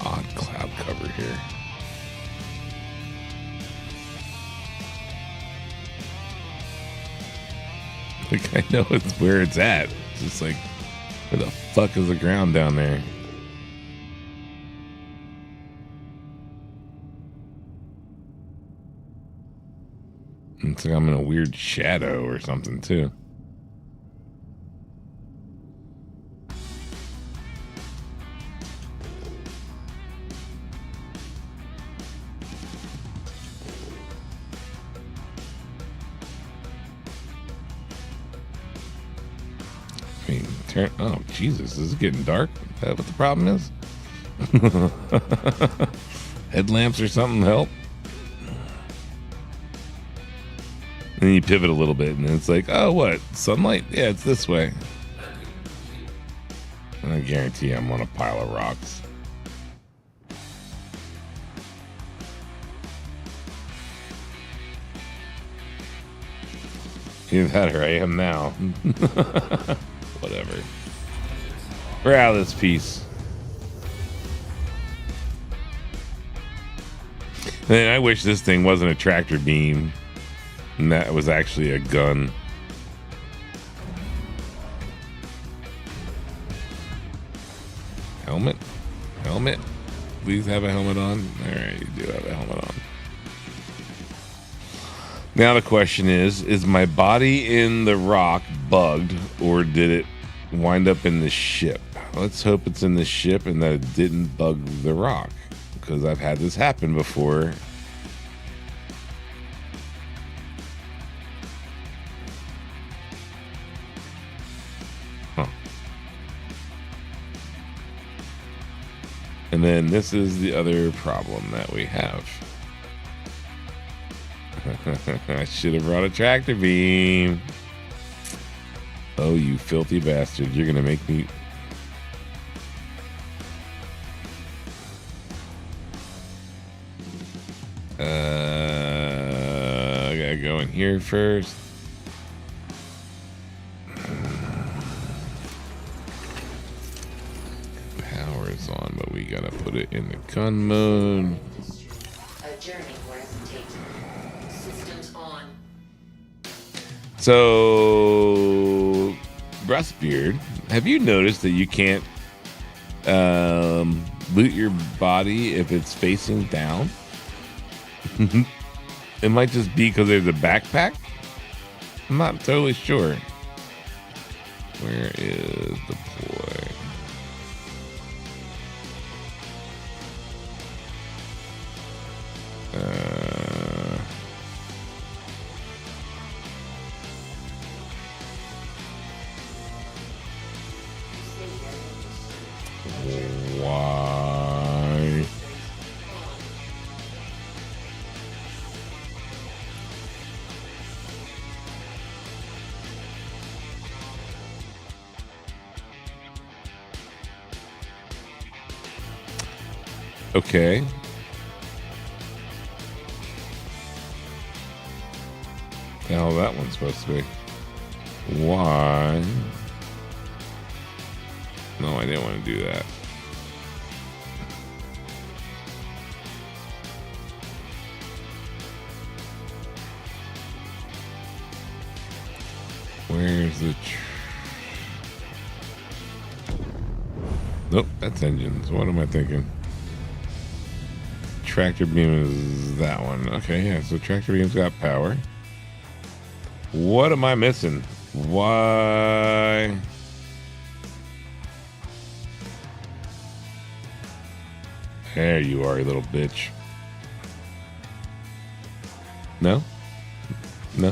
Odd cloud cover here. Like, I know it's where it's at. It's just like, where the fuck is the ground down there? It's like I'm in a weird shadow or something too. Oh, Jesus, is it getting dark? Is that what the problem is? Headlamps or something help? And then you pivot a little bit, and it's like, oh, what? Sunlight? Yeah, it's this way. I guarantee I'm on a pile of rocks. Either that or I am now. Whatever. We're out of this piece. Man, I wish this thing wasn't a tractor beam and that was actually a gun. Helmet? Helmet? Please have a helmet on. Alright, you do have a helmet on. Now the question is my body in the rock bugged, or did it wind up in the ship? Let's hope it's in the ship and that it didn't bug the rock, because I've had this happen before. Huh. And then this is the other problem that we have. I should have brought a tractor beam. Oh, you filthy bastard. You're going to make me... I got to go in here first. Power is on, but we got to put it in the gun mode. A journey breathtaking. Systems on. So, Breastbeard, have you noticed that you can't loot your body if it's facing down? It might just be because there's a backpack. I'm not totally sure. Where is deploy? Why? Okay. The hell that one's supposed to be? Why? No, I didn't want to do that. Where's the... Nope, that's engines. What am I thinking? Tractor beam is that one. Okay, yeah, so tractor beam's got power. What am I missing? Why? There you are, you little bitch. No? No?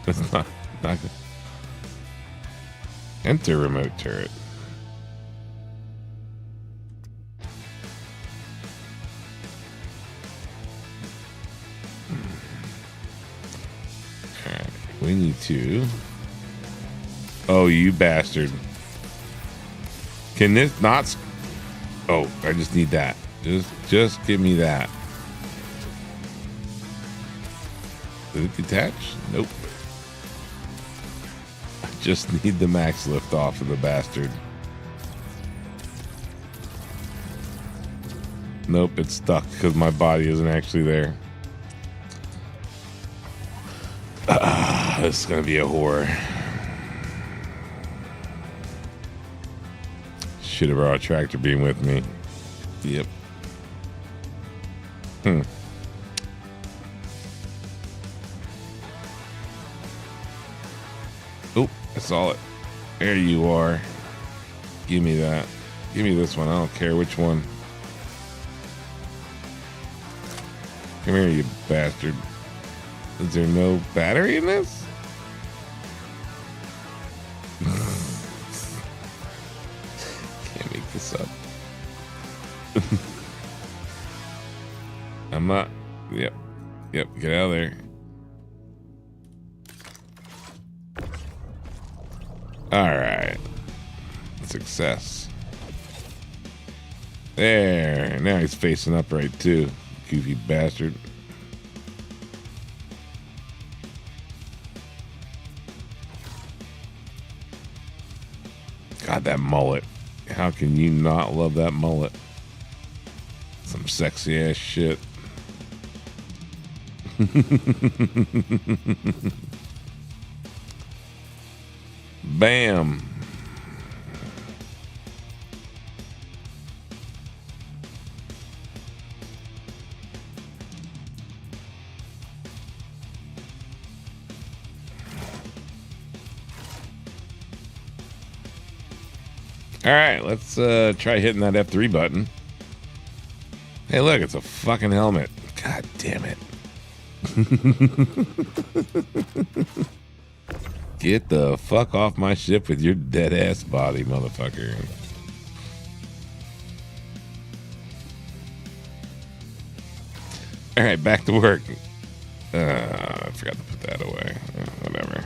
That's not good. Enter remote turret. Alright, we need to... Oh, you bastard. Can this not... Oh, I just need that. Just give me that. Did it detach? Nope. I just need the max lift off of the bastard. Nope, it's stuck because my body isn't actually there. This is gonna be a horror. Should have brought a tractor beam with me. Yep. Oh, I saw it. There you are. Give me that. Give me this one. I don't care which one. Come here, you bastard. Is there no battery in this? Can't make this up. I'm not. Yep. Yep. Get out of there. All right. Success. There. Now he's facing upright too. Goofy bastard. God, that mullet. How can you not love that mullet? Some sexy ass shit. Bam. All right, let's try hitting that F3 button. Hey, look, it's a fucking helmet. God damn it. Get the fuck off my ship with your dead ass body, motherfucker. All right, back to work. I forgot to put that away. Whatever.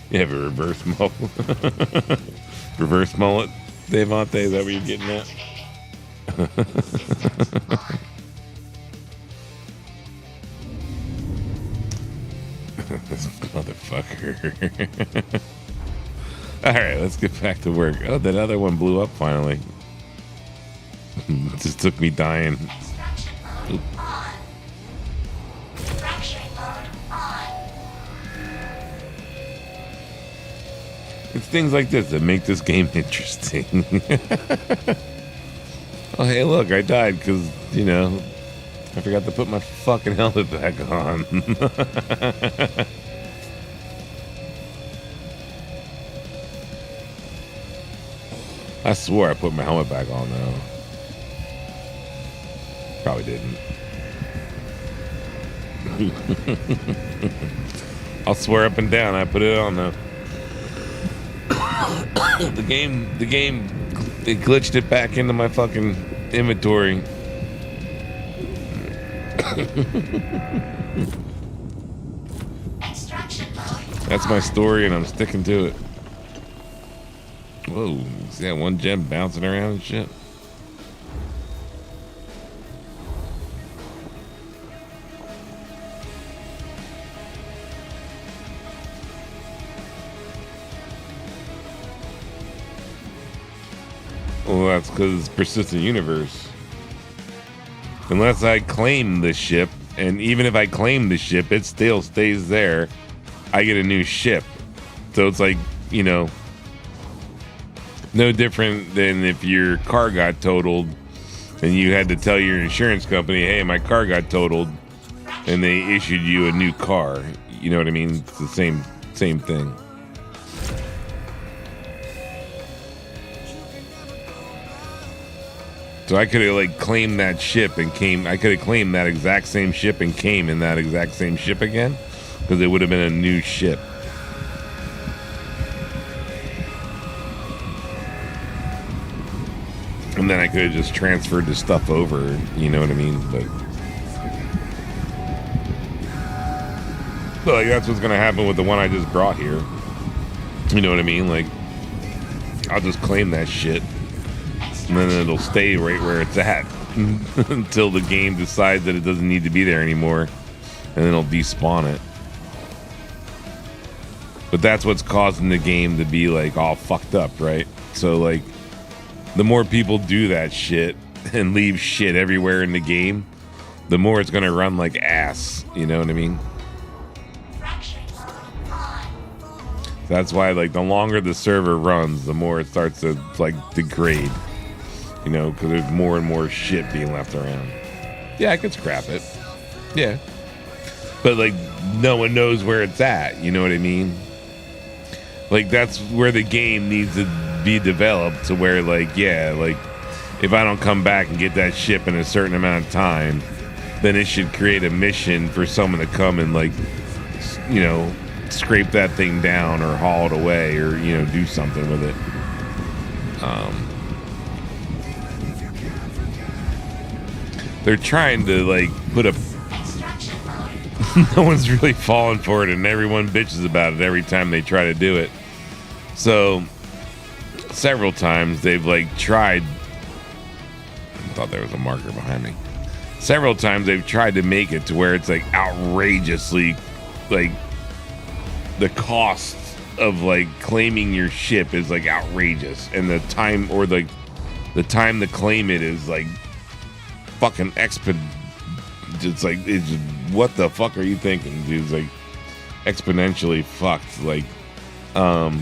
You have a reverse mullet. Reverse mullet, Devante, is that what you're getting at? This motherfucker. Alright, let's get back to work. Oh, that other one blew up finally. Just took me dying. Extraction mode on. Fracturing mode on. It's things like this that make this game interesting. Oh, hey, look, I died because, you know, I forgot to put my fucking helmet back on. I swore I put my helmet back on, though. Probably didn't. I'll swear up and down I put it on, though. The game, it glitched it back into my fucking inventory. Extraction mode. That's my story, and I'm sticking to it. Whoa, see that one gem bouncing around and shit? Well, that's because it's persistent universe. Unless I claim the ship, and even if I claim the ship, it still stays there. I get a new ship. So it's like, you know, no different than if your car got totaled and you had to tell your insurance company, hey, my car got totaled, and they issued you a new car. You know what I mean? It's the same thing. So I could have like claimed that ship and came. I could have claimed that exact same ship and came in that exact same ship again, because it would have been a new ship. And then I could have just transferred the stuff over. You know what I mean? But like that's what's gonna happen with the one I just brought here. You know what I mean? Like I'll just claim that shit. And then it'll stay right where it's at until the game decides that it doesn't need to be there anymore, and then it'll despawn it. But that's what's causing the game to be like all fucked up, right? So like the more people do that shit and leave shit everywhere in the game, the more it's gonna run like ass. You know what I mean? That's why like the longer the server runs, the more it starts to like degrade. You know, because there's more and more shit being left around. Yeah, I could scrap it. Yeah. But, like, no one knows where it's at. You know what I mean? Like, that's where the game needs to be developed to where, like, yeah, like, if I don't come back and get that ship in a certain amount of time, then it should create a mission for someone to come and, like, you know, scrape that thing down or haul it away or, you know, do something with it. They're trying to like put a no one's really falling for it, and everyone bitches about it every time they try to do it. So several times they've like tried. I thought there was a marker behind me. Several times they've tried to make it to where it's like outrageously, like the cost of like claiming your ship is like outrageous, and the time or like the time to claim it is like fucking it's like it's just, what the fuck are you thinking, dude? It's like exponentially fucked, like and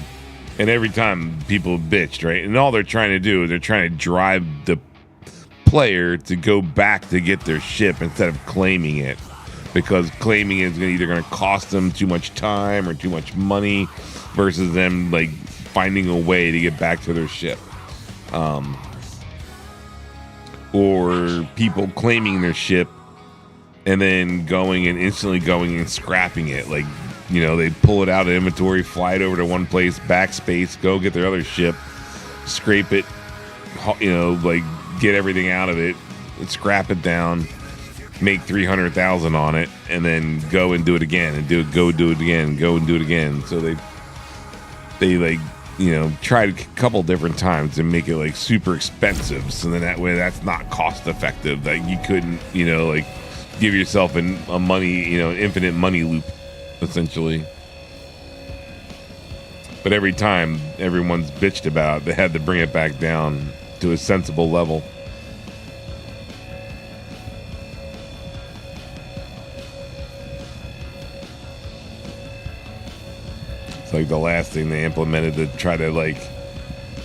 every time people bitched, right? And all they're trying to do is they're trying to drive the player to go back to get their ship instead of claiming it, because claiming it is either going to cost them too much time or too much money versus them like finding a way to get back to their ship. Or people claiming their ship and then going and instantly going and scrapping it. Like, you know, they pull it out of inventory, fly it over to one place, backspace, go get their other ship, scrape it, you know, like get everything out of it, scrap it down, make 300,000 on it, and then go and do it again and go do it again, go and do it again. So they like, you know, tried a couple different times to make it like super expensive, so then that way that's not cost effective. Like you couldn't, you know, like give yourself a money, you know, infinite money loop essentially. But every time everyone's bitched about it, they had to bring it back down to a sensible level. Like the last thing they implemented to try to like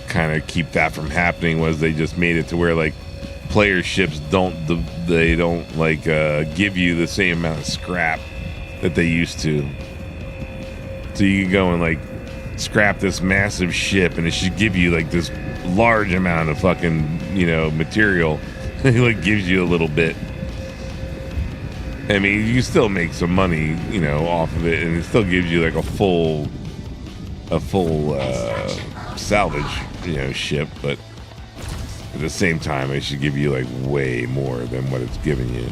kind of keep that from happening was they just made it to where like player ships don't like give you the same amount of scrap that they used to. So you can go and like scrap this massive ship and it should give you like this large amount of fucking, you know, material. It like gives you a little bit. I mean, you still make some money, you know, off of it, and it still gives you like a full salvage, you know, ship, but at the same time it should give you like way more than what it's giving you.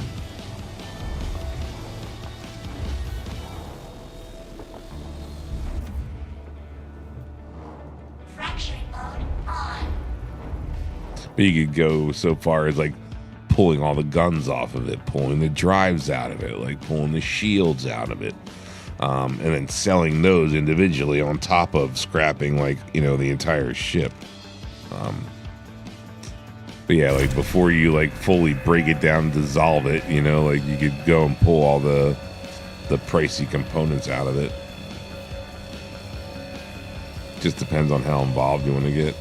But you could go so far as like pulling all the guns off of it, pulling the drives out of it, like pulling the shields out of it, and then selling those individually on top of scrapping, like, you know, the entire ship. But yeah, like before you like fully break it down, dissolve it, you know, like you could go and pull all the pricey components out of it. Just depends on how involved you want to get.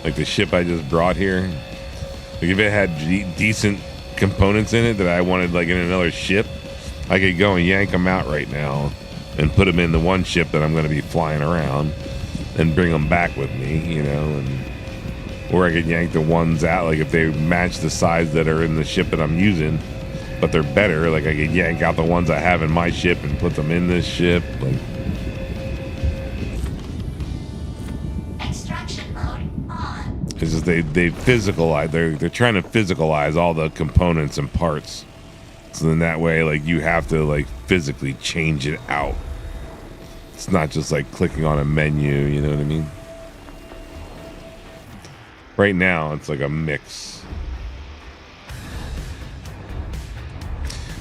Like the ship I just brought here, like if it had decent components in it that I wanted like in another ship, I could go and yank them out right now and put them in the one ship that I'm going to be flying around and bring them back with me, you know, and or I could yank the ones out, like if they match the size that are in the ship that I'm using, but they're better, like I could yank out the ones I have in my ship and put them in this ship, like. It's just they physicalize, they're trying to physicalize all the components and parts, so then that way like you have to like physically change it out. It's not just like clicking on a menu, you know what I mean? Right now it's like a mix,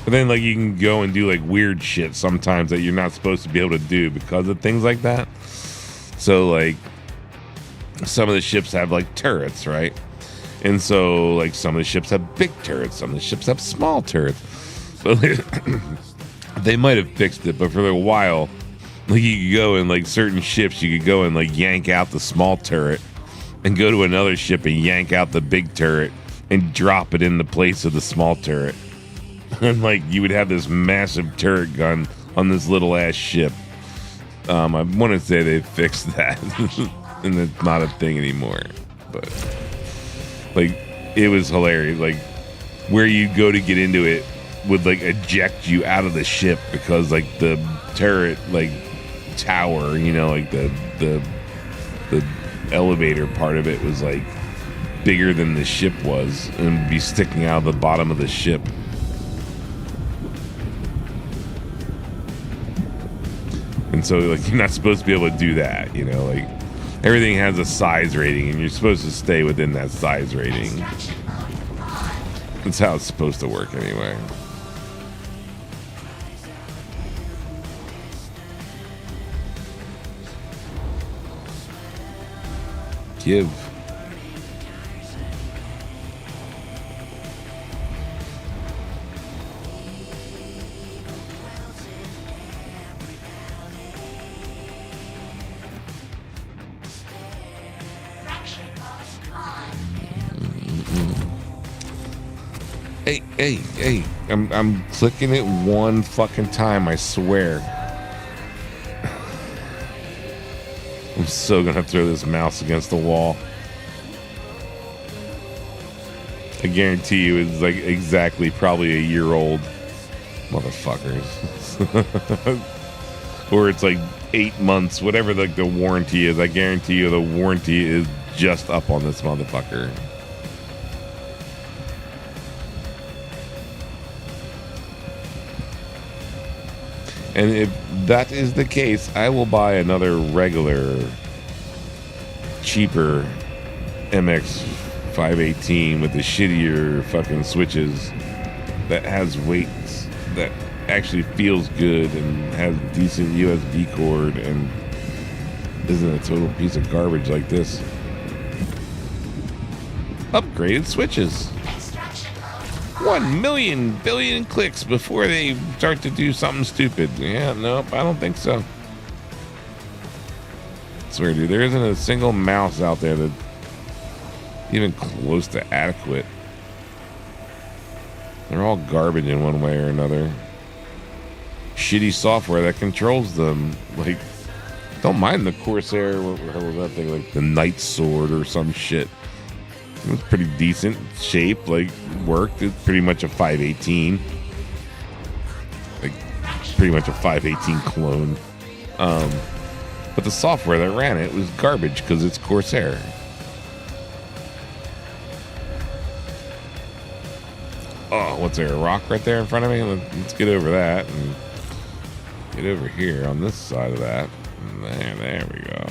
but then like you can go and do like weird shit sometimes that you're not supposed to be able to do because of things like that. So like some of the ships have like turrets, right? And so like some of the ships have big turrets, some of the ships have small turrets. But they might have fixed it, but for a while, like you could go in like certain ships, you could go and like yank out the small turret and go to another ship and yank out the big turret and drop it in the place of the small turret. And like you would have this massive turret gun on this little ass ship. I want to say they fixed that. And it's not a thing anymore, but like it was hilarious. Like where you go to get into it would like eject you out of the ship because like the turret like tower, you know, like the elevator part of it was like bigger than the ship was and would be sticking out of the bottom of the ship. And so like you're not supposed to be able to do that, you know, like everything has a size rating and you're supposed to stay within that size rating. That's how it's supposed to work anyway. Give. Hey, I'm clicking it one fucking time, I swear. I'm so gonna throw this mouse against the wall. I guarantee you it's like exactly probably a year old. Motherfuckers. Or it's like 8 months, whatever like the warranty is. I guarantee you the warranty is just up on this motherfucker. And if that is the case, I will buy another regular, cheaper MX 518 with the shittier fucking switches that has weights, that actually feels good and has decent USB cord and isn't a total piece of garbage like this. upgraded switches. 1 million billion clicks before they start to do something stupid. Yeah, nope, I don't think so. I swear, dude, there isn't a single mouse out there that even close to adequate. They're all garbage in one way or another. Shitty software that controls them. Like, don't mind the Corsair. What the hell was that thing? Like the Night Sword or some shit. It was pretty decent shape. Like, worked. It's pretty much a 518. Like, pretty much a 518 clone. But the software that ran it was garbage because it's Corsair. Oh, what's there? A rock right there in front of me? Let's get over that and get over here on this side of that. There we go.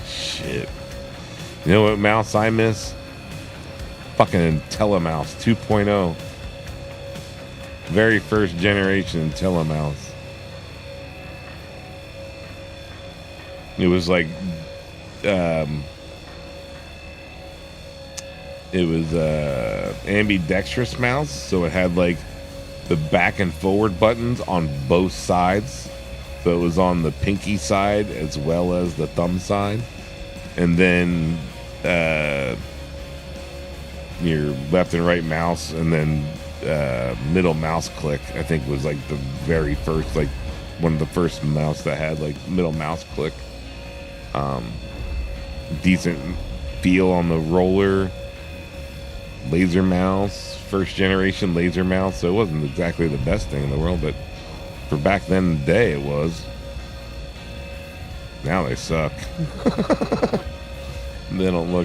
Shit. You know what mouse I miss? Fucking IntelliMouse 2.0. Very first generation IntelliMouse. It was like, it was ambidextrous mouse, so it had like the back and forward buttons on both sides. So it was on the pinky side as well as the thumb side, and then your left and right mouse, and then middle mouse click. I think was like the very first, like one of the first mouse that had like middle mouse click. Decent feel on the roller. Laser mouse, first generation laser mouse, so it wasn't exactly the best thing in the world, but for back then in the day it was. Now they suck. They don't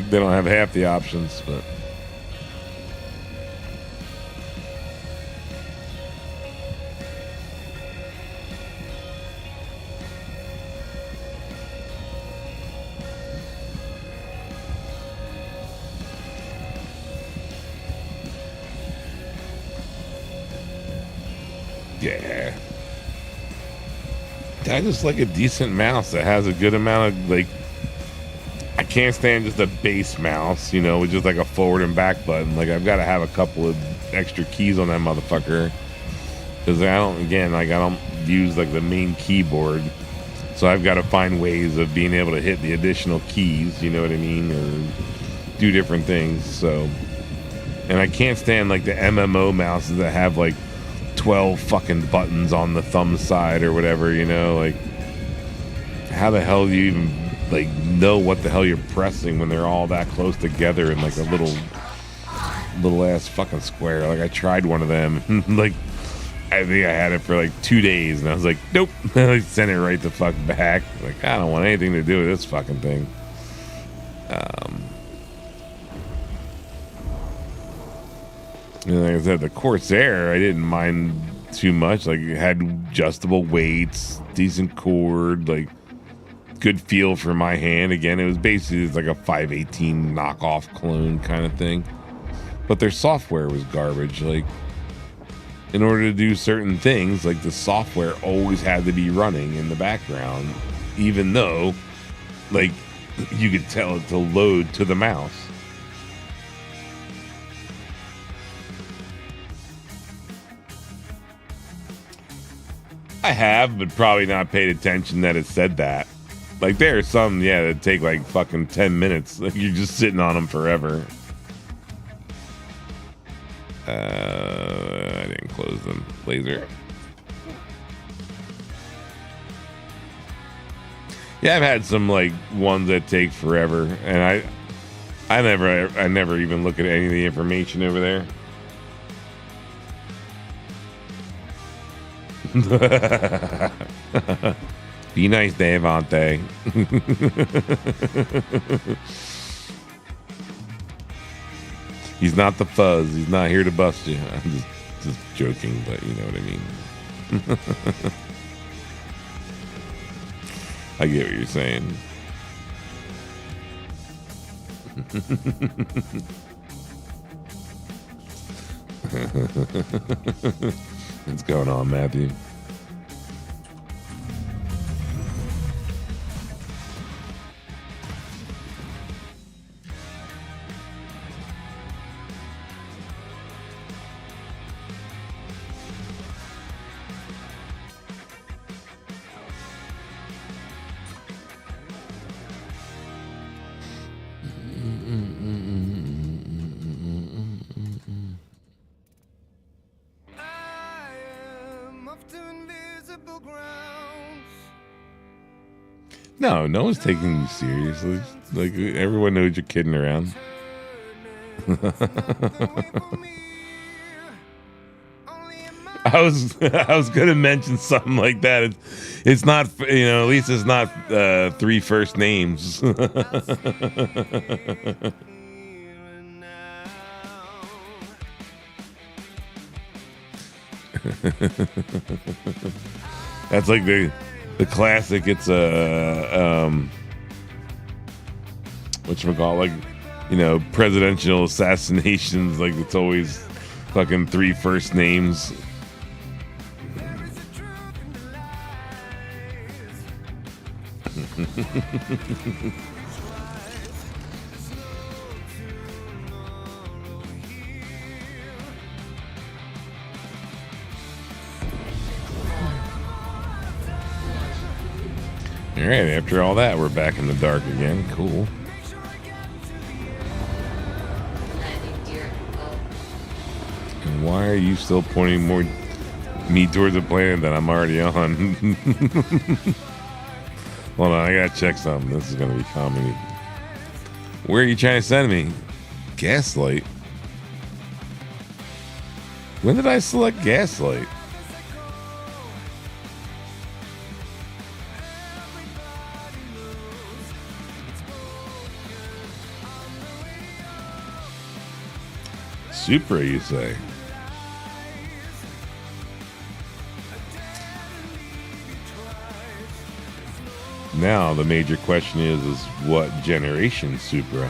have half the options, but yeah. I just like a decent mouse that has a good amount of, like, I can't stand just a base mouse, you know, with just like a forward and back button. Like, I've got to have a couple of extra keys on that motherfucker. Because I don't use like the main keyboard. So I've got to find ways of being able to hit the additional keys, you know what I mean? Or do different things. So, and I can't stand like the MMO mouses that have like 12 fucking buttons on the thumb side or whatever, you know, like how the hell do you even like know what the hell you're pressing when they're all that close together in like a little ass fucking square? Like I tried one of them, like I think I had it for like 2 days and I was like, nope. I sent it right the fuck back. Like, I don't want anything to do with this fucking thing. And like I said, the Corsair, I didn't mind too much. Like, it had adjustable weights, decent cord, like, good feel for my hand. Again, it was basically like a 518 knockoff clone kind of thing. But their software was garbage. Like, in order to do certain things, like, the software always had to be running in the background, even though, like, you could tell it to load to the mouse. I have, but probably not paid attention that it said that. Like, there are some, yeah, that take like fucking 10 minutes. Like, you're just sitting on them forever. I didn't close them. Laser. Yeah, I've had some like ones that take forever, and I never even look at any of the information over there. Be nice, Devante. He's not the fuzz. He's not here to bust you. I'm just joking, but you know what I mean. I get what you're saying. What's going on, Matthew? No, no one's taking you seriously. Like everyone knows you're kidding around. I was gonna mention something like that. It's not, you know, at least it's not 3 first names. That's like the classic. It's whatchamacallit, like, you know, presidential assassinations. Like it's always fucking 3 first names. All right, after all that, we're back in the dark again. Cool. And why are you still pointing me towards a planet that I'm already on? Hold on, I gotta check something. This is gonna be comedy. Where are you trying to send me? Gaslight? When did I select Gaslight? Supra, you say? Now the major question is what generation Supra?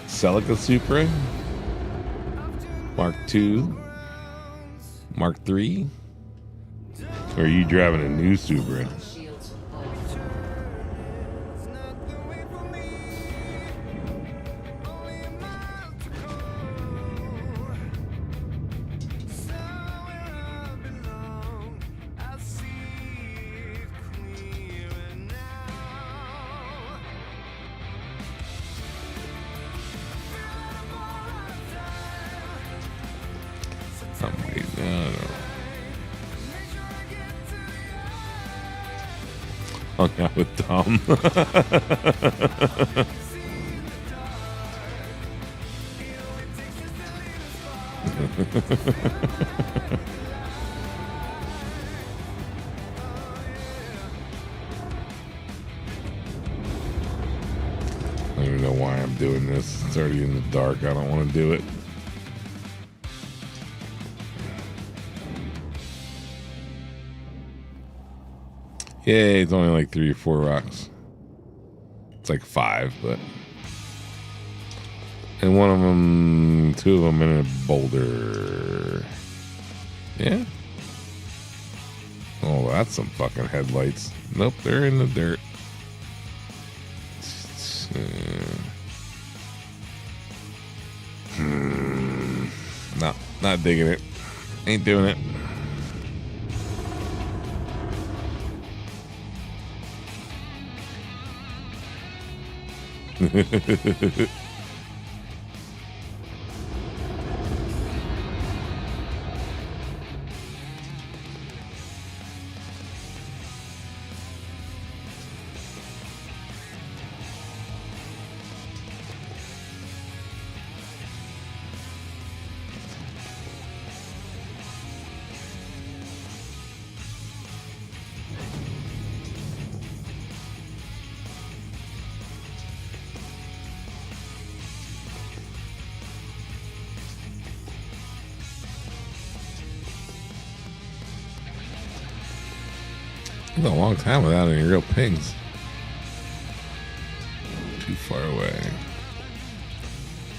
Celica Supra? Mark II? Mark III? Or are you driving a new Supra? Hung out with Tom. I don't even know why I'm doing this. It's already in the dark. I don't want to do it. Yeah, it's only like 3 or 4 rocks. It's like 5, but... And one of them, 2 of them in a boulder. Yeah? Oh, that's some fucking headlights. Nope, they're in the dirt. No, not digging it. Ain't doing it. It's a long time without any real pings. Too far away.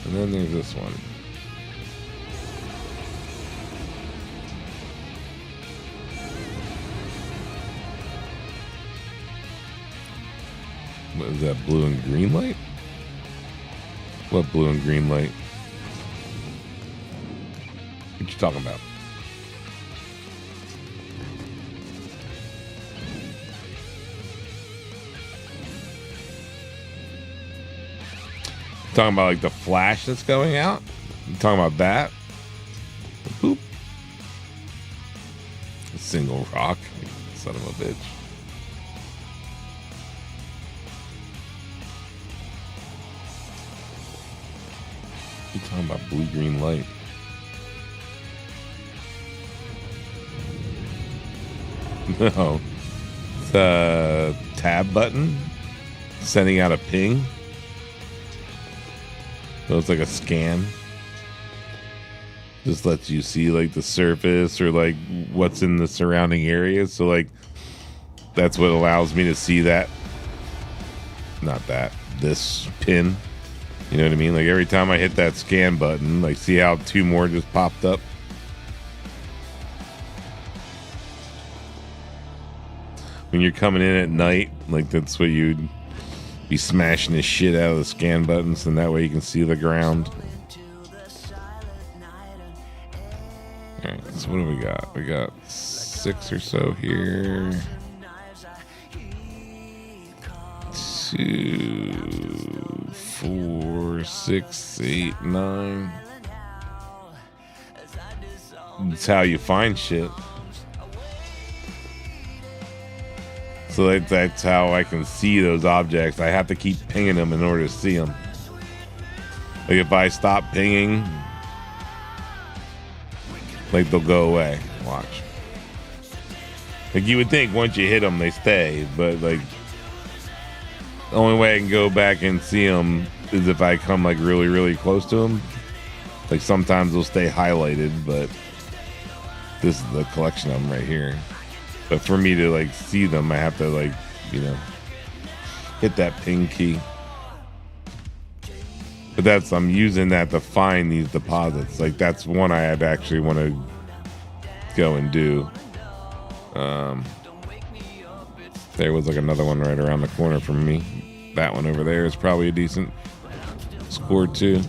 And then there's this one. What is that, blue and green light? What blue and green light? What you talking about? Talking about like the flash that's going out? You talking about that? Boop. A single rock. Son of a bitch. You talking about blue green light? No. It's a tab button sending out a ping. So it's like a scan. Just lets you see like the surface or like what's in the surrounding areas. So like that's what allows me to see that. Not that. This pin. You know what I mean? Like every time I hit that scan button, like see how 2 more just popped up? When you're coming in at night, like that's what you'd be smashing the shit out of the scan buttons, and that way you can see the ground. Alright, so what do we got? We got 6 or so here. 2, 4, 6, 8, 9. That's how you find shit. So that's how I can see those objects. I have to keep pinging them in order to see them. Like if I stop pinging, like they'll go away. Watch. Like you would think once you hit them, they stay. But like the only way I can go back and see them is if I come like really, really close to them. Like sometimes they'll stay highlighted, but this is the collection of them right here. But for me to like see them, I have to like, you know, hit that ping key. But that's, I'm using that to find these deposits. Like that's one I had actually want to go and do. There was like another one right around the corner from me. That one over there is probably a decent score too.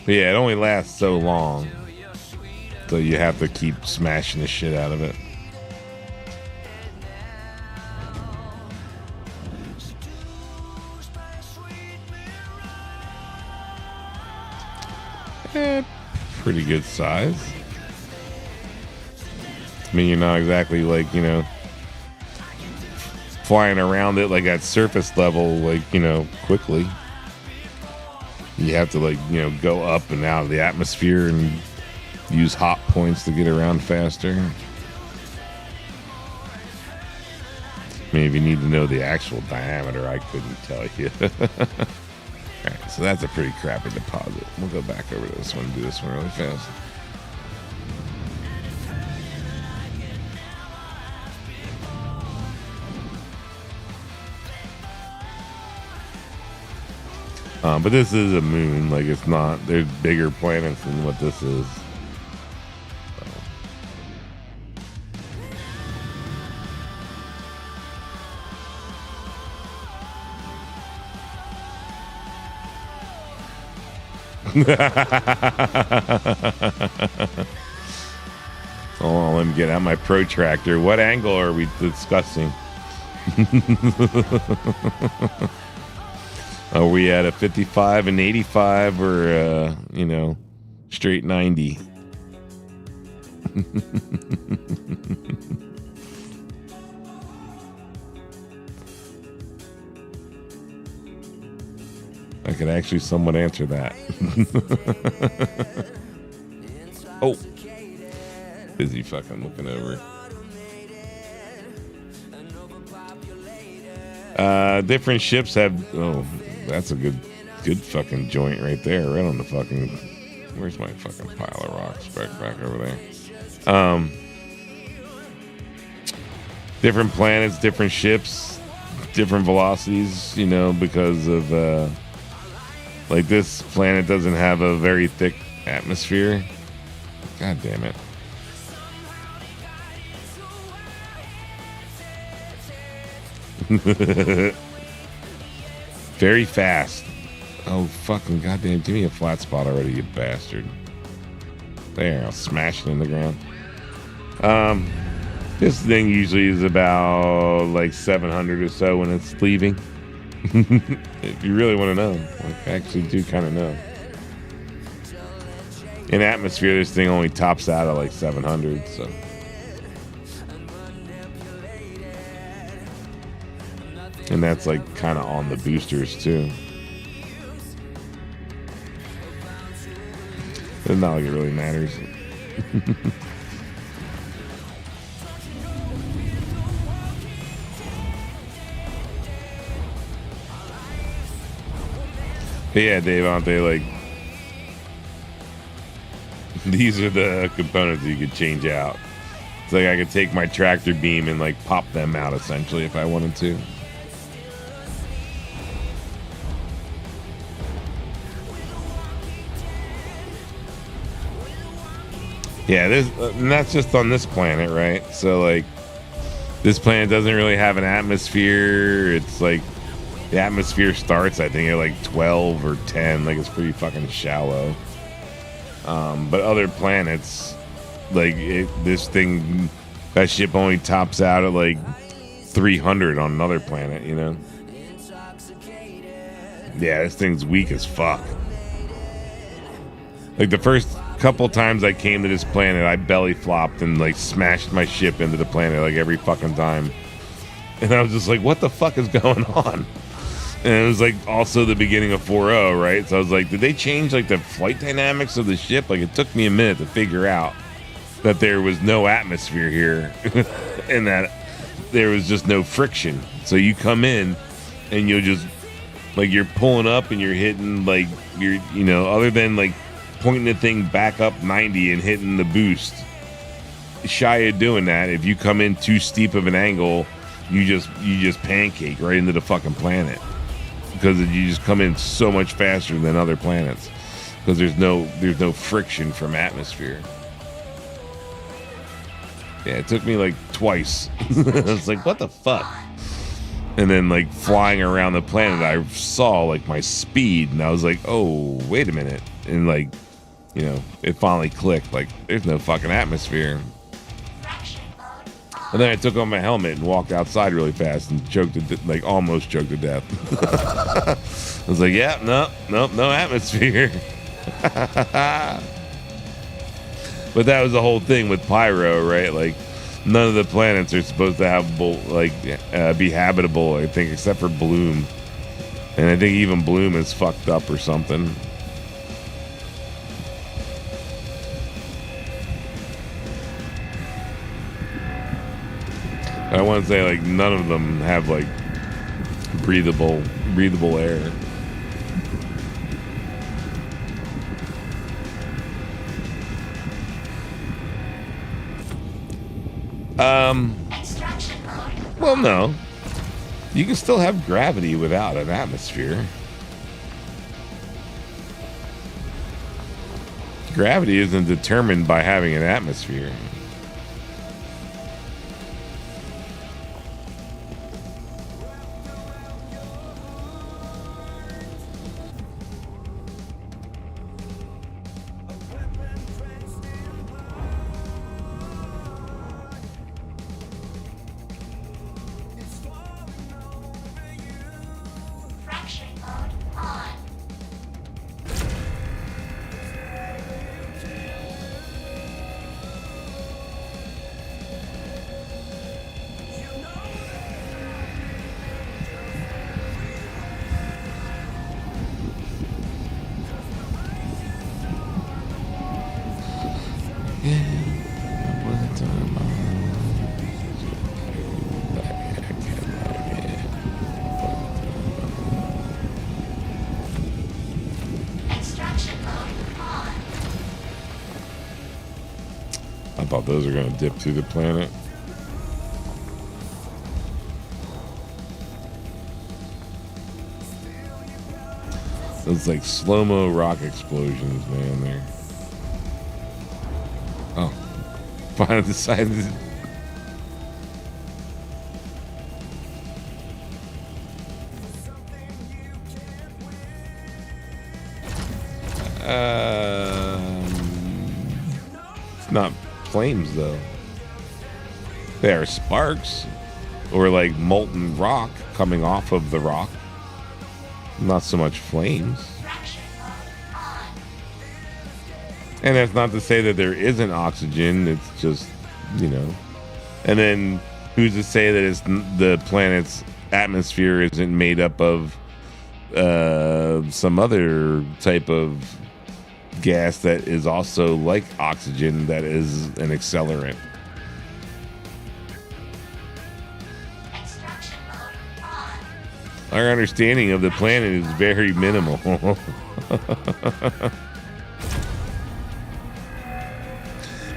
But yeah, it only lasts so long. So you have to keep smashing the shit out of it. Pretty good size. I mean, you're not exactly like, you know, flying around it like at surface level, like, you know, quickly. You have to like, you know, go up and out of the atmosphere and use hop points to get around faster. I mean, if you need to know the actual diameter, I couldn't tell you. Alright, so that's a pretty crappy deposit. We'll go back over to this one and do this one really fast. But this is a moon, like it's not, there's bigger planets than what this is. Hold on, let me get out my protractor. What angle are we discussing? Are we at a 55 and 85 or, you know, straight 90? I could actually somewhat answer that. Oh. Busy fucking looking over. Different ships have... Oh, that's a good fucking joint right there. Right on the fucking... Where's my fucking pile of rocks? Back over there. Different planets, different ships, different velocities, you know, because of... like this planet doesn't have a very thick atmosphere. God damn it. Very fast. Oh, fucking goddamn. Give me a flat spot already, you bastard. There, I'll smash it in the ground. This thing usually is about like 700 or so when it's leaving. If you really want to know. Like, I actually do kind of know. In atmosphere, this thing only tops out at like 700, so. And that's like kind of on the boosters too. It's not like it really matters. But yeah, Dave, aren't they like... These are the components you could change out. It's like I could take my tractor beam and like pop them out essentially if I wanted to. Yeah, this and that's just on this planet, right? So like this planet doesn't really have an atmosphere. It's like the atmosphere starts, I think, at like 12 or 10. Like it's pretty fucking shallow. But other planets, like this thing, that ship only tops out at like 300 on another planet, you know? Yeah, this thing's weak as fuck. Like the first couple times I came to this planet, I belly flopped and like smashed my ship into the planet like every fucking time. And I was just like, what the fuck is going on? And it was like also the beginning of 4.0, right? So I was like, did they change like the flight dynamics of the ship? Like it took me a minute to figure out that there was no atmosphere here and that there was just no friction. So you come in and you'll just like you're pulling up and you're hitting like you're, you know, other than like pointing the thing back up 90 and hitting the boost. Shy of doing that, if you come in too steep of an angle, you just pancake right into the fucking planet. Because you just come in so much faster than other planets because there's no friction from atmosphere. Yeah, it took me like twice. I was like, what the fuck? And then like flying around the planet, I saw like my speed and I was like, oh, wait a minute. And like, you know, it finally clicked. Like there's no fucking atmosphere. And then I took off my helmet and walked outside really fast and almost choked to death. I was like, yeah, no atmosphere. But that was the whole thing with Pyro, right? Like, none of the planets are supposed to have be habitable, I think, except for Bloom. And I think even Bloom is fucked up or something. I want to say like none of them have like breathable air. Well, no. You can still have gravity without an atmosphere. Gravity isn't determined by having an atmosphere. I thought those are going to dip through the planet. Those like slow-mo rock explosions, man, there. Oh. Finally decided to... It's not flames though. They are sparks or like molten rock coming off of the rock. Not so much flames. And that's not to say that there isn't oxygen. It's just, you know. And then who's to say that it's the planet's atmosphere isn't made up of some other type of gas that is also like oxygen that is an accelerant. Our understanding of the planet is very minimal.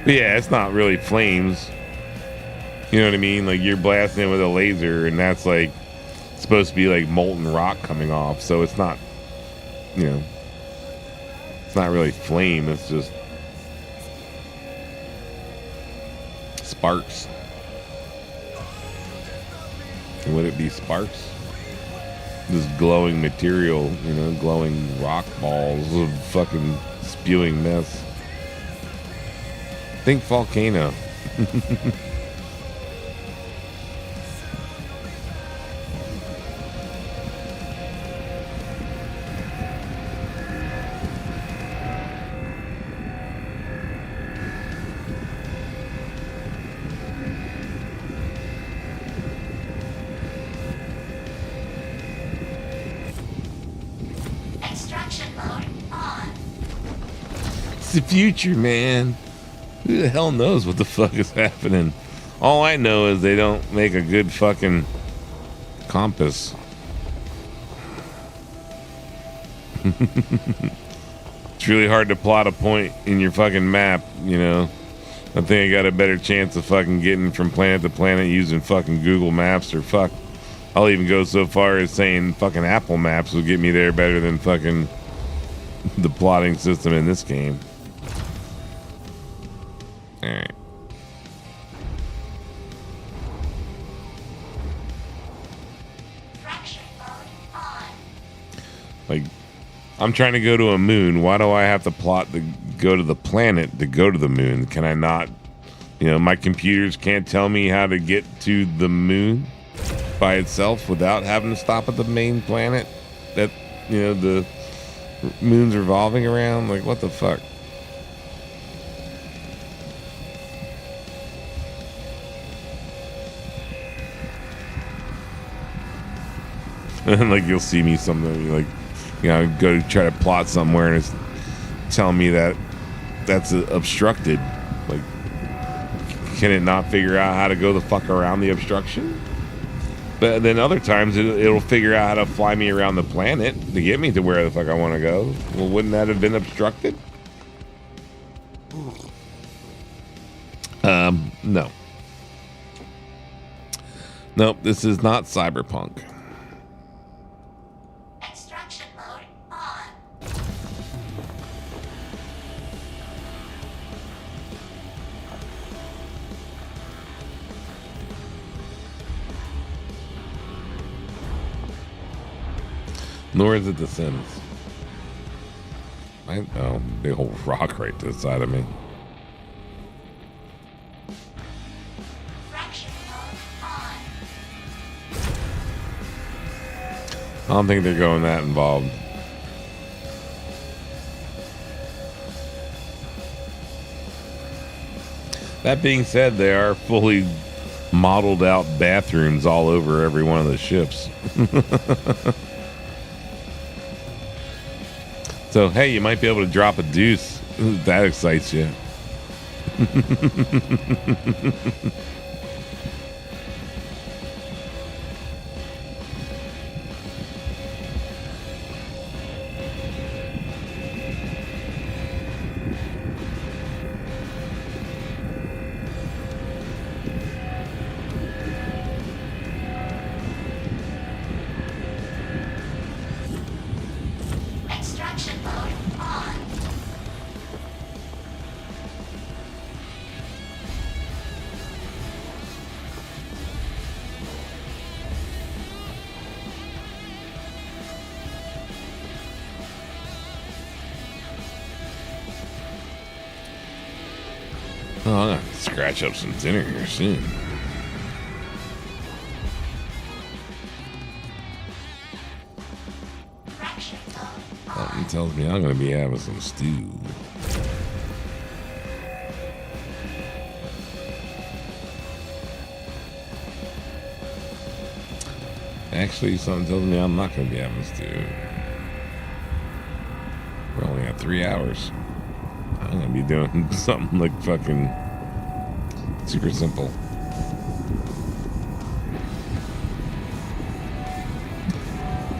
But yeah, it's not really flames. You know what I mean? Like you're blasting it with a laser and that's like supposed to be like molten rock coming off. So it's not, you know, it's not really flame. It's just sparks. Would it be sparks? This glowing material, you know, glowing rock balls of fucking spewing mess. Think volcano. It's the future, man. Who the hell knows what the fuck is happening? All I know is they don't make a good fucking compass. It's really hard to plot a point in your fucking map, you know. I think I got a better chance of fucking getting from planet to planet using fucking Google Maps, or fuck, I'll even go so far as saying fucking Apple Maps will get me there better than fucking the plotting system in this game. Alright. Like, I'm trying to go to a moon. Why do I have to plot to go to the planet to go to the moon? Can I not, you know, my computers can't tell me how to get to the moon by itself without having to stop at the main planet that, you know, the moon's revolving around? Like, what the fuck? And like you'll see me something like, you know, go to try to plot somewhere and it's telling me that that's obstructed. Like, can it not figure out how to go the fuck around the obstruction? But then other times it'll figure out how to fly me around the planet to get me to where the fuck I want to go. Well, wouldn't that have been obstructed? No. Nope, this is not cyberpunk. Extraction mode on. Nor is it The Sims. Oh, big old rock right to the side of me. Fraction mode on. I don't think they're going that involved. That being said, there are fully modeled out bathrooms all over every one of the ships. So, hey, you might be able to drop a deuce. That excites you. Extraction mode on. Oh, I'm gonna scratch up some dinner here soon. Fraction mode Something on. tells me I'm gonna be having some stew. Actually, something tells me I'm not gonna be having stew. We're only at 3 hours. I'm gonna be doing something like fucking super simple.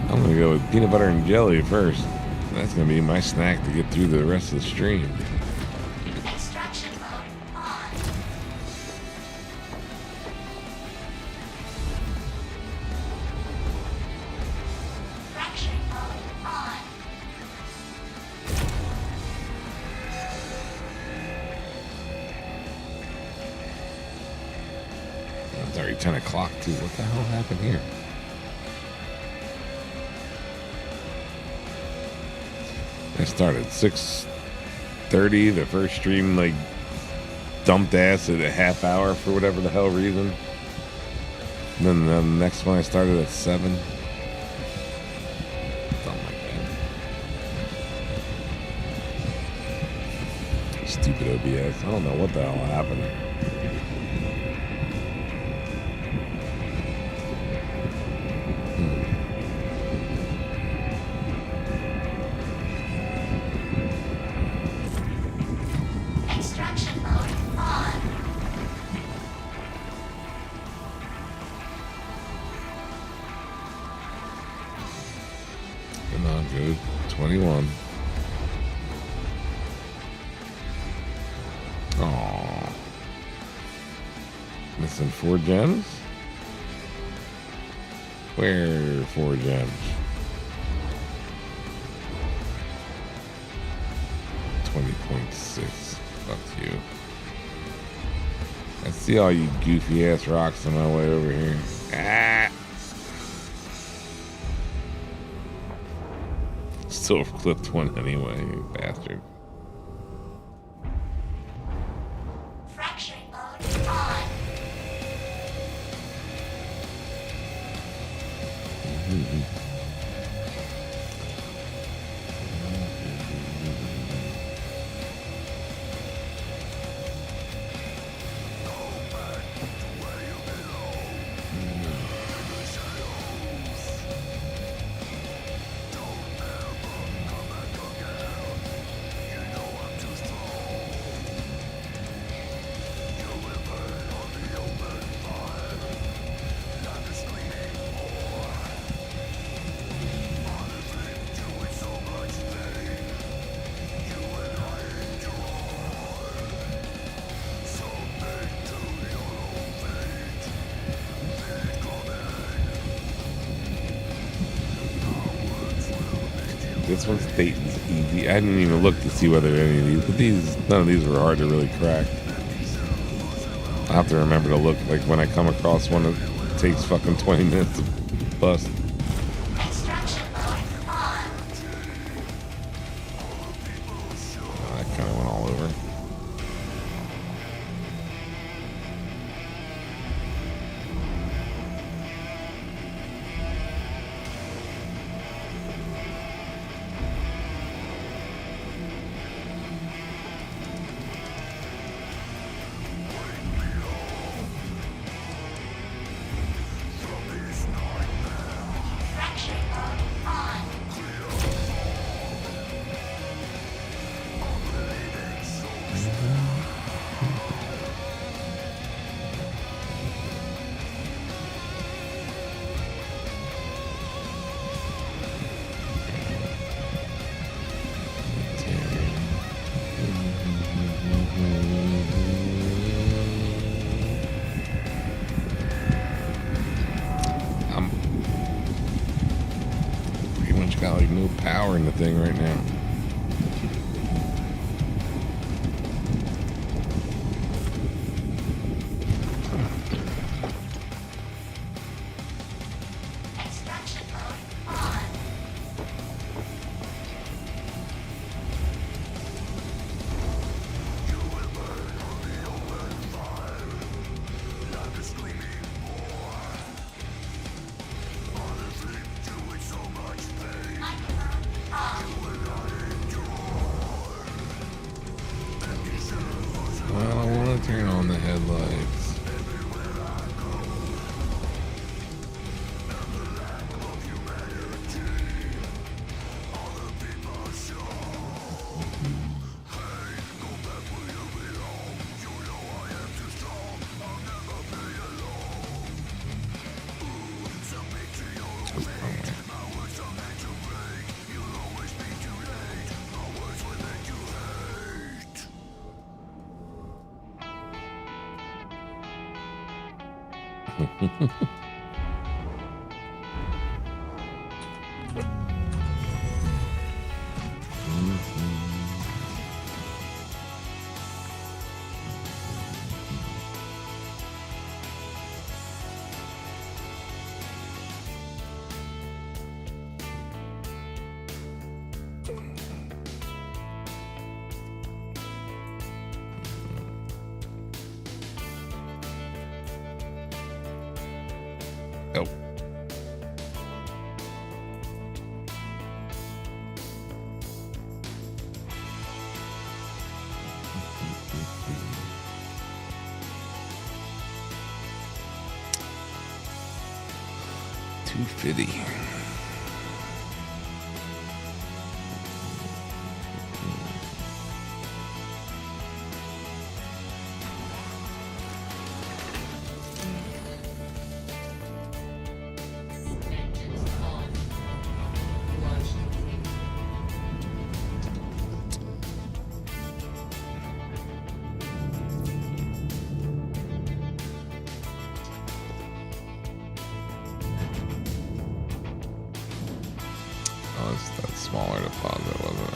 I'm gonna go with peanut butter and jelly first. That's gonna be my snack to get through the rest of the stream. Extraction mode on. Fraction mode on. It's already 10 o'clock too. What the hell happened here? I started 6:30. The first stream like dumped ass at a half hour for whatever the hell reason. And then the next one I started at 7. Something like that. Stupid OBS. I don't know what the hell happened. Extraction mode on. Come on, dude. 21. Aww. Missing 4 gems? Where 4 gems? 20.6. Fuck you. I see all you goofy ass rocks on my way over here. Ah! Still clipped one anyway, you bastard. Fraction mode on. This one's Dayton's easy. I didn't even look to see whether any of these, but none of these were hard to really crack. I have to remember to look like when I come across one that takes fucking 20 minutes to bust. Extraction mode on. Oh, that kind of went all over. Fraction mode on. I'm pretty much got like no power in the thing right now. Extraction mode on. Turn on the headlights. Oh. $250. Engines on. Launch complete. Oh, it's that smaller deposit, wasn't it?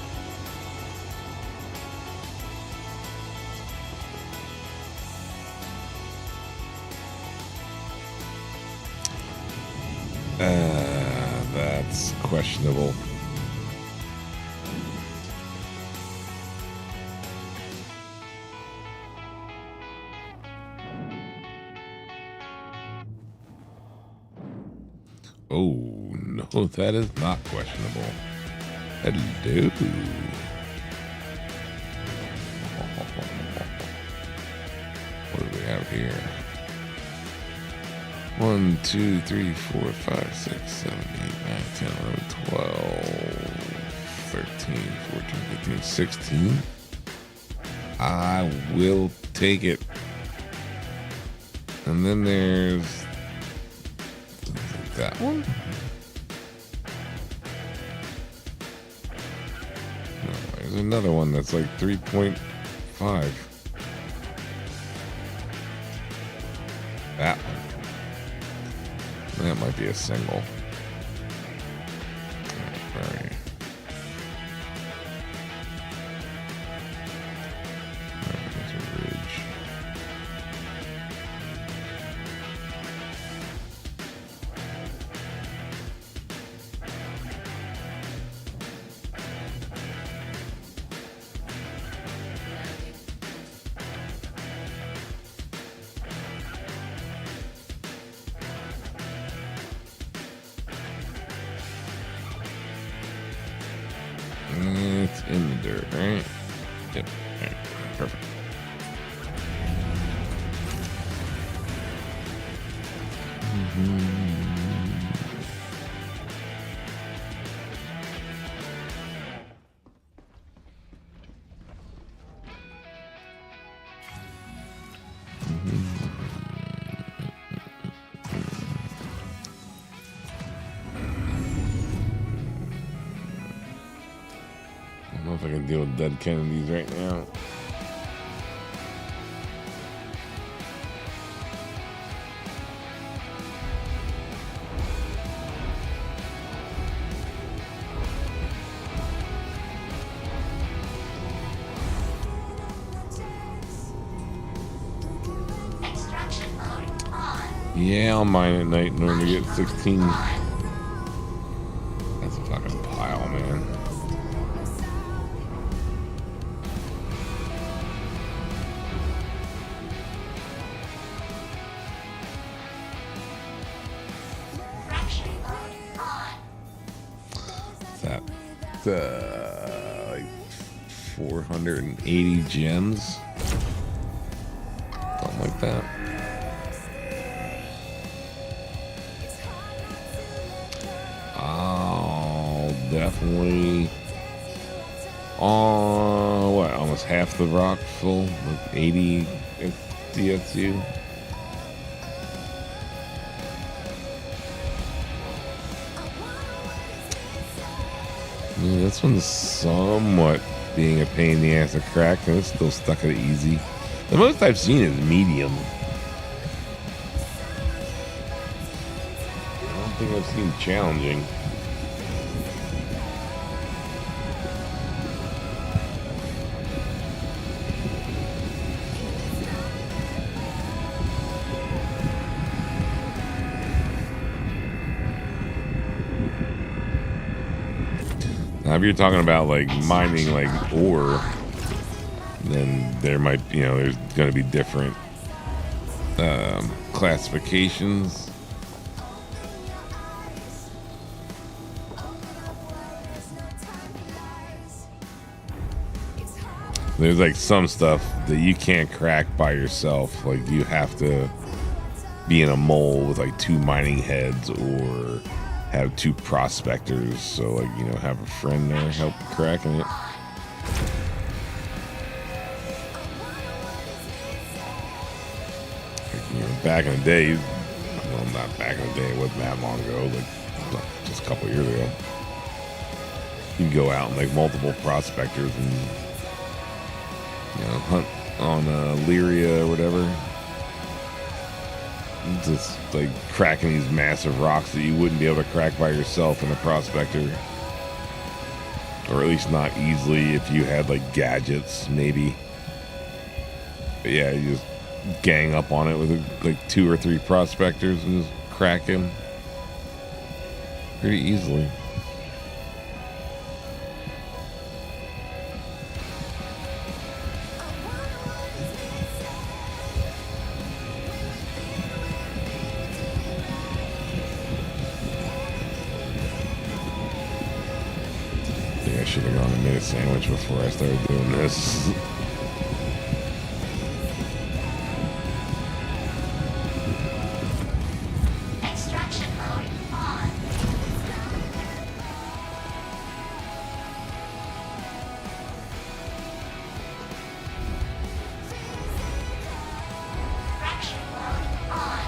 That's questionable. Oh, no, that is not questionable. Hello. What do we have here? 1, 2, 3, 4, 5, 6, 7, 8, 9, 10, 11, 12, 13, 14, 15, 16. I will take it. And then there's that one. No, there's another one that's like 3.5. That one. That might be a single. Very. There's a ridge. It's in the dirt, right? Yep. Right. Perfect. I don't know if I can deal with dead Kennedys right now. Extraction mode on. Yeah, I'll mine at night in order to get 16. That's a fucking pile, man. Fracturing mode on. That like 480 gems. that. I'll definitely what, almost half the rock full with 80 DSU. Yeah, this one's somewhat being a pain in the ass to crack, and it's still stuck at easy. The most I've seen is medium. I don't think I've seen challenging. Now, if you're talking about like mining like ore, then there might, you know, there's going to be different classifications. There's like some stuff that you can't crack by yourself. Like you have to be in a mole with like 2 mining heads or have 2 prospectors. So like, you know, have a friend there help cracking it. You know, back in the day, well, not back in the day, it wasn't that long ago, like just a couple years ago, you can go out and like multiple prospectors and, you know, hunt on Lyria or whatever. Just like cracking these massive rocks that you wouldn't be able to crack by yourself in a prospector, or at least not easily if you had like gadgets, maybe. But yeah, you just gang up on it with like 2 or 3 prospectors and just crack him pretty easily. I should have gone and made a sandwich before I started doing this. Extraction mode on. Extraction mode on.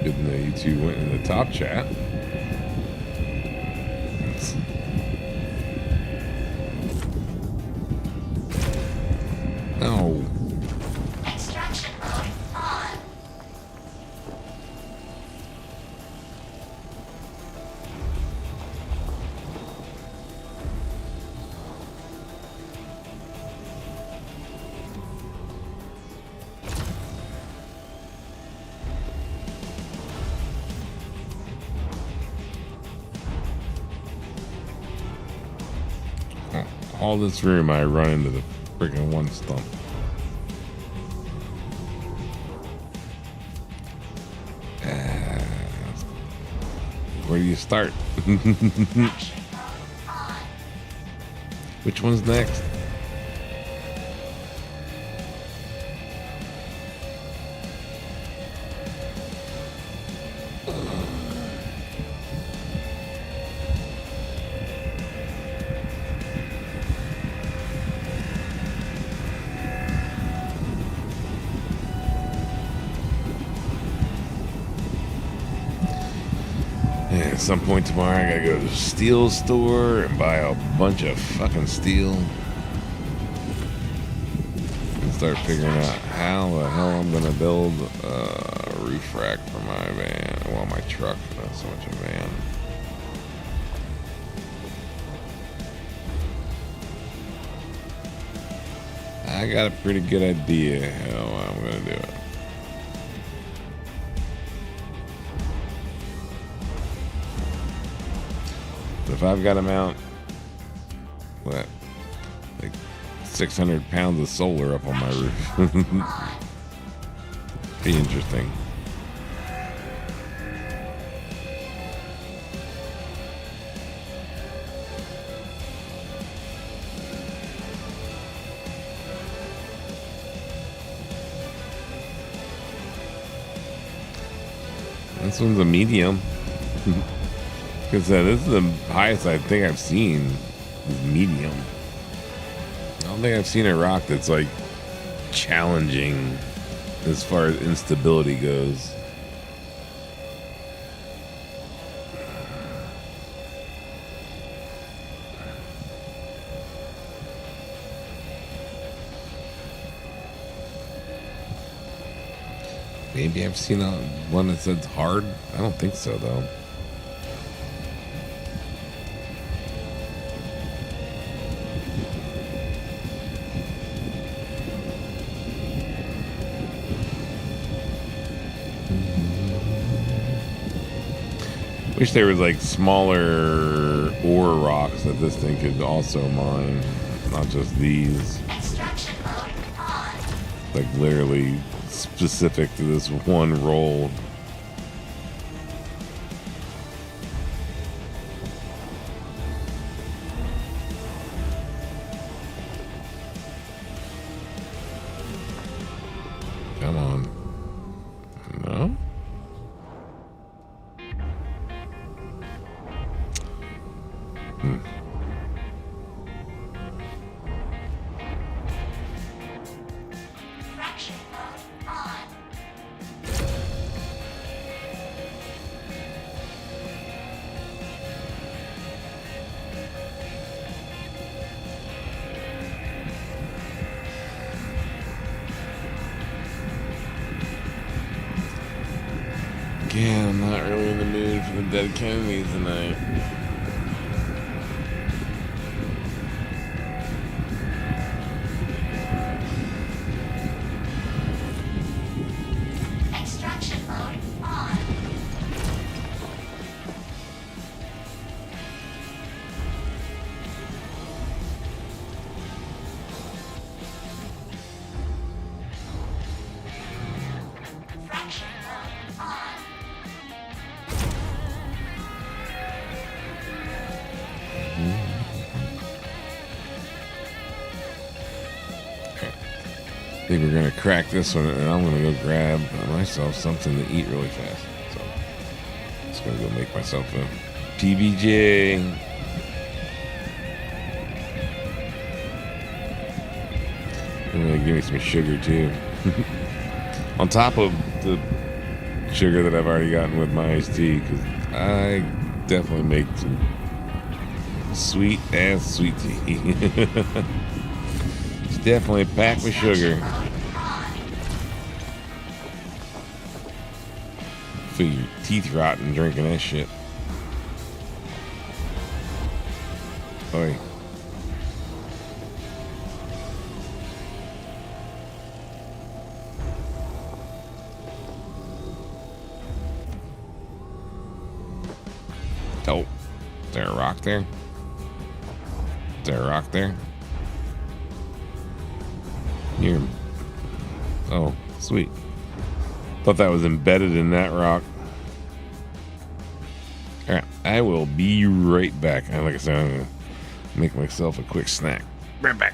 Good to know you 2 went in the top chat. Oh. Extraction mode on. All this room, I run into the freaking one stump. Where do you start? Which one's next? At some point tomorrow, I gotta go to the steel store and buy a bunch of fucking steel and start figuring out how the hell I'm gonna build a roof rack for my van. Well, my truck, not so much a van. I got a pretty good idea how I'm gonna do it. If I've got to mount, what, like 600 pounds of solar up on my roof, be interesting. This one's a medium. Because this is the highest I think I've seen is medium. I don't think I've seen a rock that's like challenging as far as instability goes. Maybe I've seen one that says hard. I don't think so though. Wish there was like smaller ore rocks that this thing could also mine, not just these. Extraction mode on. Like literally specific to this one roll. Come on. No? Fraction mode on. Yeah, I'm not really in the mood for the dead Kennedys tonight. Extraction mode on. Fraction mode on. I think we're gonna crack this one, and I'm gonna go grab myself something to eat really fast. So, just gonna go make myself a PBJ. I'm gonna give me some sugar too, on top of the sugar that I've already gotten with my iced tea, because I definitely make some sweet ass sweet tea. It's definitely packed with sugar. Feel your teeth rotten drinking that shit. Oi. Oh, is there a rock there? Is there a rock there? Here. Oh, sweet. Thought that was embedded in that rock. Alright, I will be right back. And like I said, I'm gonna make myself a quick snack. Right back.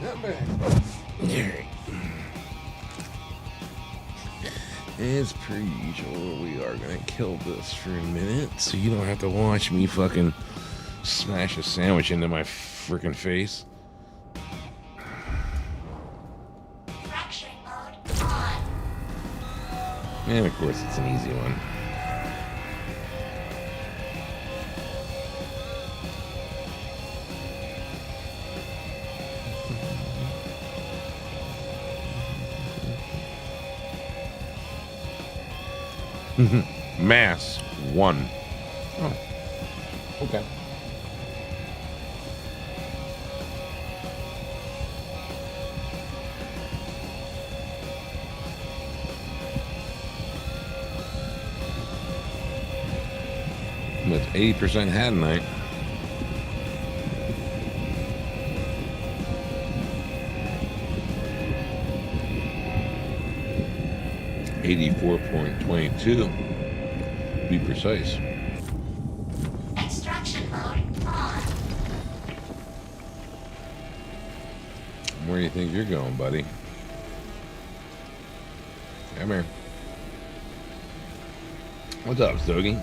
Not bad. Alright. As per usual, we are gonna kill this for a minute so you don't have to watch me fucking smash a sandwich into my freaking face. Fraction mode on. And of course, it's an easy one. Mass 1. Oh, okay. With 80% had tonight. $84.22 to be precise. Extraction mode on. Where do you think you're going, buddy? Come here. What's up, Stogie?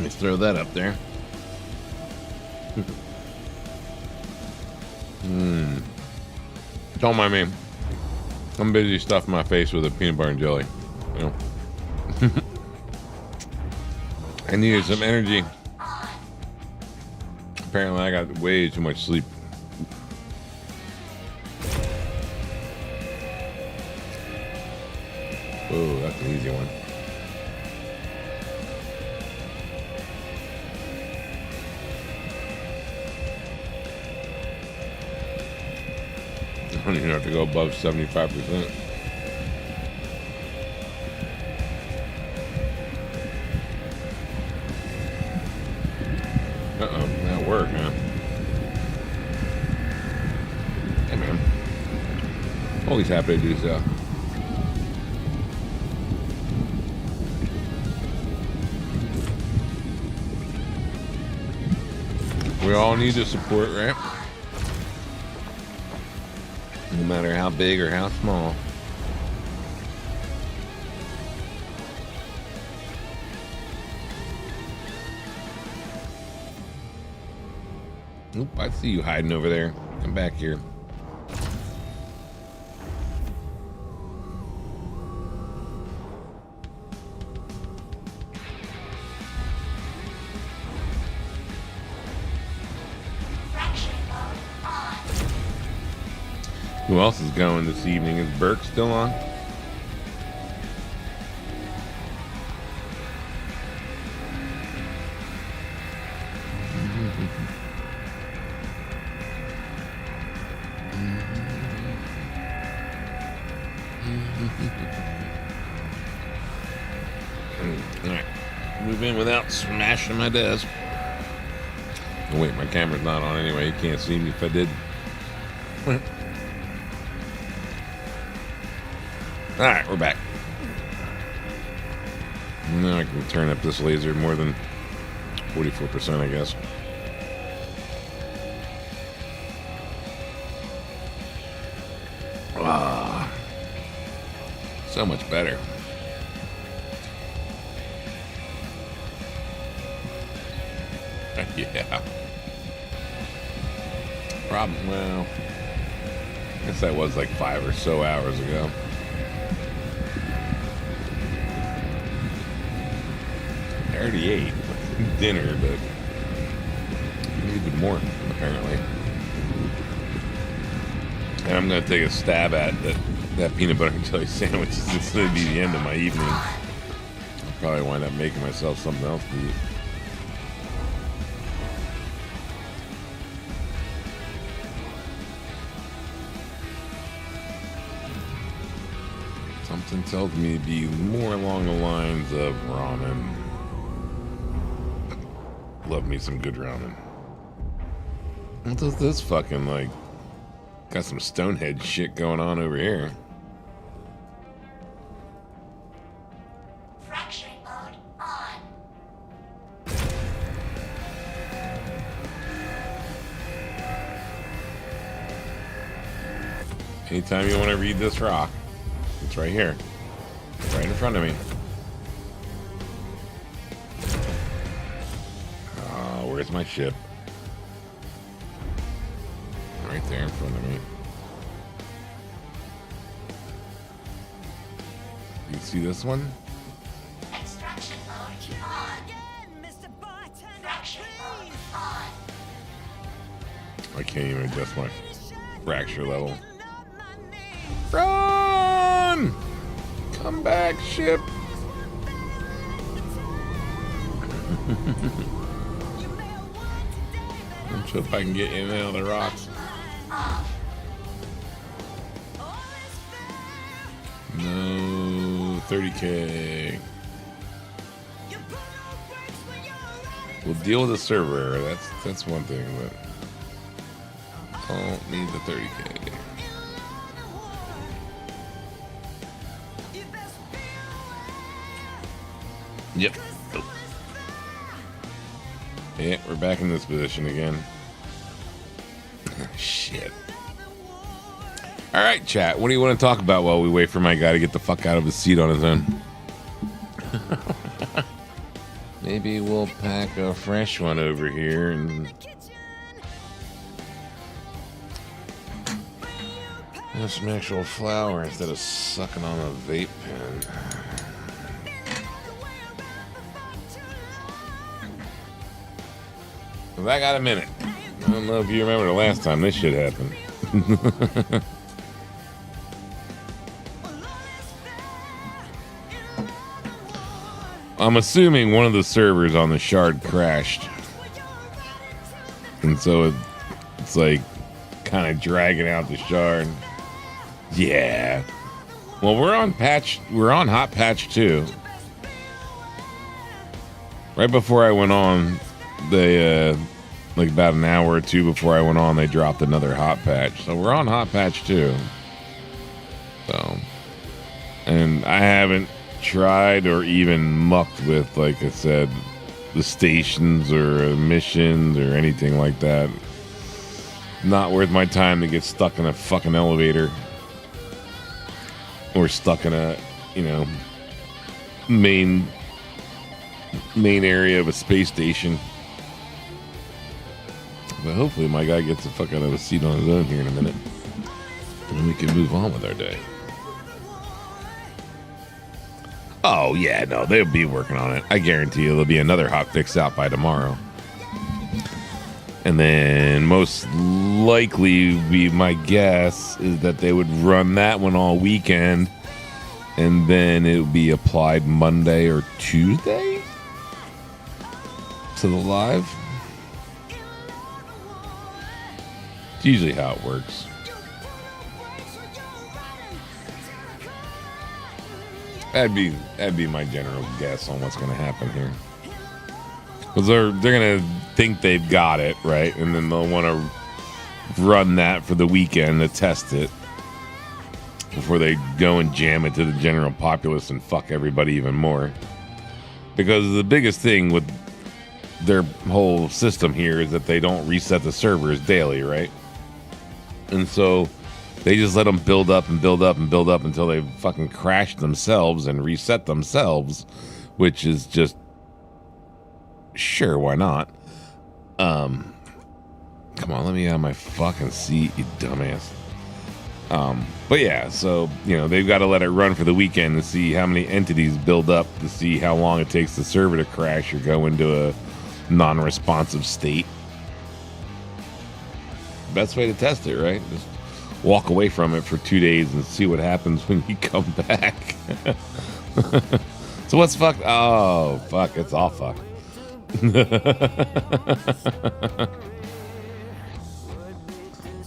Let's throw that up there. Don't mind me. I'm busy stuffing my face with a peanut butter and jelly. You know. I needed some energy. Apparently, I got way too much sleep. Oh, that's an easy one. I don't even have to go above 75%. Uh-oh, that worked, huh? Hey, man. Always happy to do so. We all need the support, right? No matter how big or how small. Oop, I see you hiding over there. Come back here. Who else is going this evening? Is Burke still on? Alright. Move in without smashing my desk. Oh, wait, my camera's not on anyway. You can't see me if I did. Alright, we're back. Now I can turn up this laser more than 44%, I guess. Ah, so much better. Yeah. Problem, well, I guess that was like 5 or so hours ago. I already ate dinner, but I needed more, apparently. And I'm going to take a stab at that peanut butter and jelly sandwich. It's going to be the end of my evening. I'll probably wind up making myself something else to eat. Something tells me to be more along the lines of ramen. Love me some good ramen. What is this fucking like? Got some Stonehead shit going on over here. Fracturing mode on. Anytime you want to read this rock, it's right here. It's right in front of me. Oh, where's my ship? Right there in front of me. You see this one? Extraction mode on. Fracturing mode on. I can't even adjust my fracture level. Run! Come back, ship. Let's see if I can get in and out of the rocks. No, 30K. We'll deal with the server error. That's one thing, but don't need the 30K. Yep. Oh. Yeah, we're back in this position again. Shit. All right, chat. What do you want to talk about while we wait for my guy to get the fuck out of his seat on his own? Maybe we'll pack a fresh one over here and have some actual flour instead of sucking on a vape pen. Well, I got a minute. I don't know if you remember the last time this shit happened. I'm assuming one of the servers on the shard crashed. And so it's like kind of dragging out the shard. Yeah. Well, we're on hot patch 2. Right before I went on, they like about an hour or two before I went on, they dropped another hot patch. So we're on hot patch 2. So, and I haven't tried or even mucked with, like I said, the stations or missions or anything like that. Not worth my time to get stuck in a fucking elevator or stuck in a, main area of a space station. But hopefully my guy gets the fuck out of his seat on his own here in a minute, and then we can move on with our day. Oh yeah, no, they'll be working on it. I guarantee you there'll be another hot fix out by tomorrow. And then most likely, my guess is that they would run that one all weekend, and then it would be applied Monday or Tuesday to the live. It's usually how it works. That'd be my general guess on what's going to happen here. Because they're going to think they've got it, right? And then they'll want to run that for the weekend to test it before they go and jam it to the general populace and fuck everybody even more. Because the biggest thing with their whole system here is that they don't reset the servers daily, right? And so they just let them build up and build up and build up until they fucking crash themselves and reset themselves, which is just, sure, why not? Come on, let me out of my fucking seat, you dumbass. But yeah, so, they've got to let it run for the weekend to see how many entities build up, to see how long it takes the server to crash or go into a non-responsive state. Best way to test it, right? Just walk away from it for 2 days and see what happens when you come back. So what's fucked? Oh, fuck, it's all fucked.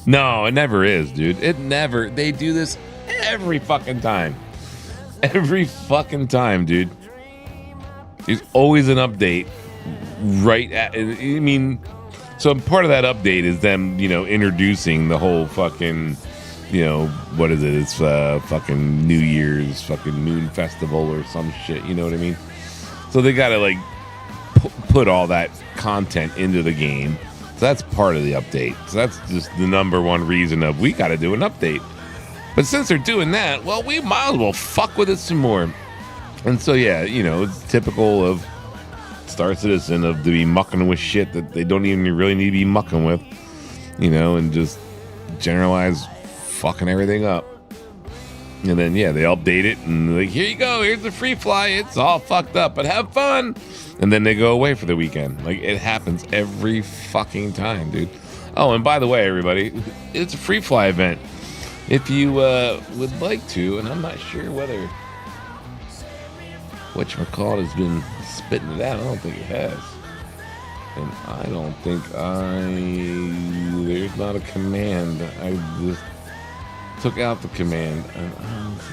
No, it never is, dude. It never. They do this every fucking time. Every fucking time, dude. There's always an update right at, So part of that update is them, introducing the whole fucking, what is it? It's fucking New Year's fucking Moon Festival or some shit. You know what I mean? So they got to like put all that content into the game. So that's part of the update. So that's just the number one reason of we got to do an update. But since they're doing that, well, we might as well fuck with it some more. And so, yeah, it's typical of Star Citizen to be mucking with shit that they don't even really need to be mucking with, and just generalize fucking everything up. And then, yeah, they update it and like, here you go, here's the free fly. It's all fucked up, but have fun. And then they go away for the weekend. Like, it happens every fucking time, dude. Oh, and by the way, everybody, it's a free fly event. If you would like to, and I'm not sure whether whatchamacallit has been spitting it out. I don't think it has. And I don't think there's not a command. I just took out the command.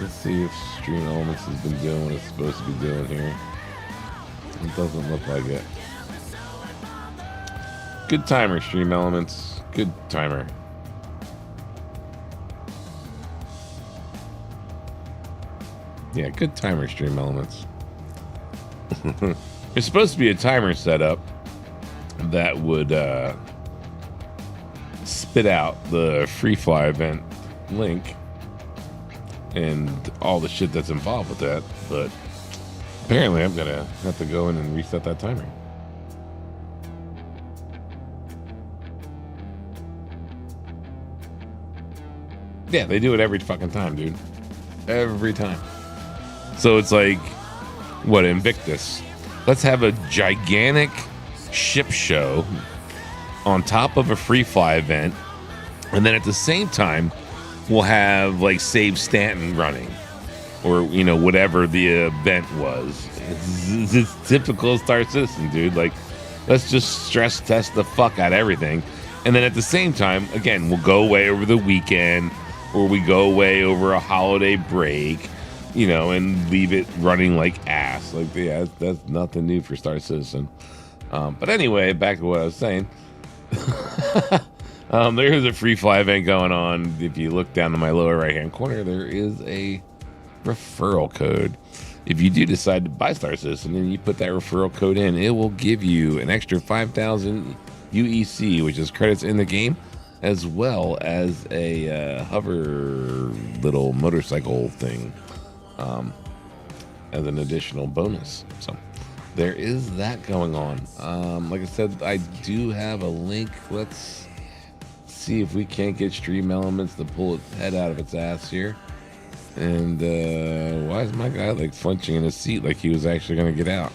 Let's see if Stream Elements has been doing what it's supposed to be doing here. It doesn't look like it. Good timer, Stream Elements. Good timer. Yeah, good timer, Stream Elements. There's supposed to be a timer set up that would spit out the free fly event link and all the shit that's involved with that, but apparently I'm gonna have to go in and reset that timer. Yeah, they do it every fucking time, dude. Every time. So it's like, what, Invictus? Let's have a gigantic ship show on top of a free fly event, and then at the same time we'll have like Save Stanton running, or whatever the event was. It's typical Star Citizen, dude. Like, let's just stress test the fuck out of everything, and then at the same time, again, we'll go away over the weekend, or we go away over a holiday break, and leave it running like ass. Like, yeah, that's nothing new for Star Citizen. But anyway, back to what I was saying. There is a free fly event going on. If you look down to my lower right hand corner, there is a referral code. If you do decide to buy Star Citizen and you put that referral code in, it will give you an extra 5,000 UEC, which is credits in the game, as well as a hover little motorcycle thing as an additional bonus. So there is that going on. Like I said, I do have a link. Let's see if we can't get Stream Elements to pull its head out of its ass here. And why is my guy like flinching in his seat like he was actually going to get out?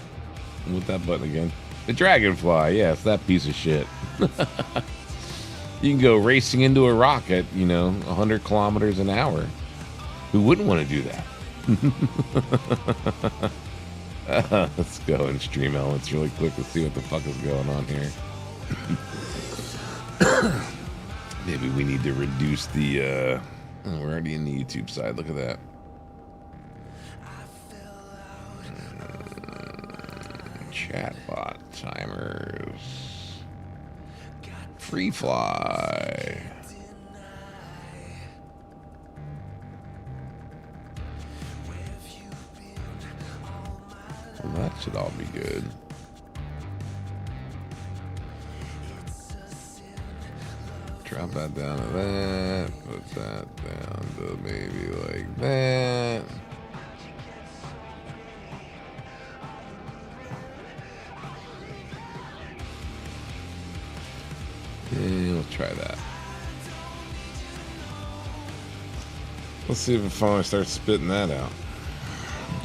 With that button again. The Dragonfly, yes, that piece of shit. You can go racing into a rocket, 100 kilometers an hour. Who wouldn't want to do that? Let's go and Stream Elements really quick to see what the fuck is going on here. Maybe we need to reduce the we're already in the YouTube side. Look at that. Chatbot timers. Free fly. Well, that should all be good. Drop that down to that. Put that down to maybe like that. Yeah, we'll try that. Let's see if it finally starts spitting that out.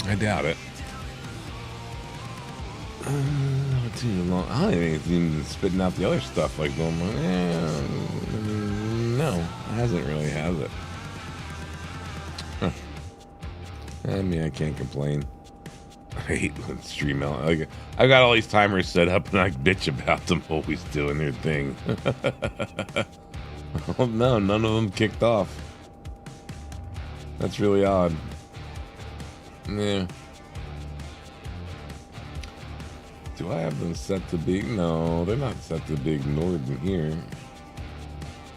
I doubt it. Too long. I don't think it's even spitting out the other stuff like normal. No, it hasn't really, has it? Huh. I mean, I can't complain. I hate when Stream Elements. Like, I got all these timers set up and I bitch about them always doing their thing. Oh no, none of them kicked off. That's really odd. Yeah. Do I have them set to be? No, they're not set to be ignored in here.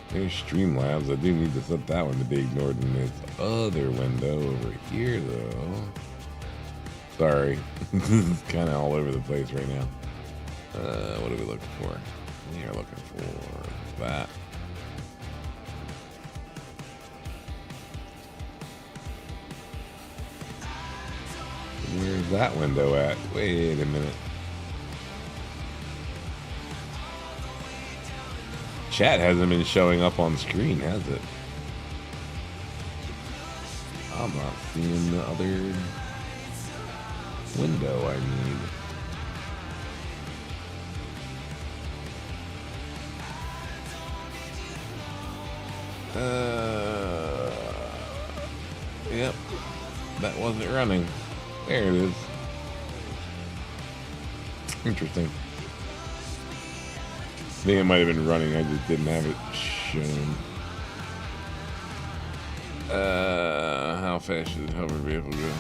There's Streamlabs. I do need to set that one to be ignored in this other window over here, though. Sorry. It's kind of all over the place right now. What are we looking for? We are looking for that. Where's that window at? Wait a minute. Chat hasn't been showing up on screen, has it? I'm not seeing the other window I need. Yep, that wasn't running. There it is. Interesting. I think it might have been running. I just didn't have it shown. How fast should the hover vehicle go?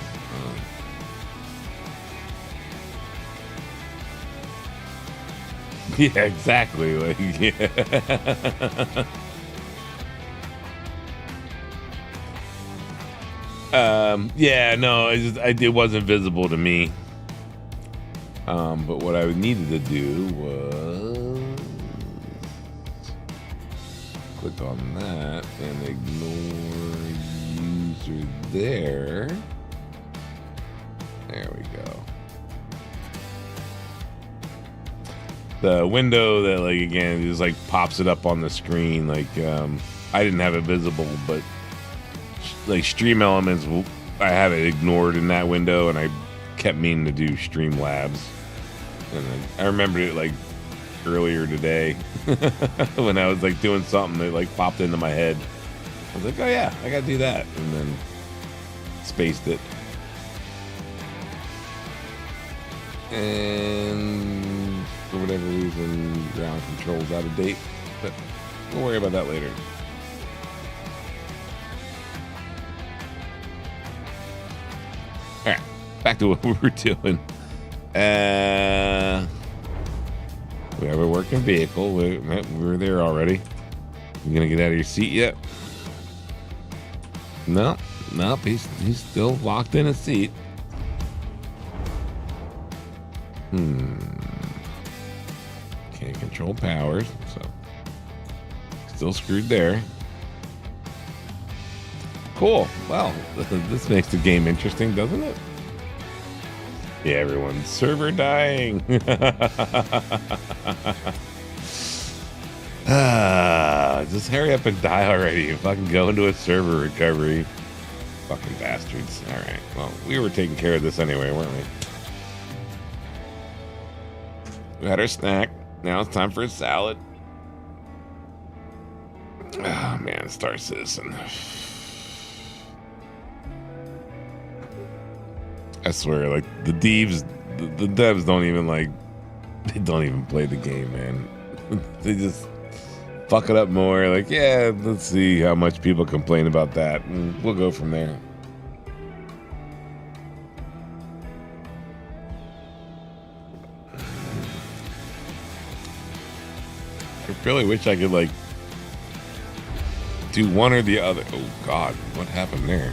Yeah, exactly. Like, yeah. Yeah, no, it wasn't visible to me. But what I needed to do was click on that and ignore user there. There we go. The window that, like, again, just like pops it up on the screen. Like, I didn't have it visible, but like Stream Elements, I have it ignored in that window, and I kept meaning to do Streamlabs. And I remembered it like earlier today when I was like doing something that like popped into my head. I was like, oh yeah, I gotta do that, and then spaced it. And for whatever reason, ground control's out of date, but we'll worry about that later. All right, back to what we were doing. We have a working vehicle. We were there already. You gonna get out of your seat yet? No, nope. He's still locked in a seat. Can't control powers, so still screwed there. Cool. Well, this makes the game interesting, doesn't it? Yeah, everyone's server dying. Just hurry up and die already and fucking go into a server recovery. Fucking bastards. All right. Well, we were taking care of this anyway, weren't we? We had our snack. Now it's time for a salad. Oh, man. Star Citizen. I swear, like, the devs don't even, like, they don't even play the game, man. They just fuck it up more. Like, yeah, let's see how much people complain about that, and we'll go from there. I really wish I could, like, do one or the other. Oh, God, what happened there?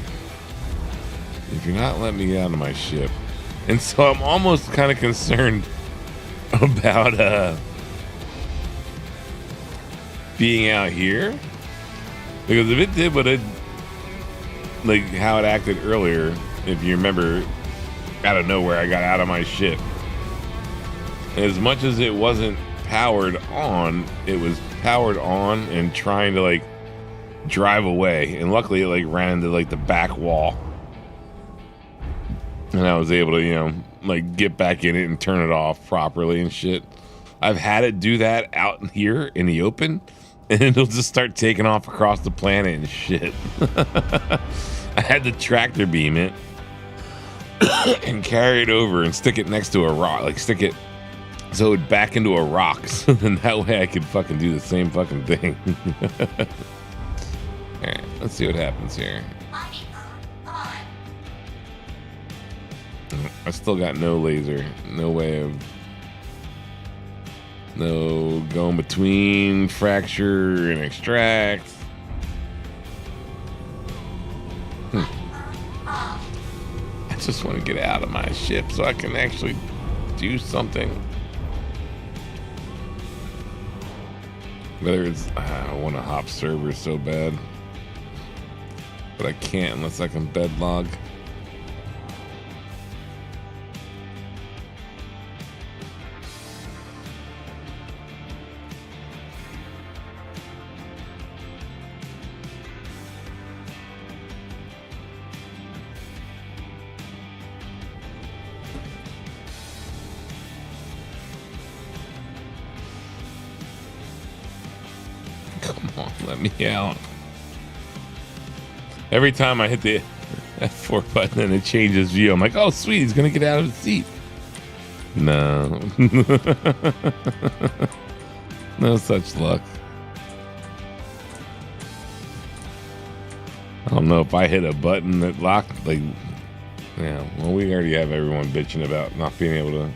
If you're not letting me get out of my ship. And so I'm almost kind of concerned about being out here. Because if it did what it, like how it acted earlier, if you remember, out of nowhere I got out of my ship. As much as it wasn't powered on, it was powered on and trying to like drive away. And luckily it like ran into like the back wall. And I was able to, you know, like get back in it and turn it off properly and shit. I've had it do that out here in the open, and it'll just start taking off across the planet and shit. I had to tractor beam it and carry it over and stick it next to a rock, like stick it so it would back into a rock, so then that way I could fucking do the same fucking thing. All right, let's see what happens here. I still got no laser, no way of No going between fracture and extract. I just want to get out of my ship so I can actually do something. Whether it's, I want to hop server so bad, but I can't unless I can bed log. Come on, let me out. Every time I hit the F4 button and it changes view, I'm like, oh, sweet, he's going to get out of the seat. No. No such luck. I don't know if I hit a button that locked, like, yeah, well, we already have everyone bitching about not being able to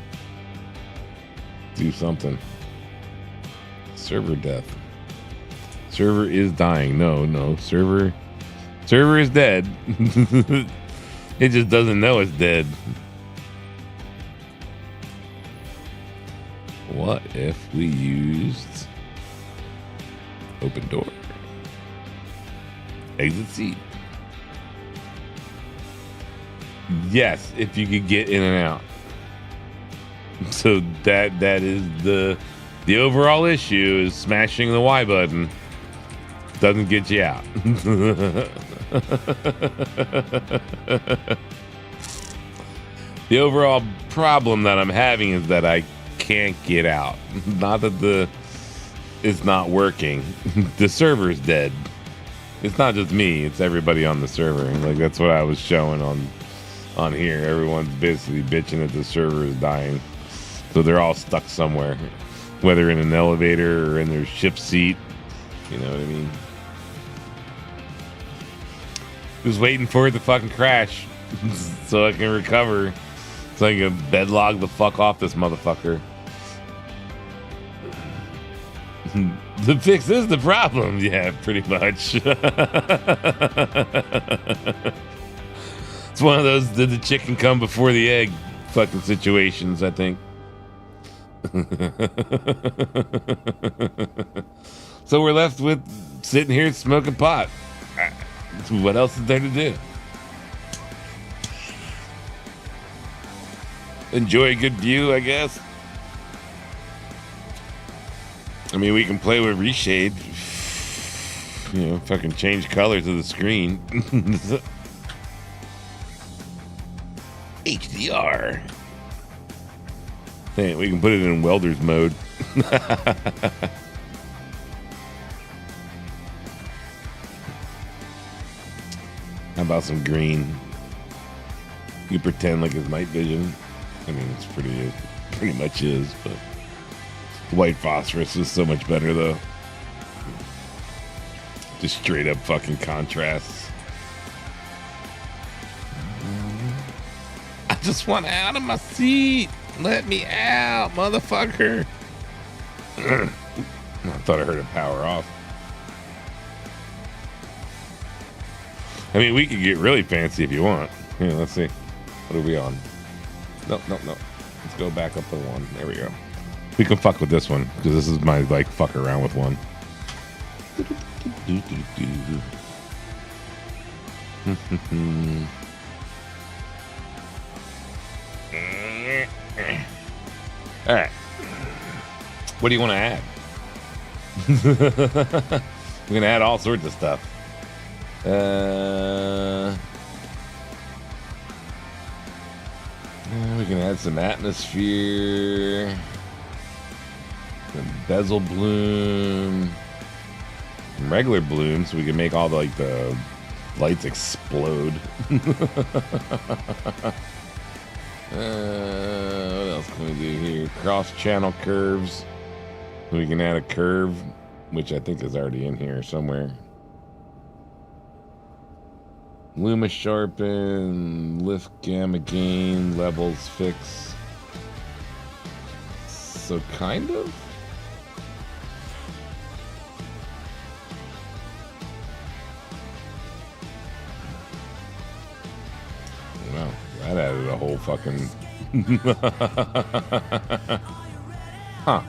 do something. Server death. Server is dying. No, server is dead. It just doesn't know it's dead. What if we used open door, exit seat? Yes, if you could get in and out. So that is the overall issue is smashing the Y button. Doesn't get you out. The overall problem that I'm having is that I can't get out. Not that it's not working. The server's dead. It's not just me, it's everybody on the server. Like, that's what I was showing on here. Everyone's basically bitching that the server is dying. So they're all stuck somewhere, whether in an elevator or in their ship seat. You know what I mean? Just waiting for it to fucking crash so I can recover, so I can bedlog the fuck off this motherfucker. The fix is the problem. Yeah, pretty much. It's one of those did the chicken come before the egg fucking situations, I think. So we're left with sitting here smoking pot. What else is there to do? Enjoy a good view, I guess. I mean, we can play with reshade. You know, fucking change colors of the screen. HDR. Hey, we can put it in welder's mode. How about some green? You pretend like it's night vision. I mean, it's pretty much is, but white phosphorus is so much better though. Just straight up fucking contrasts. I just want out of my seat. Let me out, motherfucker. I thought I heard it power off. I mean, we could get really fancy if you want. Here, let's see. What are we on? No. Let's go back up to one. There we go. We can fuck with this one, because this is my, like, fuck around with one. All right. What do you want to add? We're going to add all sorts of stuff. We can add some atmosphere, some bezel bloom, some regular bloom, so we can make all the lights explode. What else can we do here? Cross channel curves. We can add a curve, which I think is already in here somewhere. Luma sharpen, lift gamma gain, levels fix. So kind of. added a whole fucking. Huh.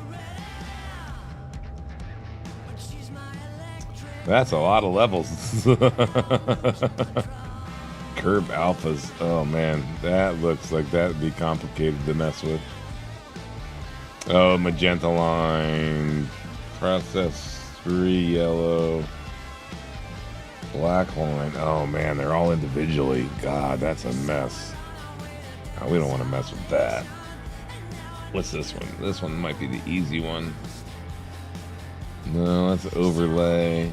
That's a lot of levels. Curb alphas. Oh man, that looks like that'd be complicated to mess with. Oh, magenta line, process 3 yellow, black line. Oh man, they're all individually. God, that's a mess. Oh, we don't want to mess with that. What's this one? This one might be the easy one. No, that's overlay.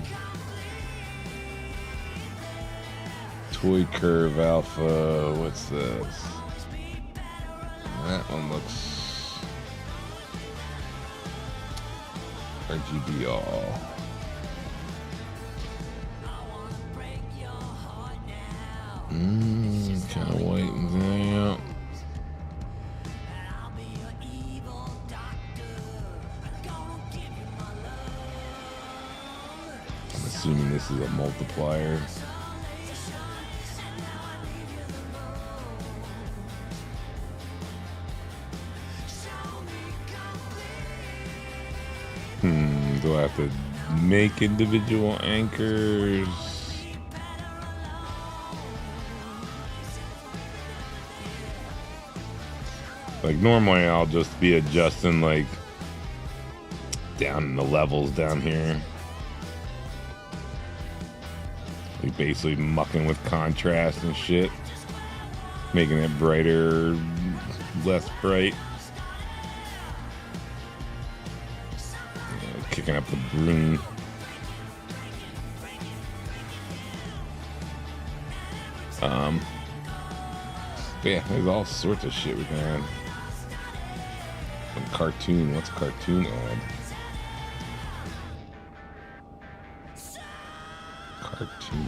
Toy curve alpha. What's this? That one looks RGB all. Kind of white out. I'm assuming this is a multiplier. Do I have to make individual anchors? Like normally I'll just be adjusting like down in the levels down here. Like basically mucking with contrast and shit. Making it brighter, less bright. Kicking up the broom. But yeah, there's all sorts of shit we can add. And cartoon, what's cartoon add? Cartoon.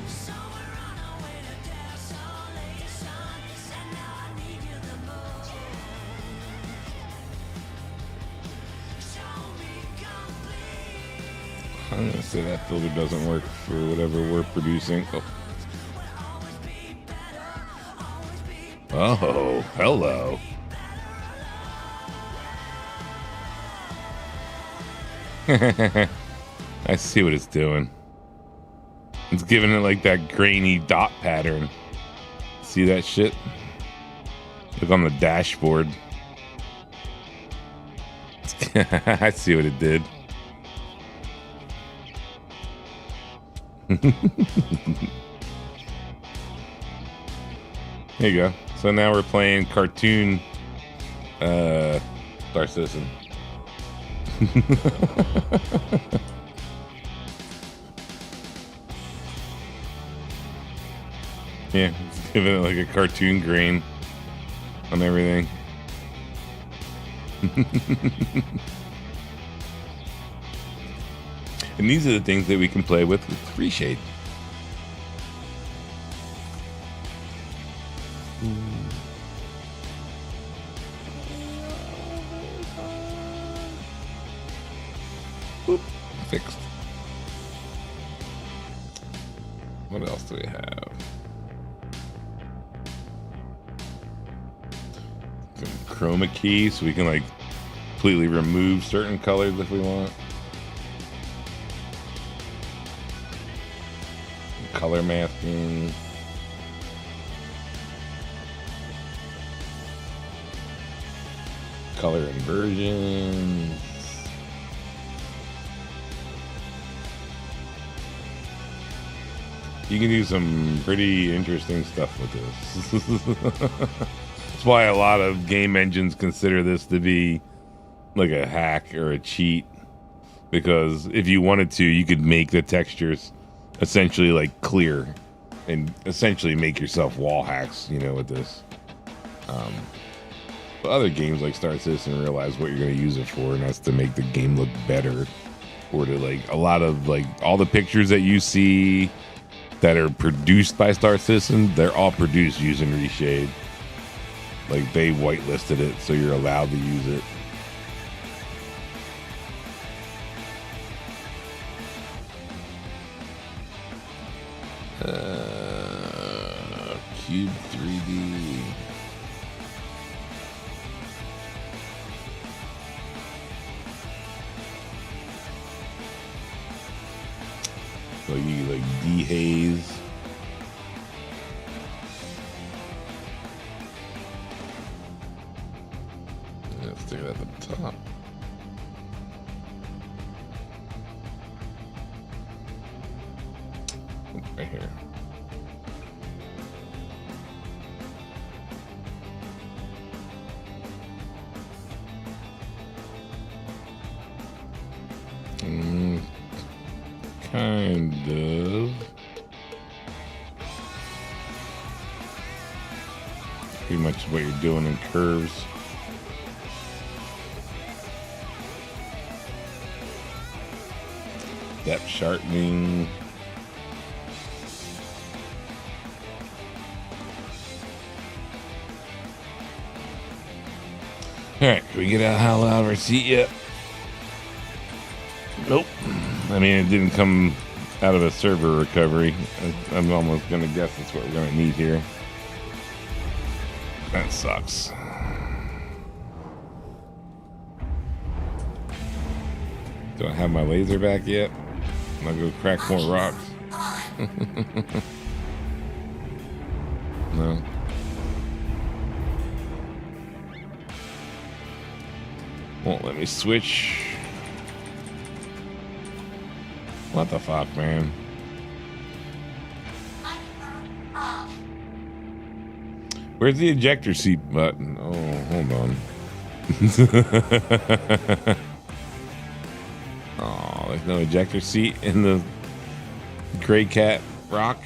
I'm gonna say that filter doesn't work for whatever we're producing. Oh, hello. I see what it's doing. It's giving it like that grainy dot pattern. See that shit? Look on the dashboard. I see what it did. There you go. So now we're playing cartoon Star Citizen. Yeah, it's giving it like a cartoon grain on everything. And these are the things that we can play with FreeShade. Boop, fixed. What else do we have? Some chroma key, so we can like completely remove certain colors if we want. Color masking. Color inversions. You can do some pretty interesting stuff with this. That's why a lot of game engines consider this to be like a hack or a cheat. Because if you wanted to, you could make the textures essentially like clear and essentially make yourself wall hacks, you know, with this. But other games like Star Citizen realize what you're going to use it for, and that's to make the game look better, or to like a lot of like all the pictures that you see that are produced by Star Citizen, they're all produced using Reshade. Like they whitelisted it, so you're allowed to use it. Cube 3D. So you like dehaze. Let's stick it at the top. Right here. Kind of. Pretty much what you're doing in curves. Depth sharpening. Alright, can we get out how loud of our seat yet? Nope. I mean, it didn't come out of a server recovery. I'm almost going to guess that's what we're going to need here. That sucks. Do I have my laser back yet? I'll go crack more rocks. No. Won't let me switch. What the fuck, man? Where's the ejector seat button? Oh, hold on. Oh, there's no ejector seat in the Gray Cat rock.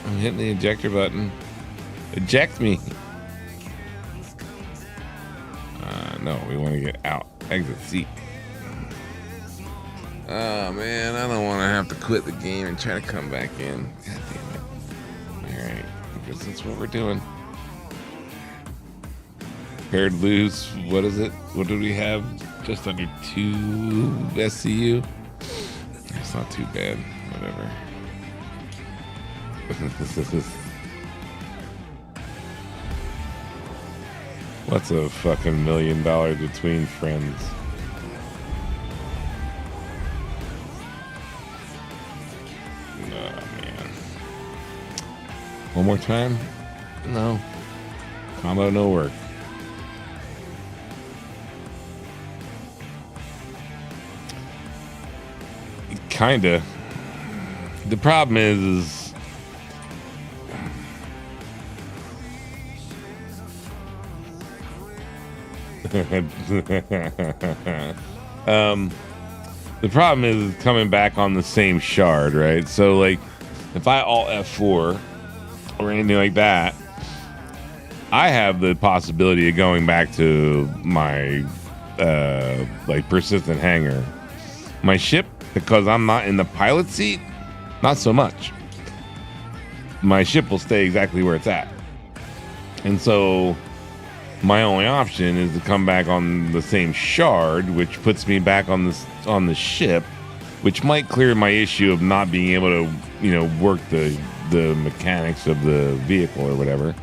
I'm hitting the ejector button. Eject me. No, we want to get out. Exit seat. Oh man, I don't want to have to quit the game and try to come back in. God damn it. Alright, I guess that's what we're doing. Paired loose, what is it? What do we have? Just under 2 SCU? It's not too bad. Whatever. What's a fucking $1 million between friends? Oh, man. One more time? No. Combo no work. Kinda. The problem is the problem is coming back on the same shard, right? So like if I alt F4 or anything like that, I have the possibility of going back to my like persistent hanger. My ship, because I'm not in the pilot seat, not so much. My ship will stay exactly where it's at. And so my only option is to come back on the same shard, which puts me back on the ship, which might clear my issue of not being able to, you know, work the mechanics of the vehicle or whatever.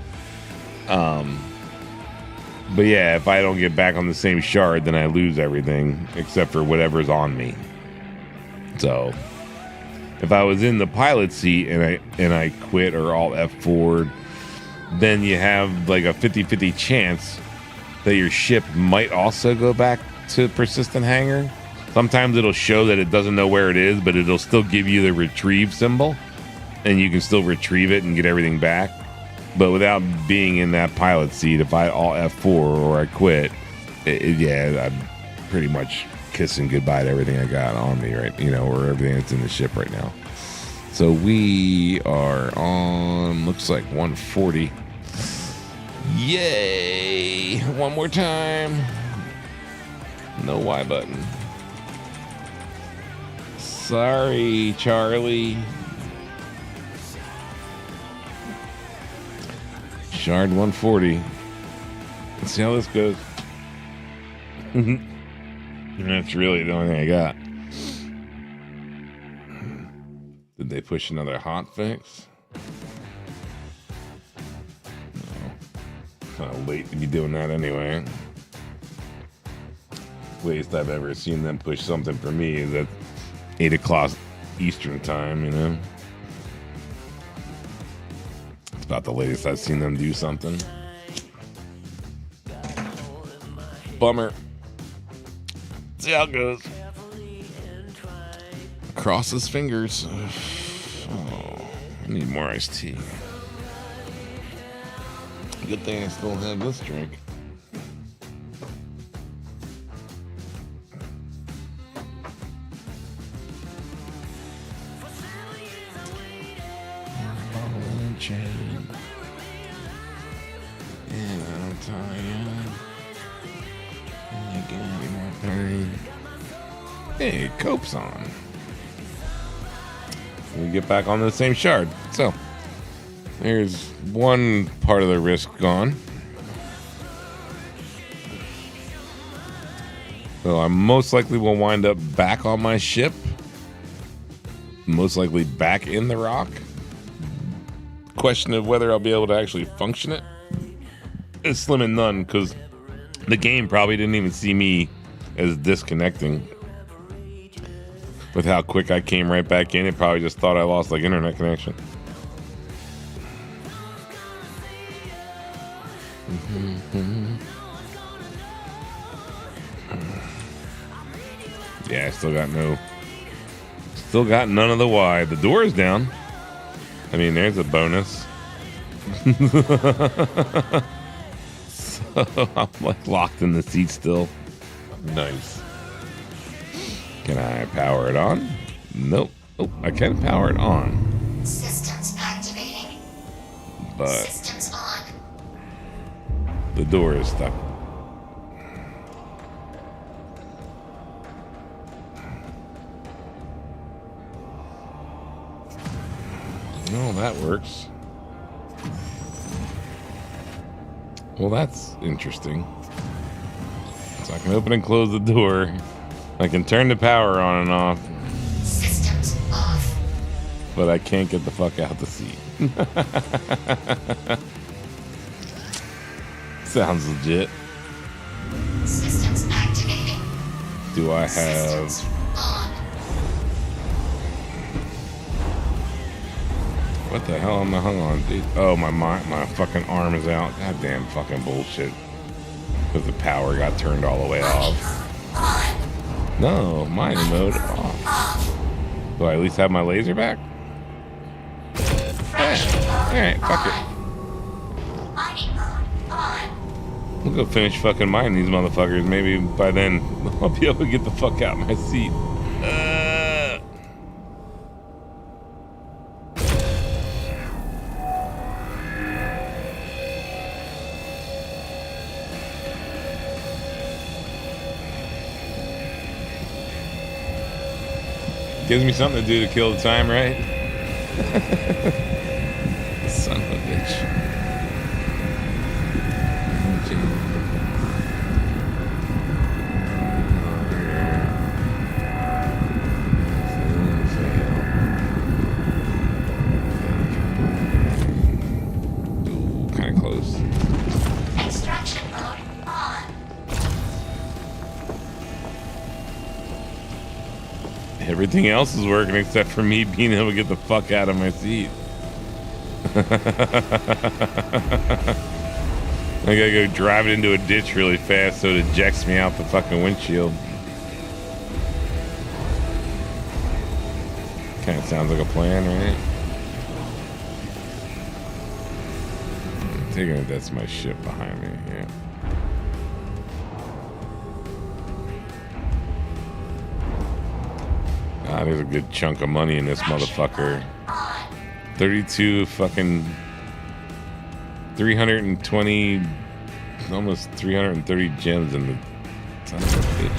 But yeah, if I don't get back on the same shard, then I lose everything except for whatever's on me. So if I was in the pilot seat and I quit or alt F4, then you have like a 50-50 chance that your ship might also go back to persistent hanger. Sometimes it'll show that it doesn't know where it is, but it'll still give you the retrieve symbol, and you can still retrieve it and get everything back. But without being in that pilot seat, if I alt F4 or I quit, yeah, I'm pretty much kissing goodbye to everything I got on me, right? You know, or everything that's in the ship right now. So we are on, looks like 140. Yay! One more time. No Y button. Sorry, Charlie. Shard 140. Let's see how this goes. And that's really the only thing I got. Did they push another hot fix? No. Kind of late to be doing that anyway. Latest I've ever seen them push something for me is at 8 o'clock Eastern time, you know. It's about the latest I've seen them do something. Bummer. See how it goes. Cross his fingers. Oh, I need more iced tea. Good thing I still have this drink. Chain. And I'm tired. And you give me more pain. Hey, Cope's on. We get back on the same shard. So, there's one part of the risk gone. So I most likely will wind up back on my ship. Most likely back in the rock. Question of whether I'll be able to actually function it is slim and none, because the game probably didn't even see me as disconnecting. With how quick I came right back in, it probably just thought I lost like internet connection. Yeah, I still got none of the why. The door is down. I mean, there's a bonus. So I'm like locked in the seat still. Nice. Can I power it on? Nope. Oh, I can power it on. Systems activating. But Systems on. the door is stuck. No, that works. Well, that's interesting. So I can open and close the door. I can turn the power on and off. Systems off. But I can't get the fuck out the seat. Sounds legit. Systems activating. Do I have... Systems on. What the hell am I hung on, dude? Oh, my fucking arm is out. Goddamn fucking bullshit. Because the power got turned all the way off. On. No, mining mode off. Off. Do I at least have my laser back? Yeah. Alright, fuck it. Mining mode on. We'll go finish fucking mining these motherfuckers. Maybe by then I'll be able to get the fuck out of my seat. Gives me something to do to kill the time, right? Son of a bitch. Ooh, kind of close. Extraction mode on. Everything else is working except for me being able to get the fuck out of my seat. I gotta go drive it into a ditch really fast so it ejects me out the fucking windshield. Kind of sounds like a plan, right? I'm taking it that's my ship behind me, yeah. Ah, there's a good chunk of money in this motherfucker. 32 fucking 320, almost 330 gems in the son of a bitch.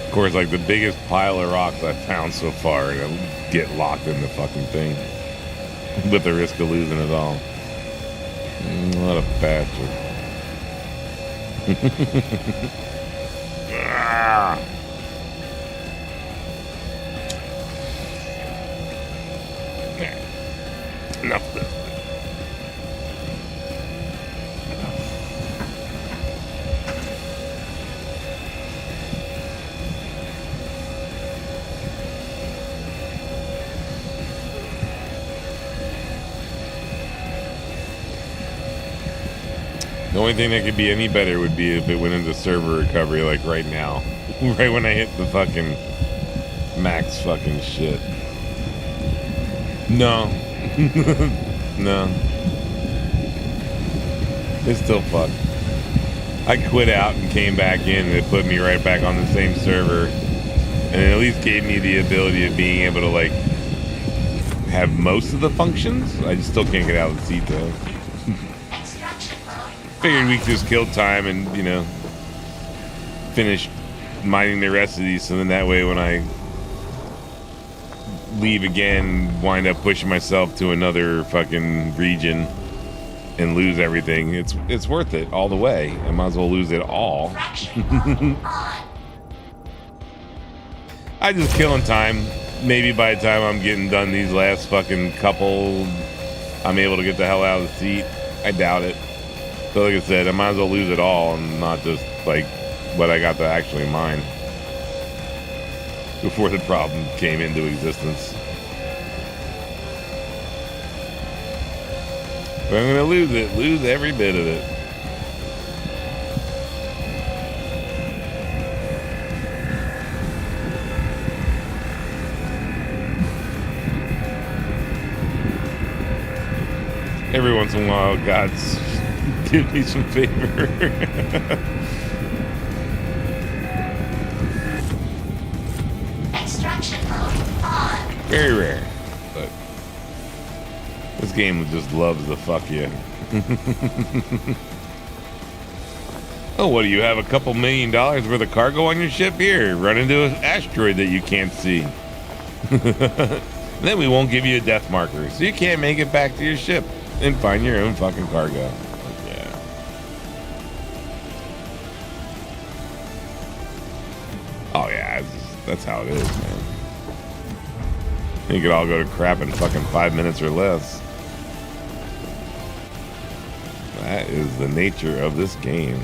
Of course, like the biggest pile of rocks I've found so far to get locked in the fucking thing with the risk of losing it all. What a bastard. Ah. Okay. Enough of this. The only thing that could be any better would be if it went into server recovery like right now. Right when I hit the fucking max fucking shit. No. No. It's still fucked. I quit out and came back in and it put me right back on the same server. And it at least gave me the ability of being able to like have most of the functions. I just still can't get out of the seat though. Figured we just killed time and, you know, finish mining the rest of these so then that way when I leave again, wind up pushing myself to another fucking region and lose everything. It's worth it all the way. I might as well lose it all. I just killing time. Maybe by the time I'm getting done these last fucking couple, I'm able to get the hell out of the seat. I doubt it. So like I said, I might as well lose it all and not just like what I got to actually mine before the problem came into existence. If I'm gonna lose it, lose every bit of it. Every once in a while, God's give me some favor. Extraction mode on. Very rare, but this game just loves to fuck you. Oh, what do you have? A couple $1 million worth of cargo on your ship? Here, run into an asteroid that you can't see. Then we won't give you a death marker, so you can't make it back to your ship and find your own fucking cargo. Yeah. Oh yeah, that's how it is, man. You could all go to crap in fucking 5 minutes or less. That is the nature of this game.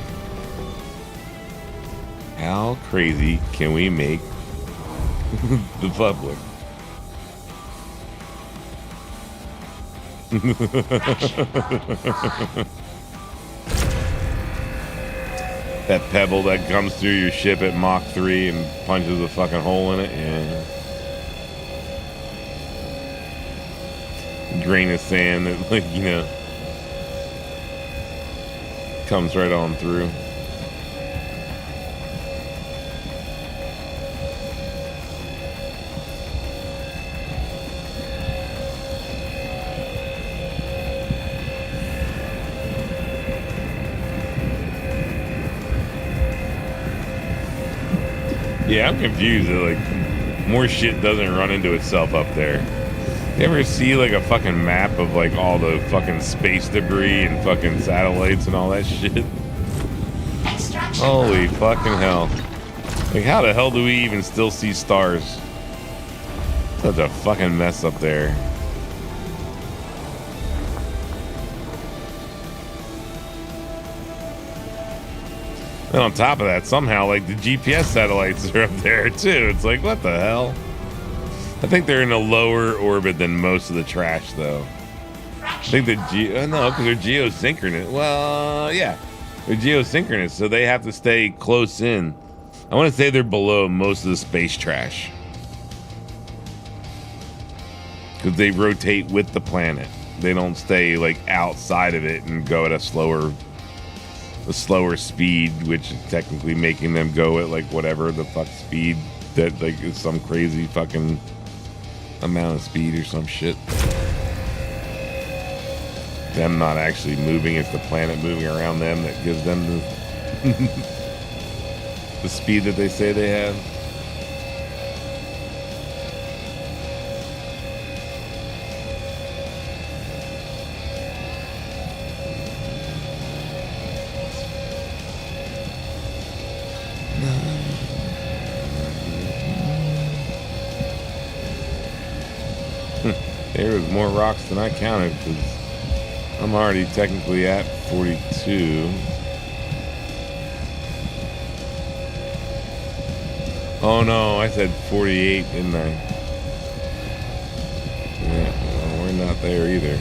How crazy can we make the public? That pebble that comes through your ship at Mach 3 and punches a fucking hole in it, yeah. Grain of sand that, like, you know, comes right on through. Yeah, I'm confused. Like, more shit doesn't run into itself up there. You ever see like a fucking map of like all the fucking space debris and fucking satellites and all that shit? Holy fucking hell. Like, how the hell do we even still see stars? Such a fucking mess up there. And on top of that, somehow, like, the GPS satellites are up there, too. It's like, what the hell? I think they're in a lower orbit than most of the trash, though. I think no, because they're geosynchronous. Well, yeah. They're geosynchronous, so they have to stay close in. I want to say they're below most of the space trash. Because they rotate with the planet. They don't stay, like, outside of it and go at a slower speed, which is technically making them go at like whatever the fuck speed that, like, is some crazy fucking amount of speed or some shit. Them not actually moving, it's the planet moving around them that gives them the the speed that they say they have. There was more rocks than I counted because I'm already technically at 42. Oh no, I said 48, didn't I? Yeah, well, we're not there either.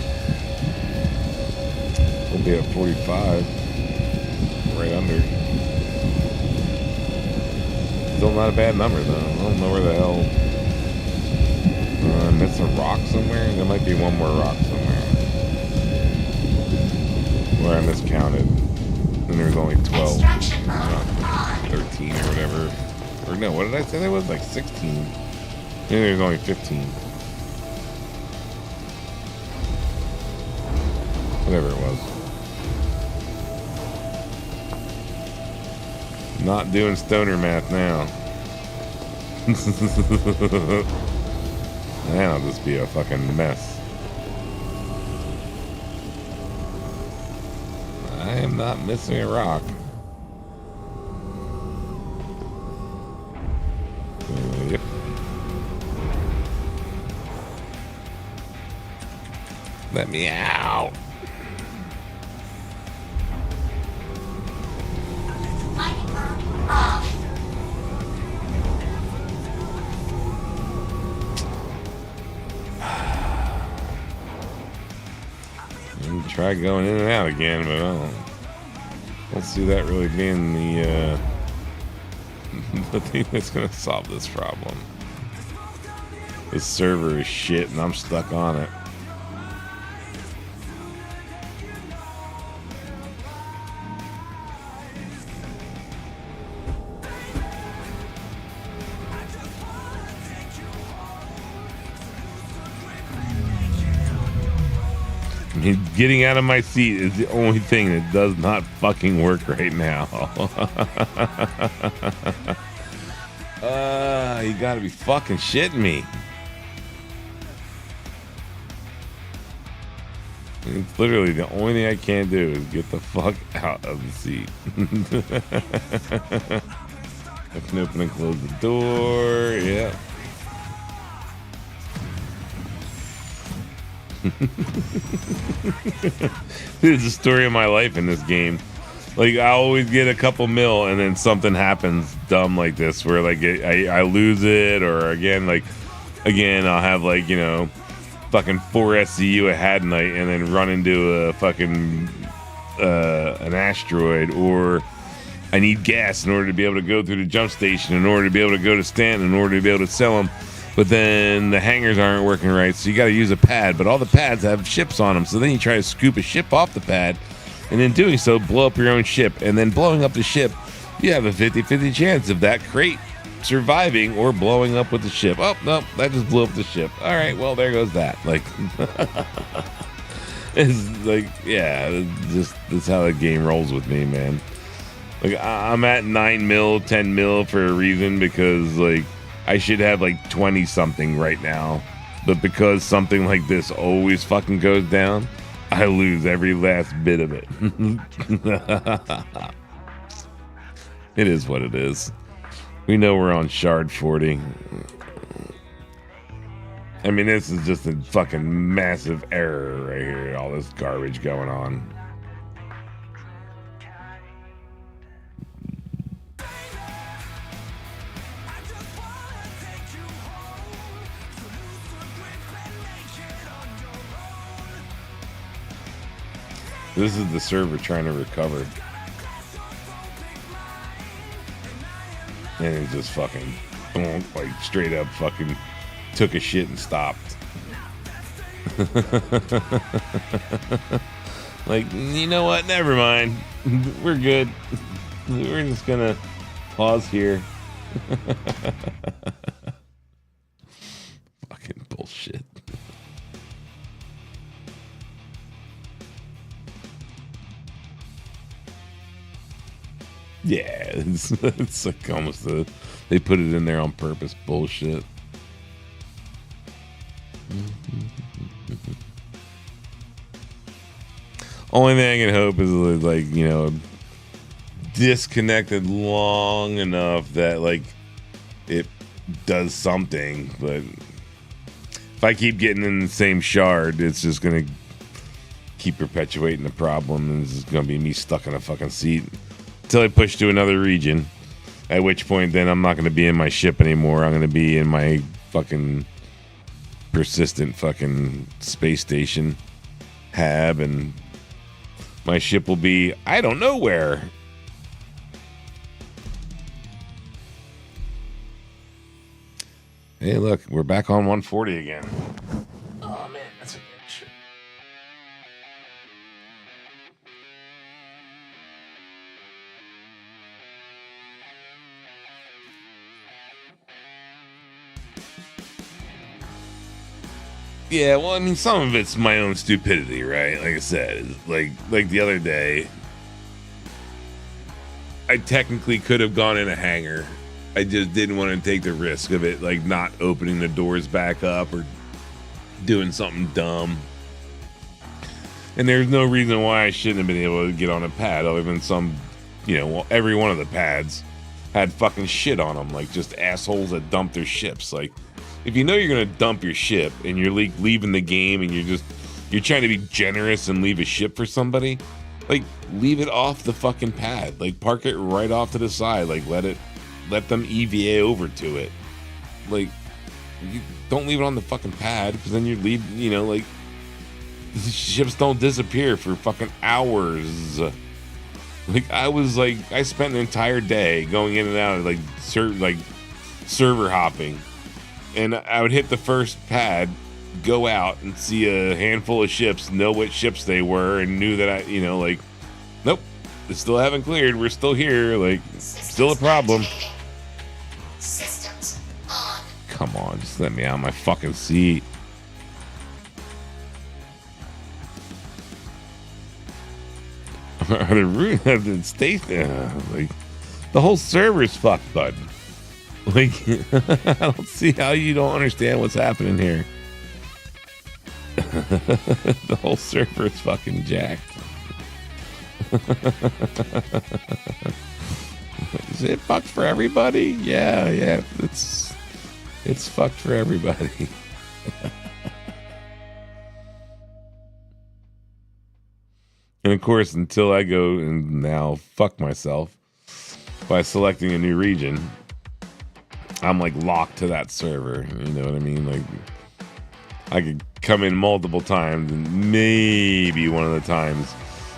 We'll be at 45. right under. Still not a bad number though. I don't know where the hell. I missed a rock somewhere. There might be one more rock somewhere. Where I miscounted. And there was only 12. Not 13 or whatever. Or no, what did I say? There was like 16. Maybe there was only 15. Whatever it was. Not doing stoner math now. That'll just be a fucking mess. I am not missing a rock. Yep. Let me out. Try going in and out again, but I don't see that really being the the thing that's gonna solve this problem. This server is shit and I'm stuck on it. Getting out of my seat is the only thing that does not fucking work right now. You gotta be fucking shitting me. It's literally the only thing I can do is get the fuck out of the seat. I can open and close the door. Yeah. This is the story of my life in this game. Like, I always get a couple mil and then something happens dumb like this where like I lose it, or again I'll have like, you know, fucking 4 SCU at night and then run into a fucking an asteroid, or I need gas in order to be able to go through the jump station, in order to be able to go to Stanton, in order to be able to sell them. But then the hangers aren't working right, so you got to use a pad. But all the pads have ships on them, so then you try to scoop a ship off the pad, and in doing so, blow up your own ship. And then blowing up the ship, you have a 50-50 chance of that crate surviving or blowing up with the ship. Oh, no, that just blew up the ship. All right, well, there goes that. Like, it's like, yeah, just that's how the game rolls with me, man. Like, I'm at 9 mil, 10 mil for a reason, because, like, I should have like 20 something right now, but because something like this always fucking goes down, I lose every last bit of it. It is what it is. We know we're on shard 40. I mean, this is just a fucking massive error right here. All this garbage going on. This is the server trying to recover. And it just fucking, like, straight up fucking took a shit and stopped. Like, you know what? Never mind. We're good. We're just gonna pause here. Fucking bullshit. Yeah, it's like almost they put it in there on purpose bullshit. Only thing I can hope is like, you know, disconnected long enough that like it does something. But if I keep getting in the same shard, it's just gonna keep perpetuating the problem, and it's gonna be me stuck in a fucking seat until I push to another region, at which point then I'm not going to be in my ship anymore. I'm going to be in my fucking persistent fucking space station hab, and my ship will be, I don't know where. Hey, look, we're back on 140 again. Oh man, that's a bitch. Yeah, well, I mean, some of it's my own stupidity, right? Like I said, like the other day, I technically could have gone in a hangar. I just didn't want to take the risk of it, like not opening the doors back up or doing something dumb. And there's no reason why I shouldn't have been able to get on a pad, other than some, you know, well, every one of the pads had fucking shit on them, like just assholes that dump their ships. Like, if you know you're gonna dump your ship and you're leaving the game and you're trying to be generous and leave a ship for somebody, like leave it off the fucking pad. Like park it right off to the side. Like let them EVA over to it. Like you don't leave it on the fucking pad, because then you know, like ships don't disappear for fucking hours. Like I spent an entire day going in and out of like server hopping. And I would hit the first pad, go out and see a handful of ships, know what ships they were, and knew that I, you know, like, nope, they still haven't cleared. We're still here. Like, still a problem. Systems on. Come on, just let me out of my fucking seat. The room of the station, like, the whole server's fucked, bud. Like, I don't see how you don't understand what's happening here. The whole server is fucking jacked. Is it fucked for everybody? Yeah, it's fucked for everybody. And of course, until I go and now fuck myself by selecting a new region, I'm like locked to that server. You know what I mean? Like, I could come in multiple times, and maybe one of the times,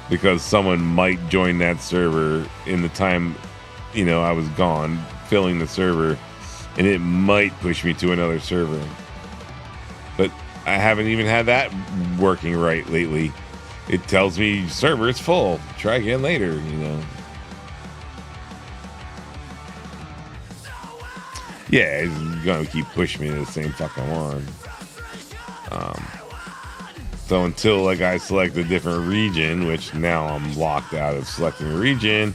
because someone might join that server in the time, you know, I was gone filling the server, and it might push me to another server. But I haven't even had that working right lately. It tells me server is full. Try again later, you know. Yeah, he's gonna keep pushing me to the same fucking one. So until like I select a different region, which now I'm locked out of selecting a region,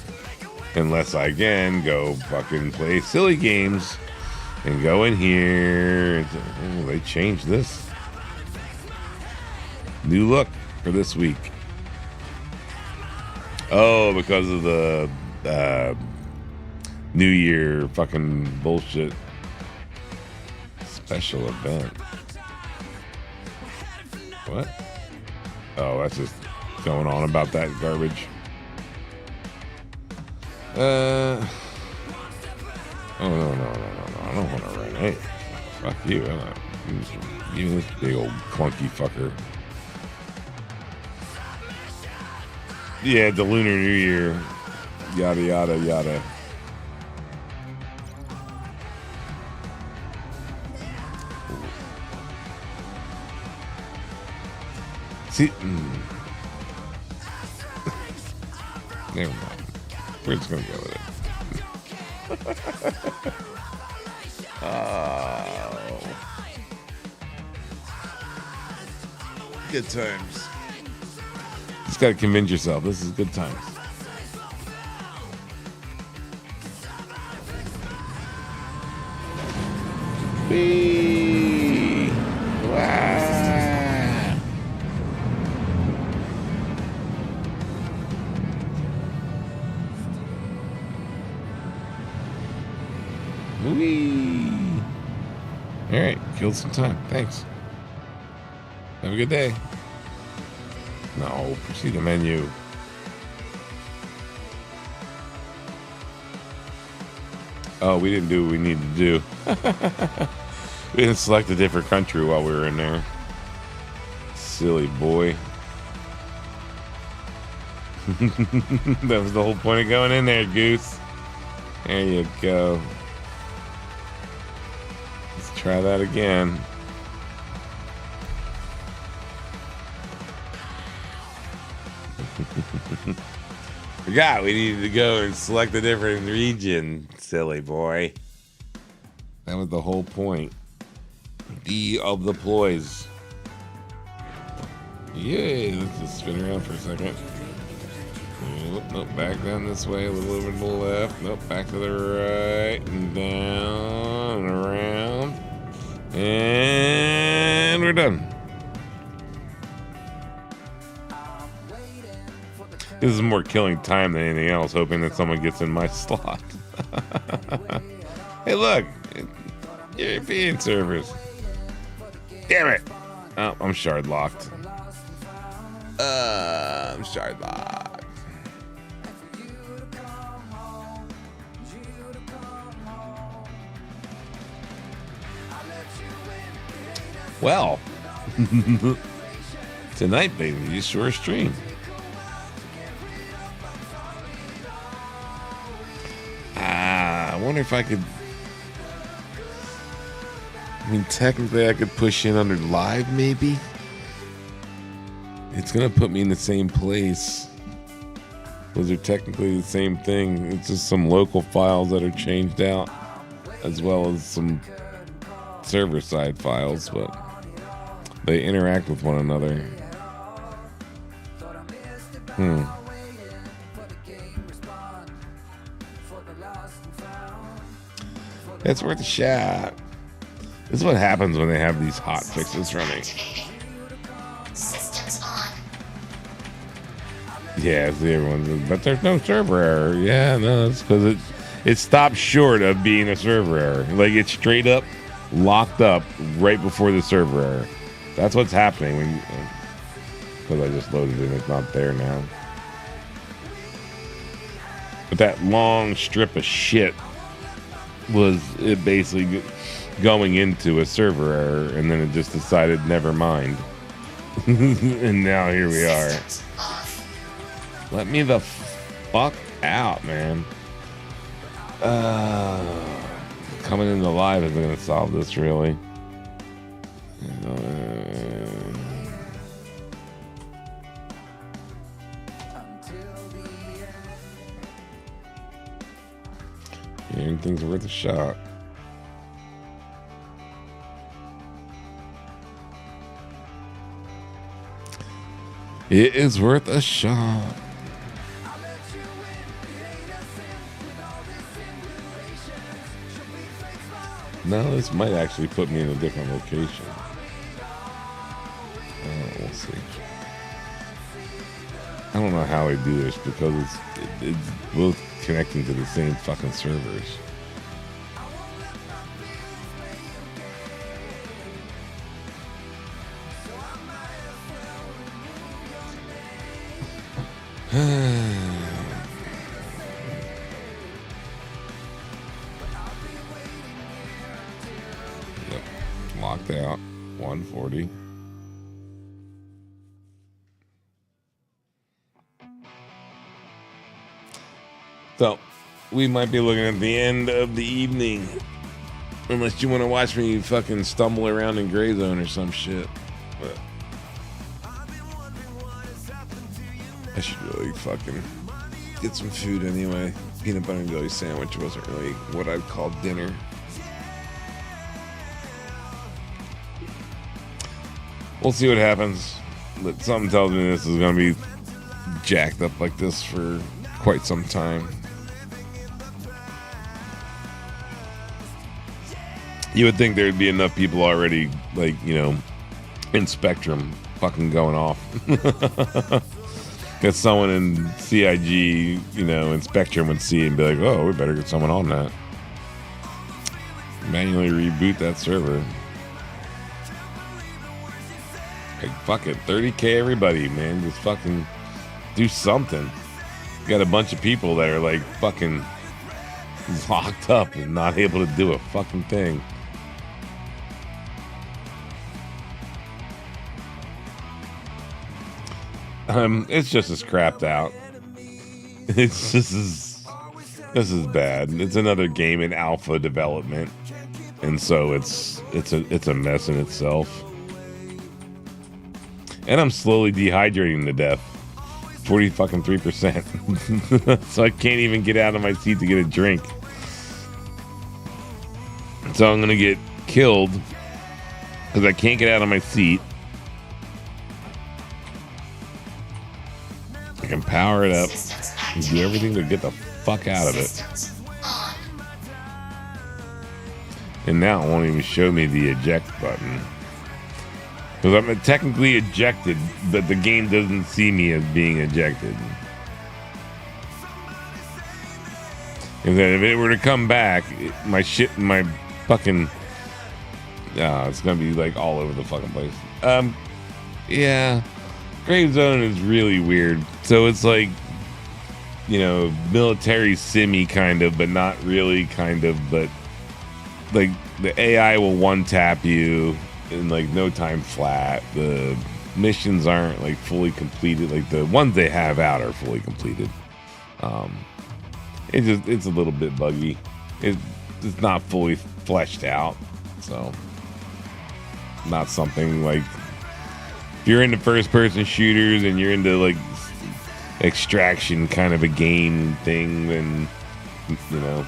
unless I again go fucking play silly games and go in here. Oh, they changed this. New look for this week. Oh, because of the New Year fucking bullshit special event. What? Oh, that's just going on about that garbage. Oh no. I don't want to run. Hey, fuck you. I'm not using this big old clunky fucker. Yeah, the Lunar New Year. Yada yada yada. See, never mind. We're just gonna go with it. Oh, good times. Just gotta convince yourself this is good times. Whee! Wow! Whee! All right, killed some time. Thanks. Have a good day. No, proceed to menu. Oh, we didn't do what we needed to do. We didn't select a different country while we were in there. Silly boy. That was the whole point of going in there, Goose. There you go. Let's try that again. Forgot we needed to go and select a different region, silly boy. That was the whole point. D of the ploys. Yay, let's just spin around for a second. Nope, back down this way, a little over to the left. Nope, back to the right, and down, and around. And we're done. This is more killing time than anything else, hoping that someone gets in my slot. Hey, look, European servers. Damn it! Oh, I'm shard locked. I'm shard locked. Well, tonight, baby, you sure stream. I wonder if I could. I mean, technically, I could push in under live, maybe. It's gonna put me in the same place. Those are technically the same thing. It's just some local files that are changed out, as well as some server-side files, but they interact with one another. It's worth a shot. This is what happens when they have these hot fixes running. Systems on. Yeah, see everyone, but there's no server error. Yeah, no, it's because it stopped short of being a server error. Like, it's straight up locked up right before the server error. That's what's happening when, because I just loaded it, it's not there now. But that long strip of shit was it basically going into a server error, and then it just decided never mind. And now here we are. Let me the fuck out, man. Coming into live isn't gonna solve this, really. Anything's worth a shot. It is worth a shot. No, this might actually put me in a different location. We'll see. I don't know how I do this because it's both connecting to the same fucking servers. Yep. Locked out. 140. So, we might be looking at the end of the evening. Unless you want to watch me fucking stumble around in Gray Zone or some shit. But I should really fucking get some food anyway. Peanut butter and jelly sandwich wasn't really what I'd call dinner. We'll see what happens. But something tells me this is going to be jacked up like this for quite some time. You would think there'd be enough people already, like, you know, in Spectrum fucking going off. That someone in CIG, you know, in Spectrum would see and be like, oh, we better get someone on that. Manually reboot that server. Like, fuck it, 30K everybody, man. Just fucking do something. You got a bunch of people that are like fucking locked up and not able to do a fucking thing. It's just as crapped out. It's just as, this is bad. It's another game in alpha development, and so it's it's a mess in itself. And I'm slowly dehydrating to death. 40% so I can't even get out of my seat to get a drink. So I'm gonna get killed because I can't get out of my seat. I can power it up and do everything to get the fuck out of it. Systems on. And now it won't even show me the eject button. Because I'm technically ejected, but the game doesn't see me as being ejected. And then if it were to come back, my fucking... it's going to be like all over the fucking place. Yeah. Grave Zone is really weird. So it's like, you know, military simmy kind of, but not really kind of, but like the AI will one tap you in like no time flat. The missions aren't like fully completed. Like the ones they have out are fully completed. It's a little bit buggy. It's not fully fleshed out. So not something like if you're into first person shooters and you're into like extraction kind of a game thing, then you know,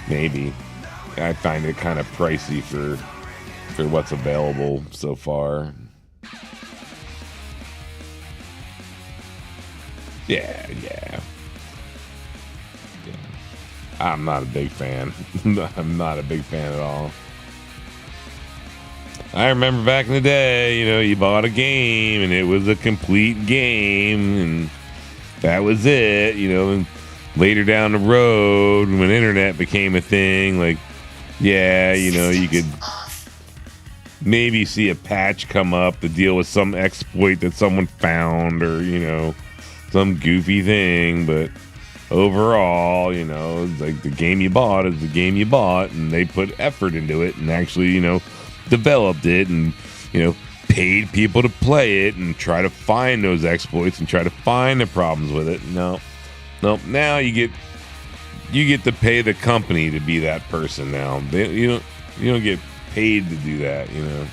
maybe. I find it kind of pricey for what's available so far. Yeah. I'm not a big fan. I'm not a big fan at all. I remember back in the day, you know, you bought a game and it was a complete game and that was it, you know. And later down the road, when internet became a thing, like, yeah, you know, you could maybe see a patch come up to deal with some exploit that someone found or, you know, some goofy thing. But overall, you know, it's like the game you bought is the game you bought, and they put effort into it and actually, you know, developed it and, you know, paid people to play it and try to find those exploits and try to find the problems with it. No, now you get to pay the company to be that person now. You don't get paid to do that, you know.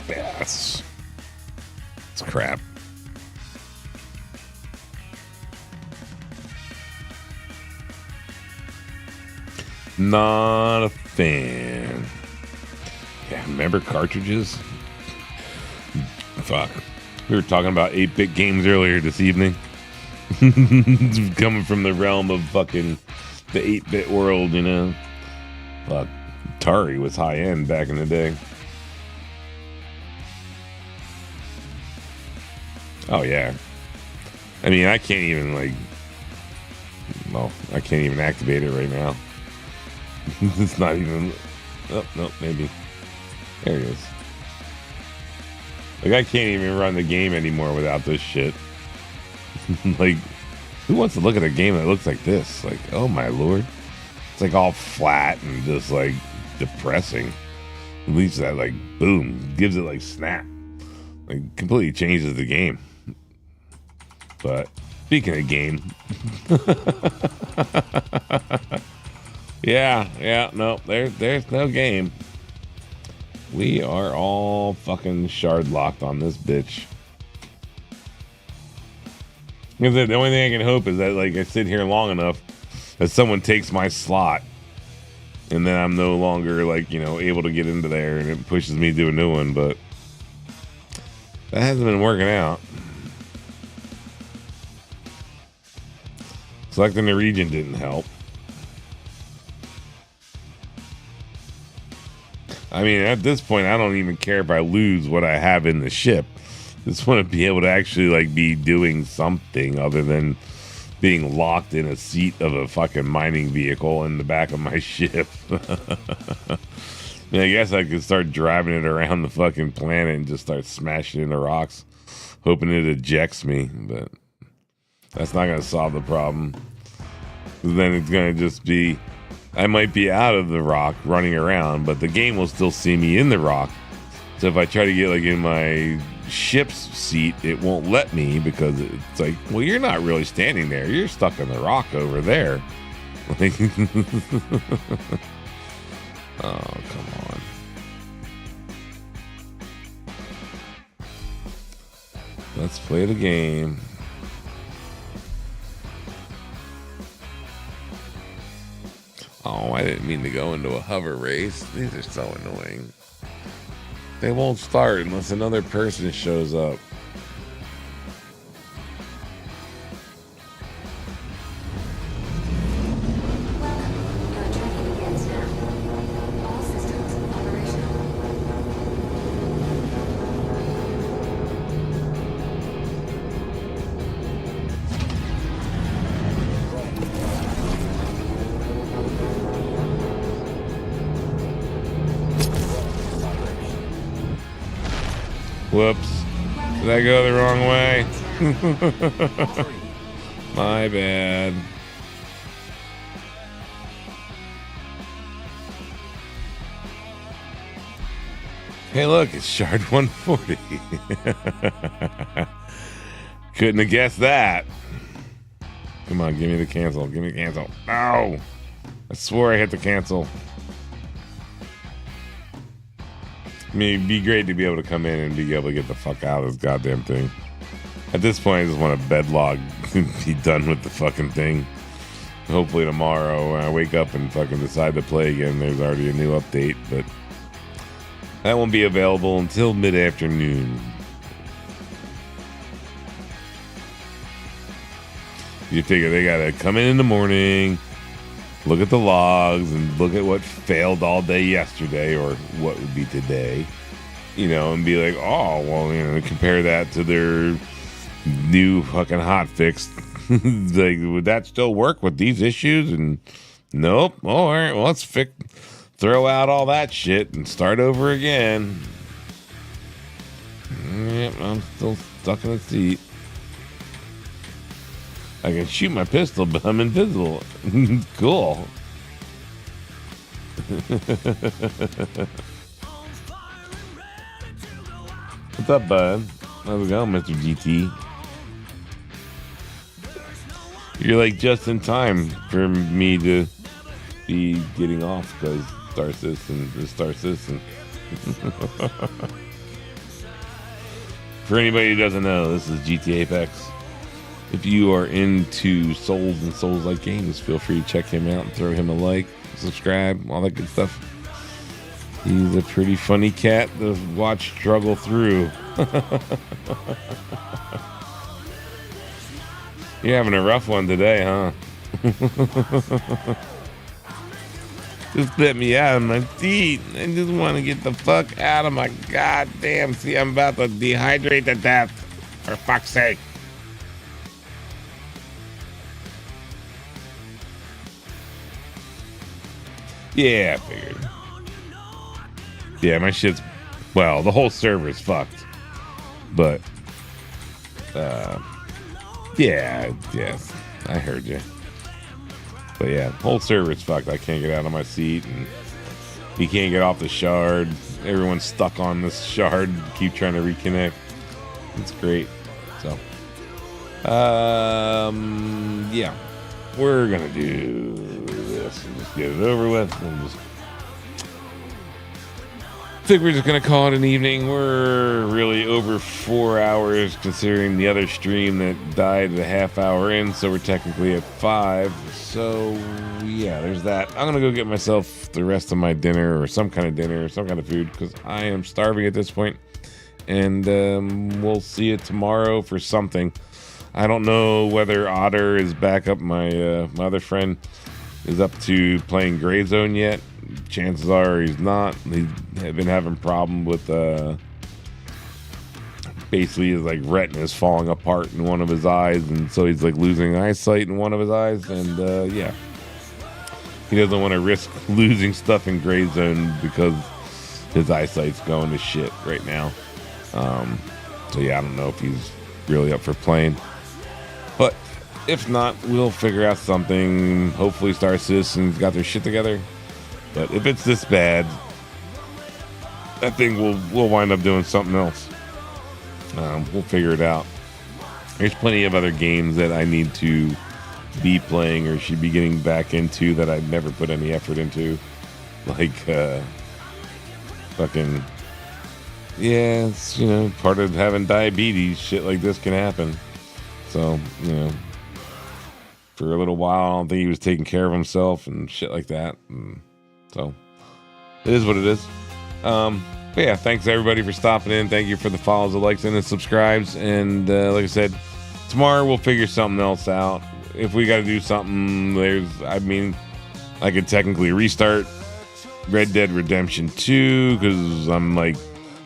Yeah, it's crap. Not a fan. Yeah, remember cartridges? Fuck. We were talking about 8-bit games earlier this evening. Coming from the realm of fucking the 8-bit world, you know. Fuck. Atari was high end back in the day. Oh, yeah. I mean, I can't even, like... Well, I can't even activate it right now. It's not even... Oh, no, maybe. There it is. Like, I can't even run the game anymore without this shit. Like, who wants to look at a game that looks like this? Like, oh my lord. It's like all flat and just like depressing. At least that like boom gives it like snap. Like completely changes the game. But speaking of game. yeah, no, there's no game. We are all fucking shard locked on this bitch. Because the only thing I can hope is that like I sit here long enough that someone takes my slot and then I'm no longer like, you know, able to get into there and it pushes me to a new one, but that hasn't been working out. Selecting the region didn't help. I mean, at this point, I don't even care if I lose what I have in the ship. Just want to be able to actually like be doing something other than being locked in a seat of a fucking mining vehicle in the back of my ship. I mean, I guess I could start driving it around the fucking planet and just start smashing into rocks, hoping it ejects me, but that's not going to solve the problem. Then it's going to just be, I might be out of the rock running around, but the game will still see me in the rock. So if I try to get like in my ship's seat, it won't let me because it's like, well, you're not really standing there. You're stuck in the rock over there. Like, oh, come on. Let's play the game. Oh, I didn't mean to go into a hover race. These are so annoying. They won't start unless another person shows up. Whoops. Did I go the wrong way? My bad. Hey, look, it's Shard 140. Couldn't have guessed that. Come on, give me the cancel. Give me the cancel. No! I swore I hit the cancel. I mean, it'd be great to be able to come in and be able to get the fuck out of this goddamn thing. At this point, I just want to bedlog and be done with the fucking thing. Hopefully tomorrow, when I wake up and fucking decide to play again, there's already a new update, but that won't be available until mid-afternoon. You figure they gotta come in the morning, look at the logs, and look at what failed all day yesterday, or what would be today, you know, and be like, oh, well, you know, compare that to their new fucking hot fix. Like, would that still work with these issues? And nope. Oh, all right, well, let's throw out all that shit and start over again. Yep, I'm still stuck in the seat. I can shoot my pistol, but I'm invisible. Cool. What's up, bud? How's it going, Mr. GT? You're like just in time for me to be getting off because Star Citizen is Star Citizen. For anybody who doesn't know, this is GT Apex. If you are into Souls and Souls-like games, feel free to check him out and throw him a like, subscribe, all that good stuff. He's a pretty funny cat to watch struggle through. You're having a rough one today, huh? Just let me out of my seat. I just want to get the fuck out of my goddamn seat. I'm about to dehydrate to death. For fuck's sake. Yeah, I figured. Yeah, my shit's... Well, the whole server's fucked. But... yeah, I heard you. But yeah, whole server's fucked. I can't get out of my seat, and you can't get off the shard. Everyone's stuck on this shard. Keep trying to reconnect. It's great. So, yeah, we're gonna do this and just get it over with, and just. I think we're just gonna call it an evening. We're really over 4 hours considering the other stream that died a half hour in, so we're technically at 5. So yeah, there's that. I'm gonna go get myself the rest of my dinner, or some kind of dinner, or some kind of food, because I am starving at this point. And we'll see you tomorrow for something. I don't know whether Otter is back up. My other friend is up to playing Gray Zone yet. Chances are he's not. He's been having problem with basically his like retina's falling apart in one of his eyes, and so he's like losing eyesight in one of his eyes, and yeah, he doesn't want to risk losing stuff in Gray Zone because his eyesight's going to shit right now. So yeah, I don't know if he's really up for playing, but if not, we'll figure out something. Hopefully Star Citizen's got their shit together. But if it's this bad, I think we'll wind up doing something else. We'll figure it out. There's plenty of other games that I need to be playing or should be getting back into that I'd never put any effort into. Like, fucking, yeah, it's, you know, part of having diabetes. Shit like this can happen. So, you know, for a little while, I don't think he was taking care of himself and shit like that. And so, it is what it is. But yeah, thanks everybody for stopping in. Thank you for the follows, the likes, and the subscribes. And like I said, tomorrow we'll figure something else out. If we got to do something, I could technically restart Red Dead Redemption 2 because I'm like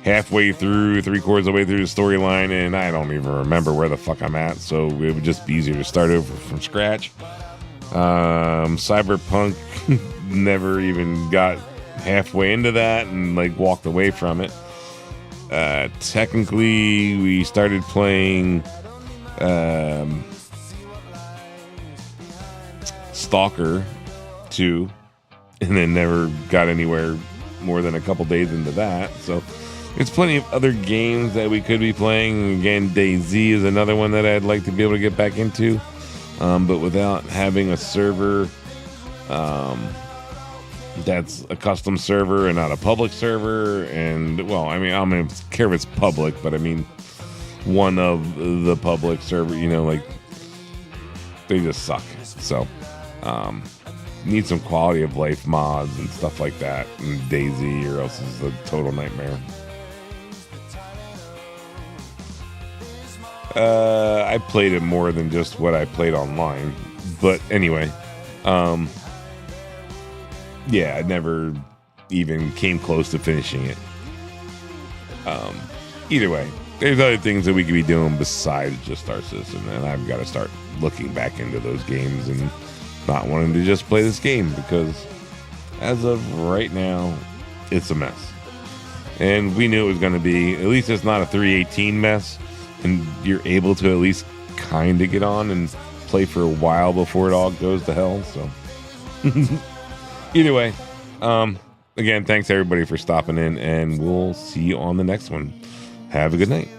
halfway through, 3/4 of the way through the storyline, and I don't even remember where the fuck I'm at. So it would just be easier to start over from scratch. Cyberpunk never even got halfway into that and like walked away from it. Technically, we started playing Stalker 2 and then never got anywhere more than a couple days into that. So there's plenty of other games that we could be playing. Again, DayZ is another one that I'd like to be able to get back into, but without having a server that's a custom server and not a public server. And well, I mean, I don't care if it's public, but I mean one of the public server, you know, like they just suck. So need some quality of life mods and stuff like that in DayZ, or else it's a total nightmare. I played it more than just what I played online, but anyway, yeah, I never even came close to finishing it. Either way, there's other things that we could be doing besides just Star Citizen, and I've got to start looking back into those games and not wanting to just play this game, because as of right now, it's a mess. And we knew it was going to be. At least it's not a 318 mess, and you're able to at least kind of get on and play for a while before it all goes to hell. So either way, again, thanks everybody for stopping in, and we'll see you on the next one. Have a good night.